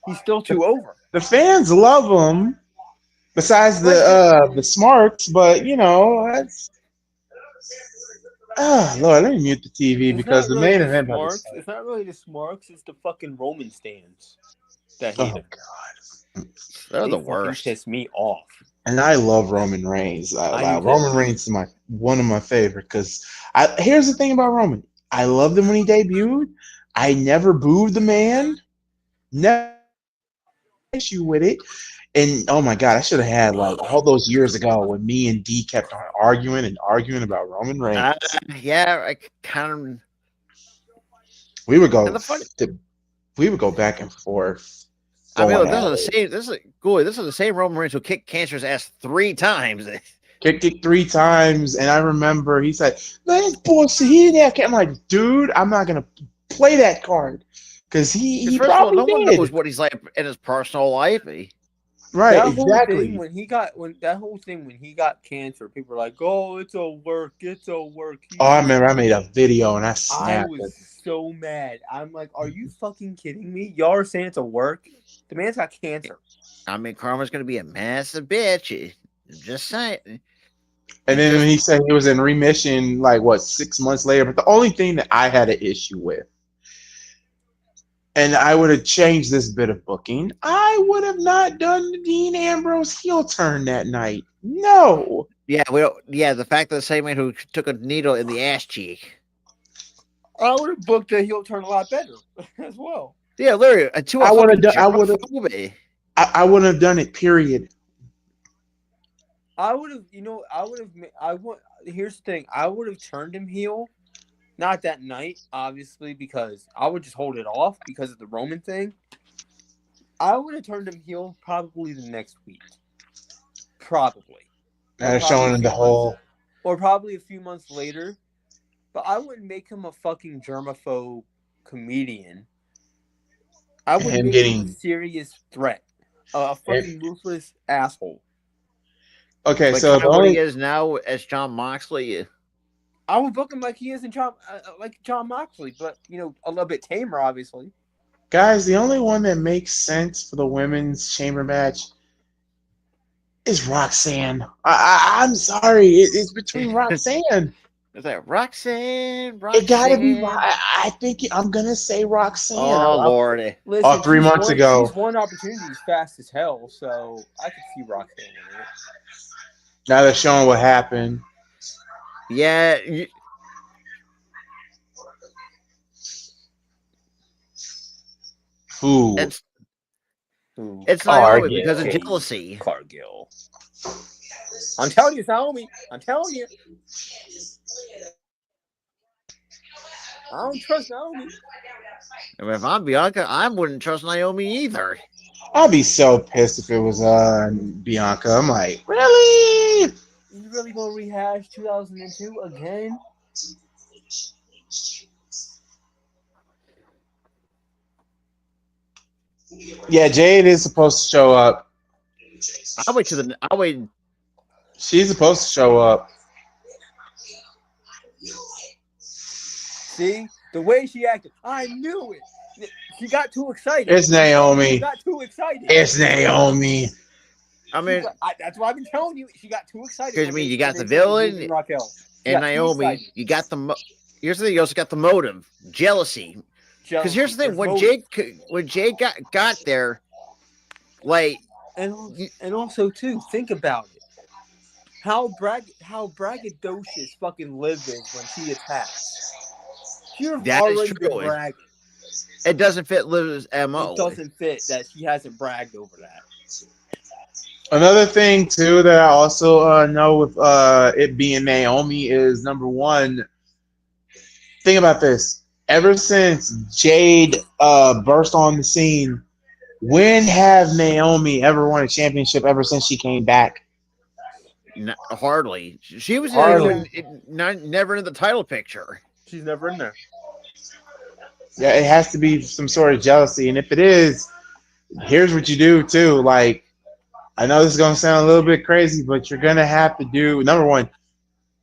He's still too over. The fans love him. Besides the smarts, but you know that's. Oh Lord, let me mute the TV because the main event. It's not really the smarks. It's the fucking Roman stands that hate him. God. They're the worst. Piss me off. And I love Roman Reigns. Roman Reigns is one of my favorite because here's the thing about Roman. I loved him when he debuted. I never booed the man. Never issue with it. And oh my God, I should have had like all those years ago when me and D kept on arguing about Roman Reigns. Yeah, I kind of. We would go back and forth. I mean, look, this is the same Roman Reigns who kicked Cancer's ass 3 times. Kicked it 3 times, and I remember he said, "Man, bullshit. He didn't have." I'm like, dude, I'm not gonna play that card because he probably no one knows what he's like in his personal life. Right, exactly. When he got cancer, people were like, "Oh, it's a work, it's a work." I remember I made a video and I snapped. I was so mad. I'm like, "Are you fucking kidding me? Y'all are saying it's a work? The man's got cancer." I mean, Karma's gonna be a massive bitch. Just saying. And then he said he was in remission, 6 months later. But the only thing that I had an issue with, and I would have changed this bit of booking, I would have not done the Dean Ambrose heel turn that night. No. Yeah, the fact that the same man who took a needle in the ass cheek. I would have booked the heel turn a lot better as well. Yeah, literally. I wouldn't have done it. Period. Here's the thing. I would have turned him heel. Not that night, obviously, because I would just hold it off because of the Roman thing. I would have turned him heel probably the next week. Probably. Showing him the whole. Or probably a few months later. But I wouldn't make him a fucking germaphobe comedian. I would make him a serious threat. A fucking ruthless asshole. Okay, like so what he is now as John Moxley. I would book him like he is in John Moxley, but a little bit tamer, obviously. Guys, the only one that makes sense for the women's chamber match is Roxanne. I'm sorry. It's between Roxanne. Is that Roxanne? It gotta be. Roxanne? I think I'm gonna say Roxanne. Oh Lord. Listen, 3 months ago. she's won opportunities fast as hell, so I could see Roxanne winning it. Now they're showing what happened. Yeah. Who? It's Naomi because of Jade jealousy. Cargill. I'm telling you, Naomi. I'm telling you. I don't trust Naomi. If I'm Bianca, I wouldn't trust Naomi either. I'd be so pissed if it was Bianca. I'm like, really? You really gonna rehash 2002 again? Yeah, Jade is supposed to show up. I wait. She's supposed to show up. See the way she acted. I knew it. She got too excited. It's Naomi. She got too excited. It's Naomi. I mean, that's what I've been telling you. She got too excited. because I mean, you got the villain and Naomi. You got the. Here's the thing. You also got the motive, jealousy. Because here's the thing: when Jake got there, like, and also too, think about it. How braggadocious fucking Liv is when she attacks. She's already been bragging. It doesn't fit Liv's MO. It doesn't fit that she hasn't bragged over that. Another thing too that I also know with it being Naomi is number one. Think about this. Ever since Jade burst on the scene, when have Naomi ever won a championship ever since she came back? Hardly. She was never in the title picture. She's never in there. Yeah, it has to be some sort of jealousy. And if it is, here's what you do too. Like, I know this is going to sound a little bit crazy, but you're going to have to do, number one,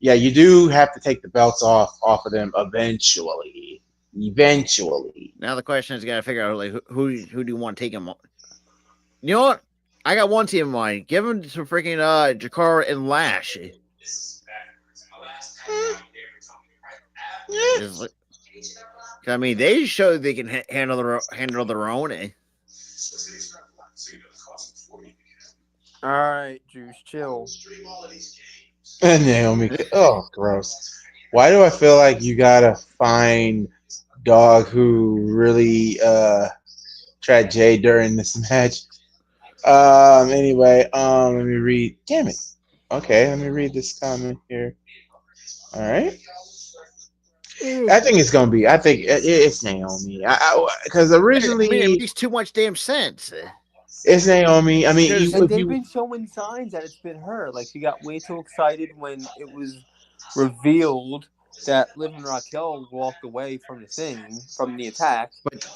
yeah, you do have to take the belts off of them eventually. Now the question is, you got to figure out like who do you want to take him on? You know what? I got one team in mind. Give him to freaking Jakara and Lash. I mean, they showed they can handle their own. All right, Juice, chill. And Naomi, oh, gross. Why do I feel like you gotta find dog who really tried Jay during this match? Anyway, let me read. Damn it. Okay, let me read this comment here. All right. I think it's gonna be. I think it's Naomi. Because originally, it makes too much damn sense. It's Naomi. I mean, they've been showing signs that it's been her. Like she got way too excited when it was revealed that Liv and Raquel walked away from the attack. But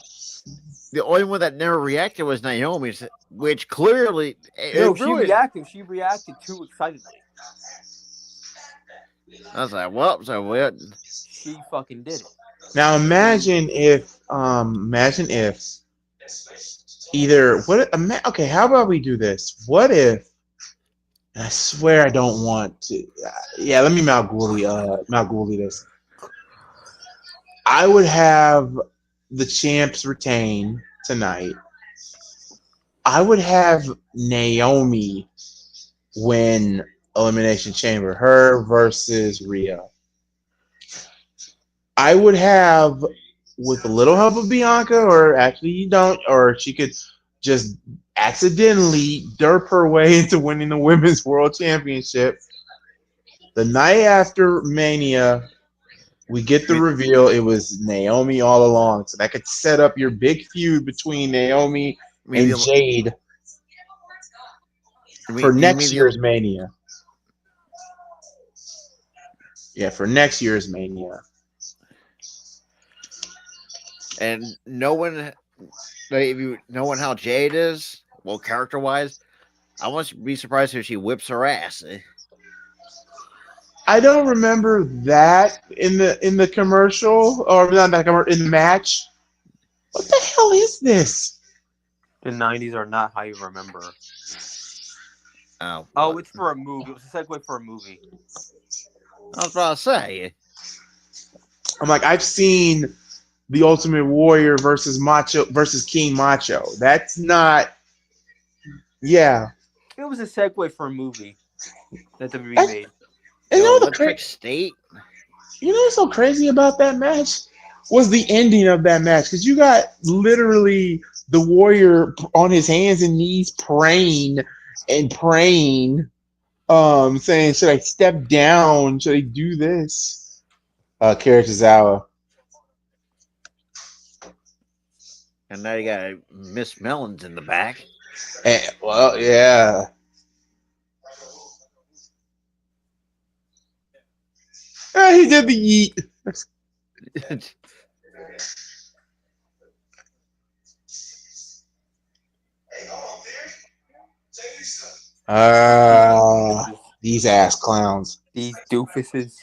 the only one that never reacted was Naomi, which clearly She reacted too excitedly. I was like, well, so what? She fucking did it. Now imagine if either okay, how about we do this? What if, and I swear I don't want to. Yeah, let me Mount Gooley this. I would have the champs retain tonight. I would have Naomi win Elimination Chamber, her versus Rhea. I would have, with a little help of Bianca, or actually you don't, or she could just accidentally derp her way into winning the Women's World Championship. The night after Mania, we get the reveal it was Naomi all along. So that could set up your big feud between Naomi and Jade for next year's Mania. Yeah, for next year's Mania. And knowing how Jade is, well, character-wise, I wouldn't be surprised if she whips her ass. I don't remember that in the commercial, or not that commercial, in the match. What the hell is this? The 90s are not how you remember. Oh, Oh, what? it's for a movie. It was a segue for a movie. I was about to say. I'm like, I've seen the Ultimate Warrior versus King Macho. That's not. Yeah. It was a segue for a movie that WWE I, made. and The you know Electric State. You know what's so crazy about that match was the ending of that match, because you got literally the Warrior on his hands and knees praying and praying, saying, "Should I step down? Should I do this?" Kira Tozawa. And now you got Miss Melons in the back. And, well, yeah. He did the yeet. These ass clowns. These doofuses.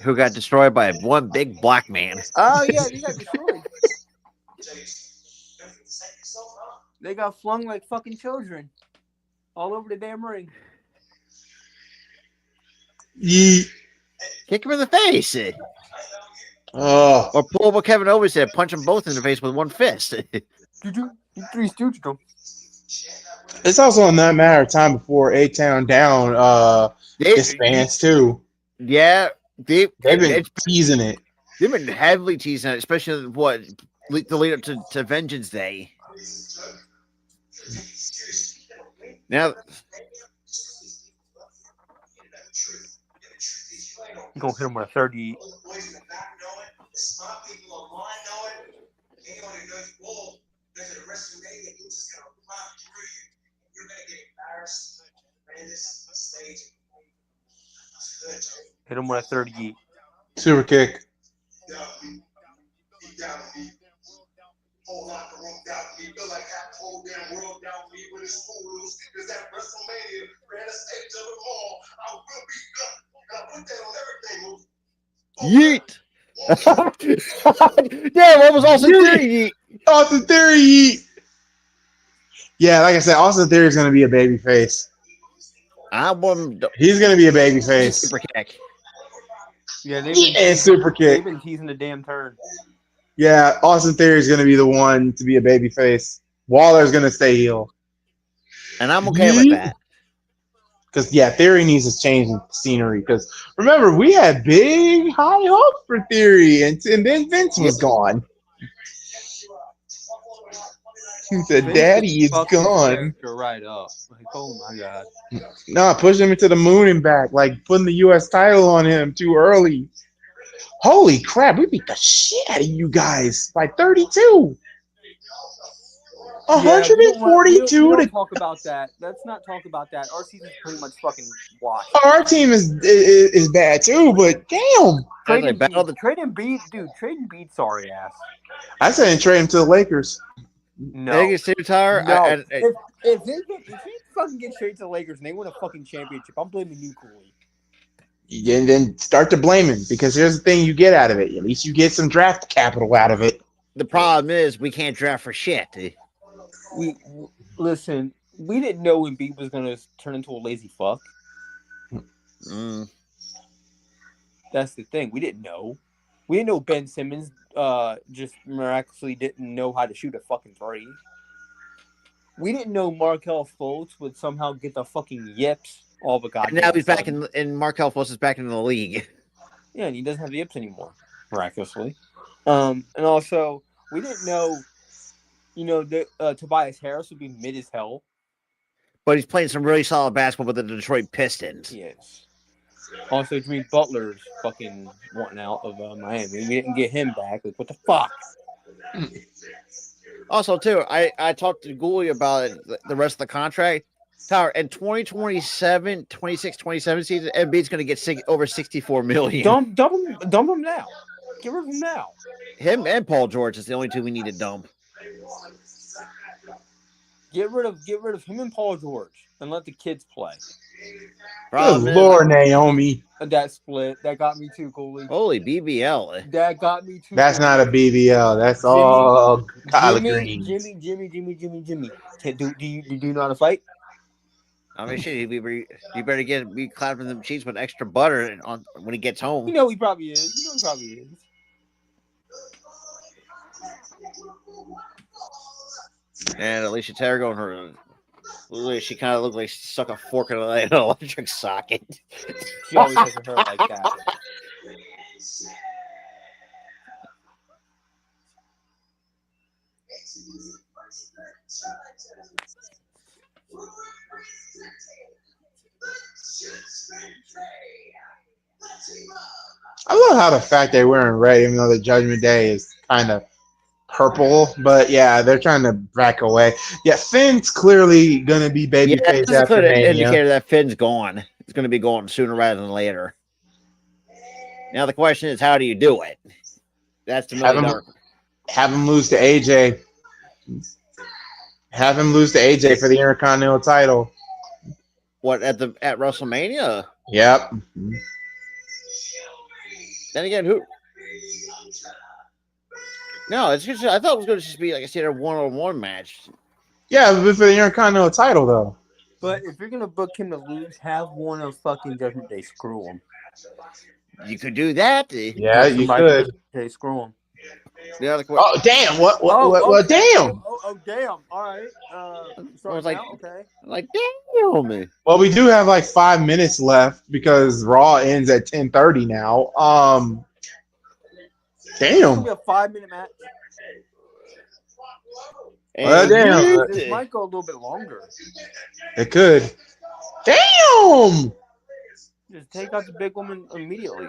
Who got destroyed by one big black man. Oh, yeah, they got destroyed. They got flung like fucking children all over the damn ring. Yeet. Kick him in the face. Oh. Or pull what Kevin Owens said, punch them both in the face with one fist. You three stooges them. It's also in that matter of time before A-Town Down disbands too. Yeah, they've been teasing it. They've been heavily teasing it, especially the lead up to Vengeance Day. Now, I'm gonna hit him with a 30. Hit him with a 30. Super kick. Yeet. Yeah, what was Austin Theory? Yeet. Austin Theory. Yeet. Yeah, like I said, Austin Theory is going to be a baby face. He's going to be a baby face. Super kick. Yeah, super kick. They've been teasing the damn turn. Yeah, Austin Theory is going to be the one to be a baby face. Waller's going to stay heel. And I'm okay with that. Because, yeah, Theory needs to change the scenery. Because, remember, we had big, high hopes for Theory, and then Vince was gone. He said, "Daddy is gone." Right up. Like, oh, my God. Nah, push him into the moon and back. Like, putting the U.S. title on him too early. Holy crap, we beat the shit out of you guys by 32. 142 we don't talk about that. Let's not talk about that. Our season's pretty much fucking washed. Our team is bad too, but damn. Trade Embiid, dude. Trade Embiid, sorry ass. I said trade him to the Lakers. No. Vegas to retire. No. If he fucking gets traded to the Lakers and they win a fucking championship, I'm blaming you, Cooley. And then start to blame him, because here's the thing you get out of it. At least you get some draft capital out of it. The problem is we can't draft for shit. We didn't know Embiid was gonna turn into a lazy fuck. That's the thing. We didn't know. We didn't know Ben Simmons just miraculously didn't know how to shoot a fucking three. We didn't know Markelle Fultz would somehow get the fucking yips all the goddamn. And now he's back in Markelle Fultz is back in the league. Yeah, and he doesn't have the yips anymore, miraculously. And also, we didn't know, that Tobias Harris would be mid as hell. But he's playing some really solid basketball with the Detroit Pistons. Yes. Also, Jimmy Butler's fucking wanting out of Miami. We didn't get him back. Like, what the fuck? Also, too, I talked to Gooley about it, the rest of the contract. Tower, in 2027 season, Embiid's going to get over $64 million. Dump him now. Get rid of him now. Him and Paul George is the only two we need to dump. Get rid of him and Paul George and let the kids play. Problem Good is, Lord, Naomi. That split. That got me too, Cooley. holy BBL. That got me too. That's not a BBL. That's Jimmy, all collard Jimmy, greens. Jimmy. Do you know how to fight? I mean, shit, you better be clapping them cheeks with extra butter on when he gets home. You know he probably is. And Alicia Terry going her. She kind of looked like she stuck a fork in an electric socket. She always has her hair like that. I love how the fact they're wearing red, even though the Judgment Day is kind of purple. But yeah, they're trying to back away. Yeah, Finn's clearly going to be babyface this is a after clear Mania. indicator that Finn's gone. It's going to be gone sooner rather than later. Now the question is, how do you do it? That's the $1 million. Have him lose to AJ. Have him lose to AJ for the Intercontinental title. What at WrestleMania? Yep. Then again, who? No, it's just, I thought it was going to just be like I said, a one-on-one match. Yeah, but for the Intercontinental title though. But if you're gonna book him to lose, have one of fucking Judgment Day screw him. You could do that. Yeah, you could. Hey, screw him. Oh damn! What? Damn! Oh damn! All right. I was like, okay. Like damn me. Well, we do have like 5 minutes left because Raw ends at 10:30 now. It's gonna Damn. be a 5-minute match. Damn. This might go a little bit longer. It could. Damn. Just take out the big woman immediately.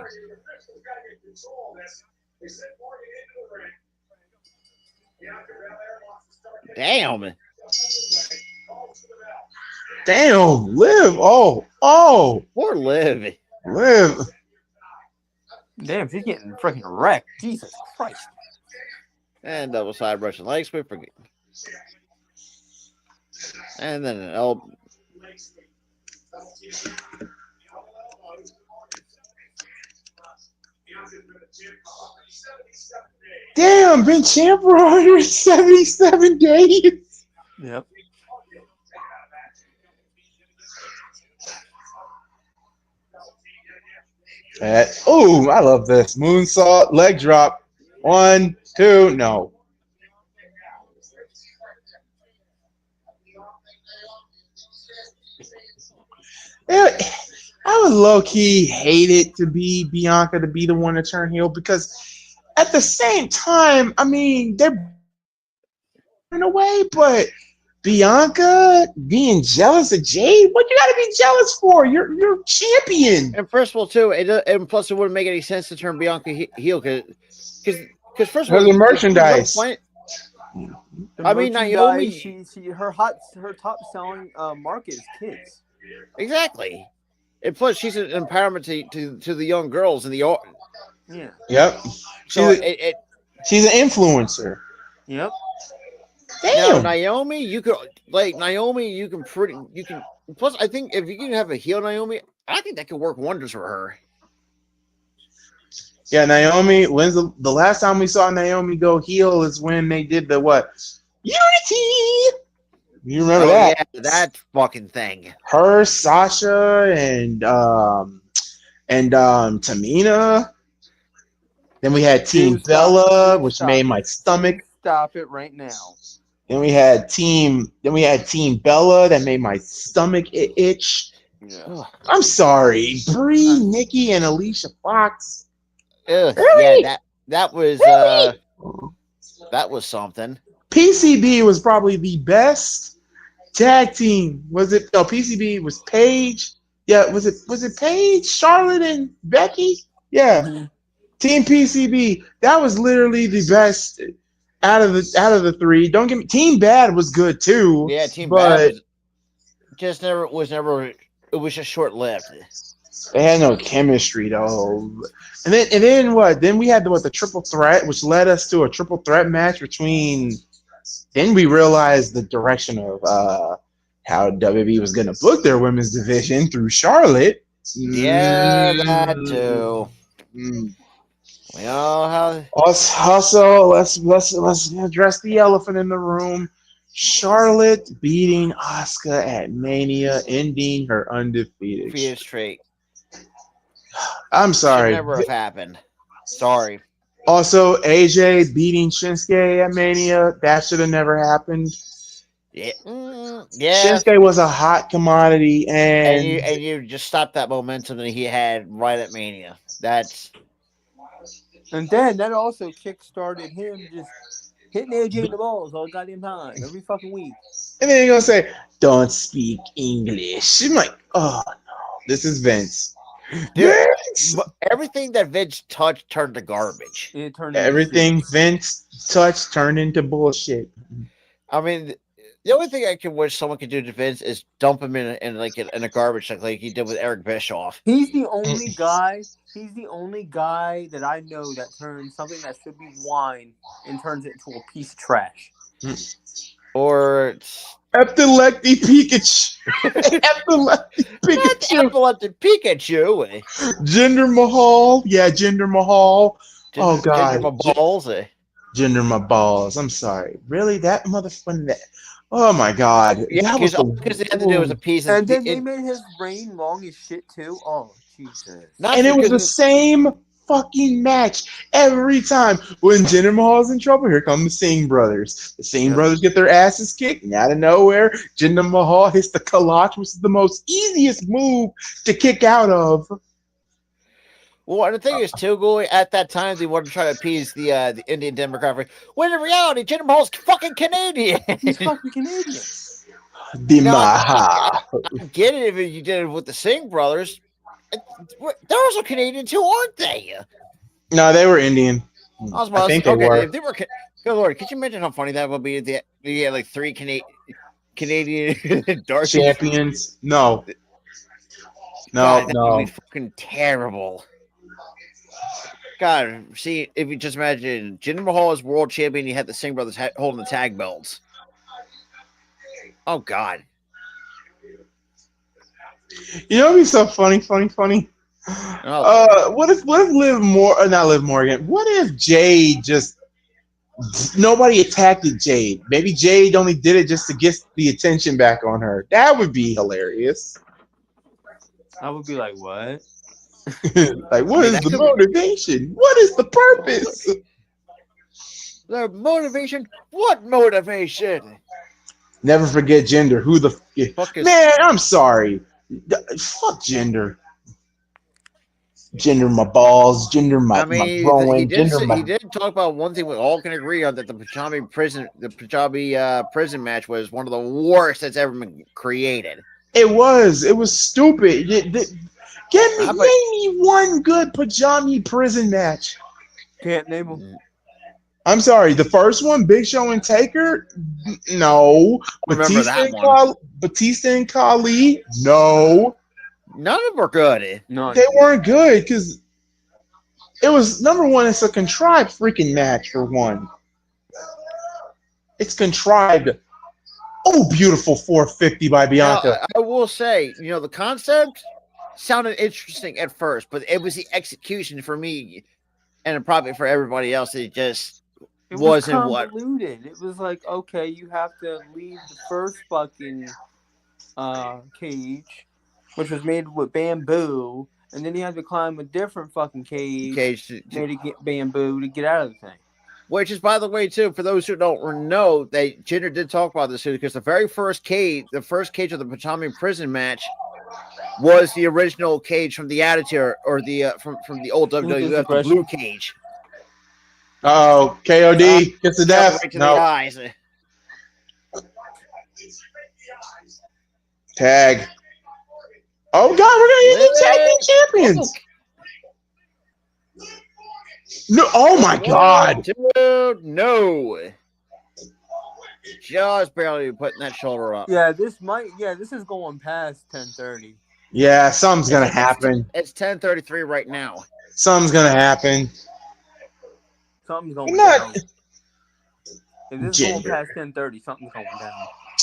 Damn. Damn. Liv. Oh. Poor Liv. Liv. Damn, she's getting freaking wrecked. Jesus Christ. And double side Russian leg sweep. And then an elbow. Damn, been champ for 177 days. Yep. Oh, I love this. Moonsault, leg drop. 1, 2, no. I would low-key hate it to be Bianca to be the one to turn heel because at the same time, I mean, they're in a way, but Bianca being jealous of Jade? What you gotta be jealous for? You're champion. And first of all, too, and plus it wouldn't make any sense to turn Bianca heel because first of all, the merchandise. I mean, Naomi. Her top selling market is kids. Exactly. And plus, she's an empowerment to the young girls in the art. Yeah. Yep. So she's an influencer. Yep. Damn. Now, Naomi, you can. Plus, I think if you can have a heel Naomi, I think that could work wonders for her. Yeah, Naomi. When's the last time we saw Naomi go heel is when they did the what? Unity. You remember that? Yeah, that fucking thing. Her, Sasha, and Tamina. Then we had Team Bella, which made my stomach. Stop it right now. Then we had Team Bella that made my stomach itch. Yeah. I'm sorry, Brie, Nikki, and Alicia Fox. Really? Yeah, that was something. PCB was probably the best tag team. Was it? No, PCB was Paige. Yeah, was it Paige, Charlotte, and Becky? Yeah, Team PCB. That was literally the best out of the three. Don't get me. Team Bad was good too. Yeah, Team Bad was never. It was just short lived. They had no chemistry though. And then what? Then we had the triple threat, which led us to a triple threat match between. Then we realized the direction of how WWE was going to book their women's division through Charlotte. Yeah, that too. Mm. We all have. Also, let's address the elephant in the room. Charlotte beating Asuka at Mania, ending her undefeated Fear streak. straight. I'm Should sorry. never have happened. Sorry. Also, AJ beating Shinsuke at Mania, that should have never happened. Yeah. Yeah. Shinsuke was a hot commodity, And and you just stopped that momentum that he had right at Mania. That's And then that also kick-started him just hitting AJ in the balls all goddamn time, every fucking week. and then you're gonna say, "Don't speak English." I'm like, "Oh no, this is Vince." dude. Vince! Everything that Vince touched turned to garbage. It turned into Everything shit. Vince touched turned into bullshit. I mean, the only thing I could wish someone could do to Vince is dump him in a garbage like he did with Eric Bischoff. He's the only guy. He's the only guy that I know that turns something that should be wine and turns it into a piece of trash. Or Epileptic Pikachu. Epileptic Pikachu. epileptic Pikachu. Jinder Mahal. Yeah, Jinder Mahal. Oh, God. Ginger my balls. Jinder my balls. I'm sorry. Really? That motherfucker. That. Oh, my God. Yeah, That was because they had to do was a piece of. And then they made his reign long as shit too. Oh Jesus! And it was the same fucking match every time. When Jinder Mahal's in trouble, here come the Singh brothers. The Singh brothers get their asses kicked, and out of nowhere, Jinder Mahal hits the Kalach, which is the most easiest move to kick out of. Well, and the thing is, too, Goy, at that time, they wanted to try to appease the Indian demographic. When in reality, Jinder Mahal's fucking Canadian. He's fucking Canadian. The Maha. I get it if you did it with the Singh brothers. They're also Canadian too, aren't they? No, they were Indian. I think they were. If they were, good Lord, could you imagine how funny that would be? If they had like three Canadian dark champions. No, God, that would be fucking terrible. God, see, if you just imagine Jinder Mahal is world champion, you had the Singh brothers holding the tag belts. Oh God. You know, it'd be so funny. Oh. What if not Liv Morgan? What if Jade just nobody attacked Jade? Maybe Jade only did it just to get the attention back on her. That would be hilarious. I would be like, what? Like, what is the motivation? What is the purpose? The motivation? What motivation? Never forget Jinder. Who the fuck is man? I'm sorry. Fuck Jinder. Jinder my balls. Jinder my growing. He did talk about one thing we all can agree on, that the Punjabi prison match was one of the worst that's ever been created. It was stupid. Give me one good Punjabi prison match. Can't name them. I'm sorry. The first one, Big Show and Taker, no. Remember that one? Batista and Khali, no. None of them were good. No, they weren't good because it was number one. It's a contrived freaking match for one. It's contrived. Oh, beautiful 450 by Bianca. Now, I will say, the concept sounded interesting at first, but it was the execution for me, and probably for everybody else. It wasn't convoluted. It was like, okay, you have to leave the first fucking cage, which was made with bamboo, and then you have to climb a different fucking cage to get bamboo to get out of the thing. Which is, by the way, too, for those who don't know, that Jinder did talk about this too, because the first cage of the Punjabi prison match was the original cage from the Attitude, or the from the old WWF, the blue cage. Oh, KOD gets the death. Right to the eyes. Tag. Oh God, we're gonna get the tag team champions. No, oh my God, dude, no. Just barely putting that shoulder up. Yeah, this is going past 10:30. Yeah, something's gonna happen. It's 10:33 right now. Something's gonna happen. Something's going down. If this is going past 10:30, something's going down.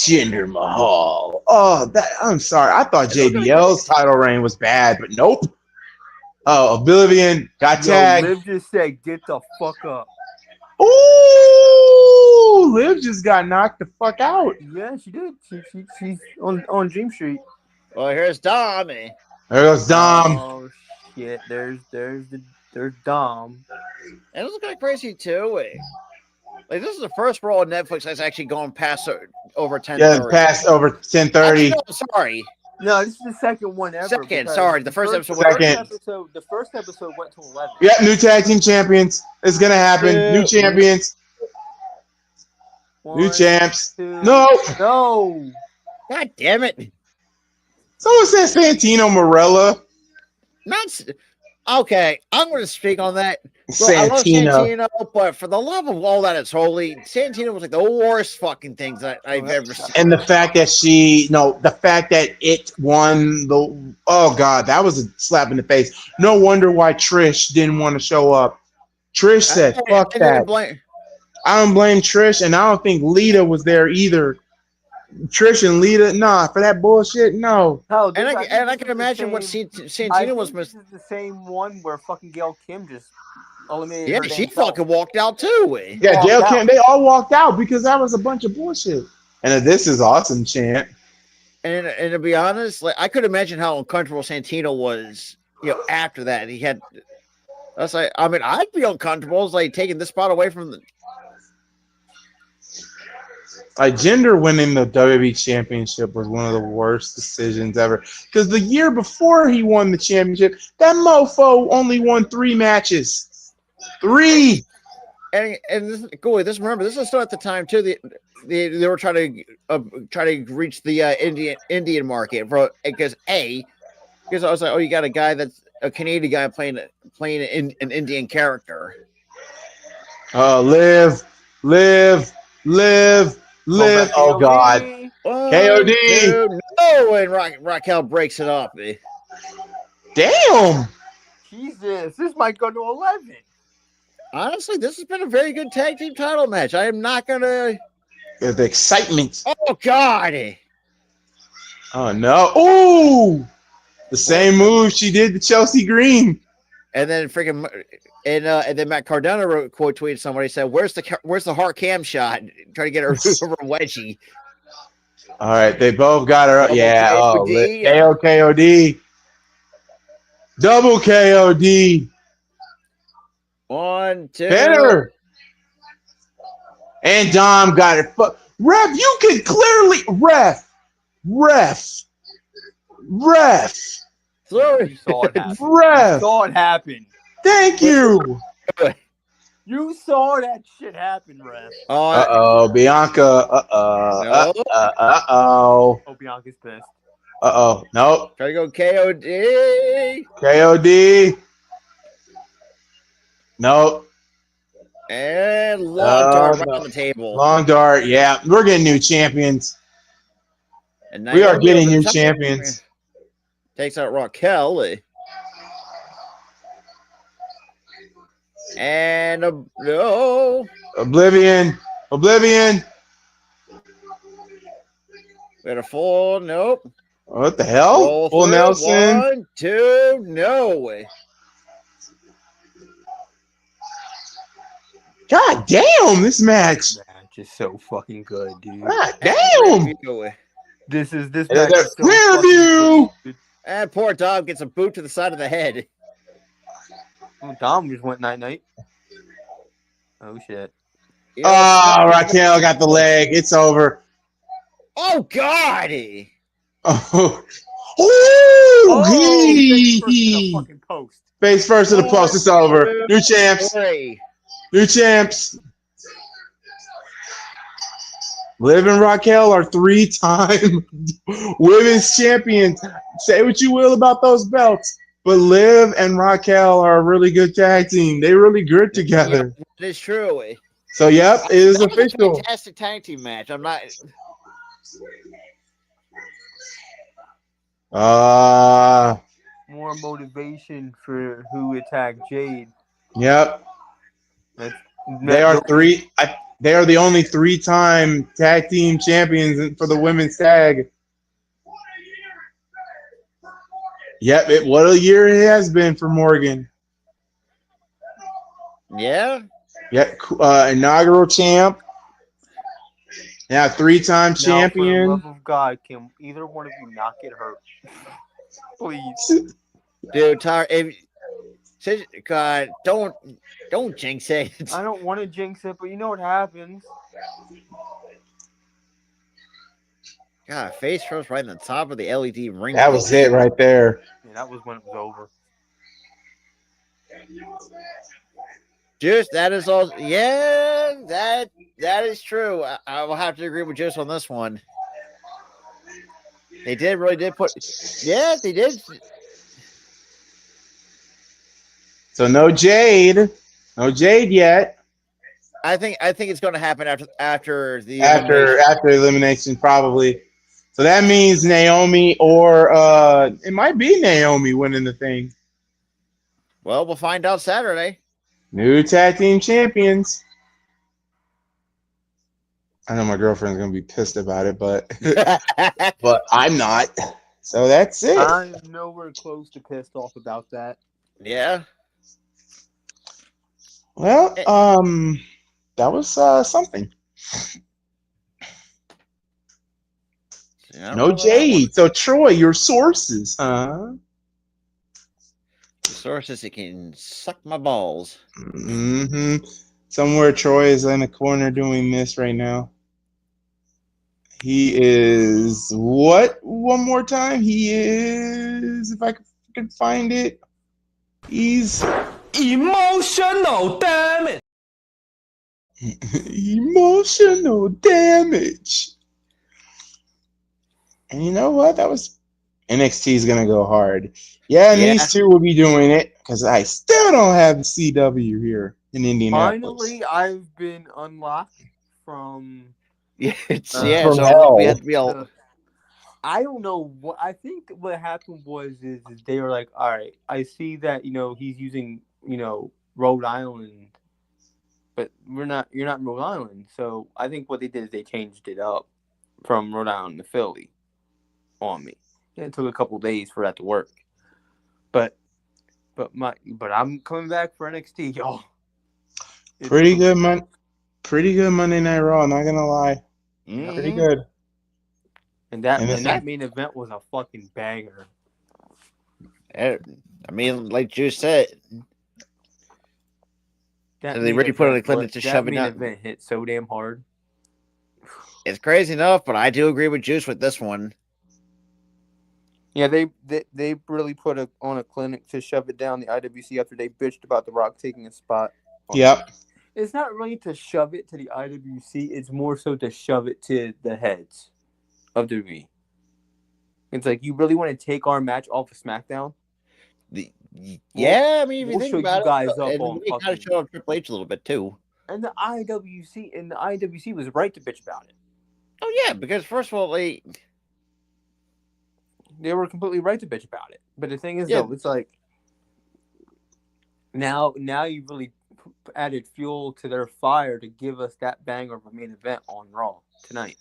Jinder Mahal. Oh, I'm sorry. I thought It looked like- JBL's title reign was bad, but nope. Oh, Oblivion got Yo, tagged. Liv just said, "Get the fuck up." Ooh, Liv just got knocked the fuck out. Yeah, she did. She's on Dream Street. Well, here's Dom. There goes Dom. Oh shit! There's Dom. And it was kind of crazy too. Like this is the first Raw on Netflix that's actually gone past over 10:30. Yeah, passed over 10:30. Actually, no, sorry. No, this is the second one ever. Second, because sorry, the first episode. The first episode went to 11. Yeah, new tag team champions. It's gonna happen. New champions. New champs. No. No. God damn it! Someone said Santino Marella. Okay, I'm going to speak on that. Look, I love Santino, but for the love of all that is holy, Santino was like the worst fucking things that I've ever seen. And the fact that it won the, oh God, that was a slap in the face. No wonder why Trish didn't want to show up. Trish said, fuck that. I don't blame Trish, and I don't think Lita was there either. Trish and Lita, nah, for that bullshit, no. Hell, And I can imagine what Santino was. This is the same one where fucking Gail Kim just eliminated. Yeah, her she damn self. fucking walked out too. Yeah, Gail Kim, they all walked out because that was a bunch of bullshit. And this is awesome chant. And to be honest, like I could imagine how uncomfortable Santino was, after that. He had. I was like, I mean, I'd be uncomfortable. It's like taking this spot away from the. Like Jinder winning the WWE Championship was one of the worst decisions ever. Because the year before he won the championship, that mofo only won 3 matches. 3. And this, go this. Remember, this was still at the time too. They were trying to reach the Indian market because I was like, oh, you got a guy that's a Canadian guy playing an Indian character. Live. Oh God. KOD. No, and Raquel breaks it up. Damn. Jesus, this might go to 11. Honestly, this has been a very good tag team title match. I am not gonna. The excitement. Oh God. Oh no. Ooh. The same move she did to Chelsea Green. And then freaking and then Matt Cardona quote tweeted somebody said, "Where's the heart cam shot?" Trying to get her over wedgie. All right, they both got her. Yeah. KOD. KOD. Double KOD. 1, 2. Better. And Dom got it. Ref, you can clearly Sorry. You saw it happen. Ref. You saw it happen. Thank you. You saw that shit happen, ref. Bianca. No. Oh, Bianca's pissed. Nope. Try to go KOD. KOD. Nope. And long dart right on the table. Long dart. Yeah, we're getting new champions. And We are getting new champions. Takes out Raquel. And no. Oblivion. We had a full. Nope. What the hell? Full Nelson. 1, 2. No. God damn, this match. Match is so fucking good, dude. God damn. This match is so Review. good. And poor Dom gets a boot to the side of the head. Oh, Dom just went night. Oh shit. Raquel got the leg. It's over. Oh God. Oh. Face first to the post. It's over. New champs. New champs. Liv and Raquel are 3-time women's champions. Say what you will about those belts, but Liv and Raquel are a really good tag team. They really good together. It is true. So, yep, it is official. A fantastic tag team match. I'm not. More motivation for who attacked Jade. Yep. They are 3. They are the only 3-time tag team champions for the women's tag. Yep, what a year it has been for Morgan. Yeah. Yep, inaugural champ. Now 3-time Now, for the champion. love of God, can either one of you not get hurt? Please. Dude, Tyler, God, don't jinx it. I don't want to jinx it, but you know what happens. God, face first right in the top of the LED ring. That was it right there. Yeah, that was when it was over. Juice, that is all. Yeah, that is true. I will have to agree with Juice on this one. They really did put. Yeah, they did. So no Jade yet. I think it's going to happen after the After elimination, probably. So that means Naomi or it might be Naomi winning the thing. Well, we'll find out Saturday. New tag team champions. I know my girlfriend's gonna be pissed about it, but but I'm not. So that's it. I'm nowhere close to pissed off about that. Yeah. Well, that was something. Yeah, No Jade. So Troy, your sources, huh? The sources that can suck my balls. Mm-hmm. Somewhere Troy is in the corner doing this right now. He is what? One more time. He is, if I can find it, he's emotional damage. Emotional damage. And you know what? That was NXT is gonna go hard. Yeah, and these two will be doing it because I still don't have the CW here in Indianapolis. Finally, I've been unlocked from. From So hell. we have to be all. I don't know what I think. What happened is they were like, all right, I see that he's using Rhode Island, but you're not in Rhode Island. So I think what they did is they changed it up from Rhode Island to Philly on me. And it took a couple days for that to work, but I'm coming back for NXT, y'all. Pretty good Monday Night Raw. Not gonna lie, pretty good. And that main event was a fucking banger. I mean, like Juice said, they really put on a clinic to shove it down. That main event hit so damn hard. It's crazy enough, but I do agree with Juice with this one. Yeah, they really put on a clinic to shove it down the IWC after they bitched about The Rock taking a spot. Yep. It's not really to shove it to the IWC. It's more so to shove it to the heads of WWE. It's like, you really want to take our match off of SmackDown? Yeah, I mean, if you we'll think show about you guys it, up on we kind of showed Triple H a little bit too. And the IWC was right to bitch about it. Oh yeah, because first of all, they were completely right to bitch about it. But the thing is, though, it's like now you really added fuel to their fire to give us that banger of a main event on Raw tonight.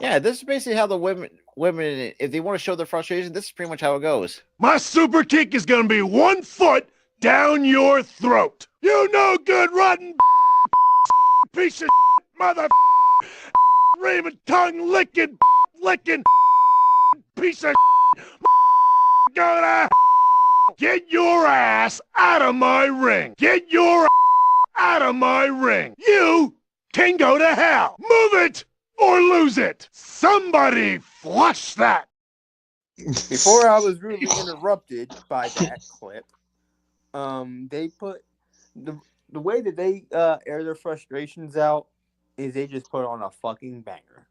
Yeah, this is basically how the women, if they want to show their frustration, this is pretty much how it goes. My super kick is going to be 1 foot down your throat. You no good, rotten piece of mother raven tongue licking piece of gonna get your ass out of my ring. Get your ass out of my ring. You can go to hell. Move it or lose it. Somebody flush that. Before I was rudely interrupted by that clip, they put the way that they air their frustrations out is they just put on a fucking banger.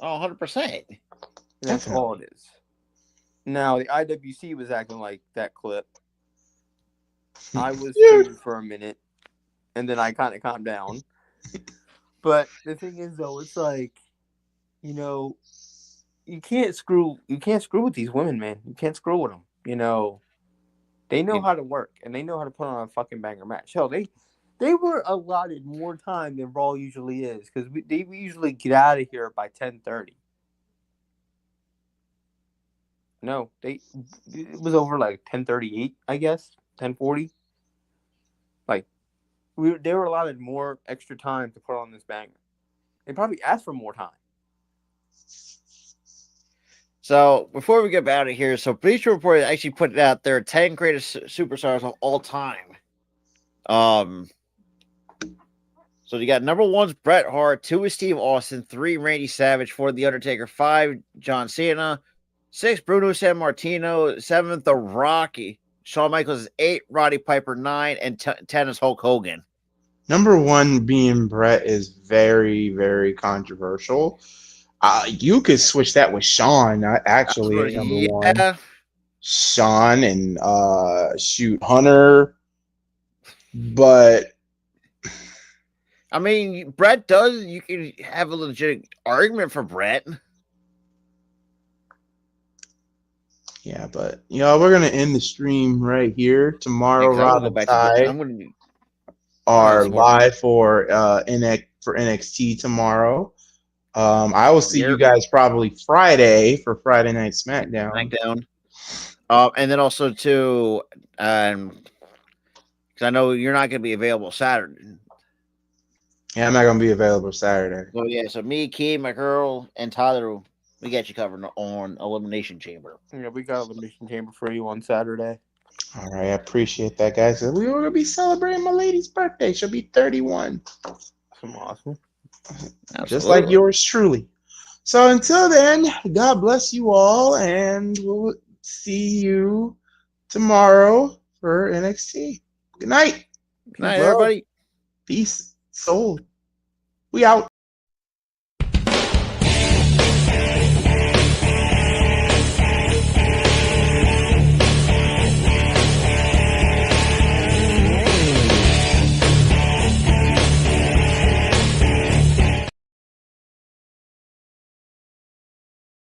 Oh, 100%. That's all it is. Now, the IWC was acting like that clip. I was too for a minute, and then I kind of calmed down. But the thing is, though, it's like, you can't screw with these women, man. You can't screw with them. They know how to work, and they know how to put on a fucking banger match. Hell, They were allotted more time than Raw usually is because they usually get out of here by 10:30. No, it was over like 10:38, I guess, 10:40. Like they were allotted more extra time to put on this banger. They probably asked for more time. So before we get out of here, so Bleacher Report actually put it out there 10 greatest superstars of all time. So you got number 1's Bret Hart, 2 is Steve Austin, 3 Randy Savage, 4 The Undertaker, 5 John Cena, 6 Bruno Sammartino, 7 The Rocky, Shawn Michaels, 8 Roddy Piper, 9 and 10 is Hulk Hogan. Number 1 being Brett is very, very controversial. You could switch that with Sean, actually, at number 1. Sean and shoot Hunter, but I mean, Brett does. You can have a legit argument for Brett. Yeah, but we're gonna end the stream right here. Tomorrow, Rob and Ty are live for NXT tomorrow. I will see you guys probably Friday for Friday Night SmackDown. And then also too, because I know you're not going to be available Saturday. Yeah, I'm not going to be available Saturday. Well, yeah. So me, Key, my girl, and Tyler, we got you covered on Elimination Chamber. Yeah, we got Elimination Chamber for you on Saturday. All right, I appreciate that, guys. We are going to be celebrating my lady's birthday. She'll be 31. Awesome. Just like yours truly. So until then, God bless you all, and we'll see you tomorrow for NXT. Good night. Good night, everybody. Peace. Soul. We out.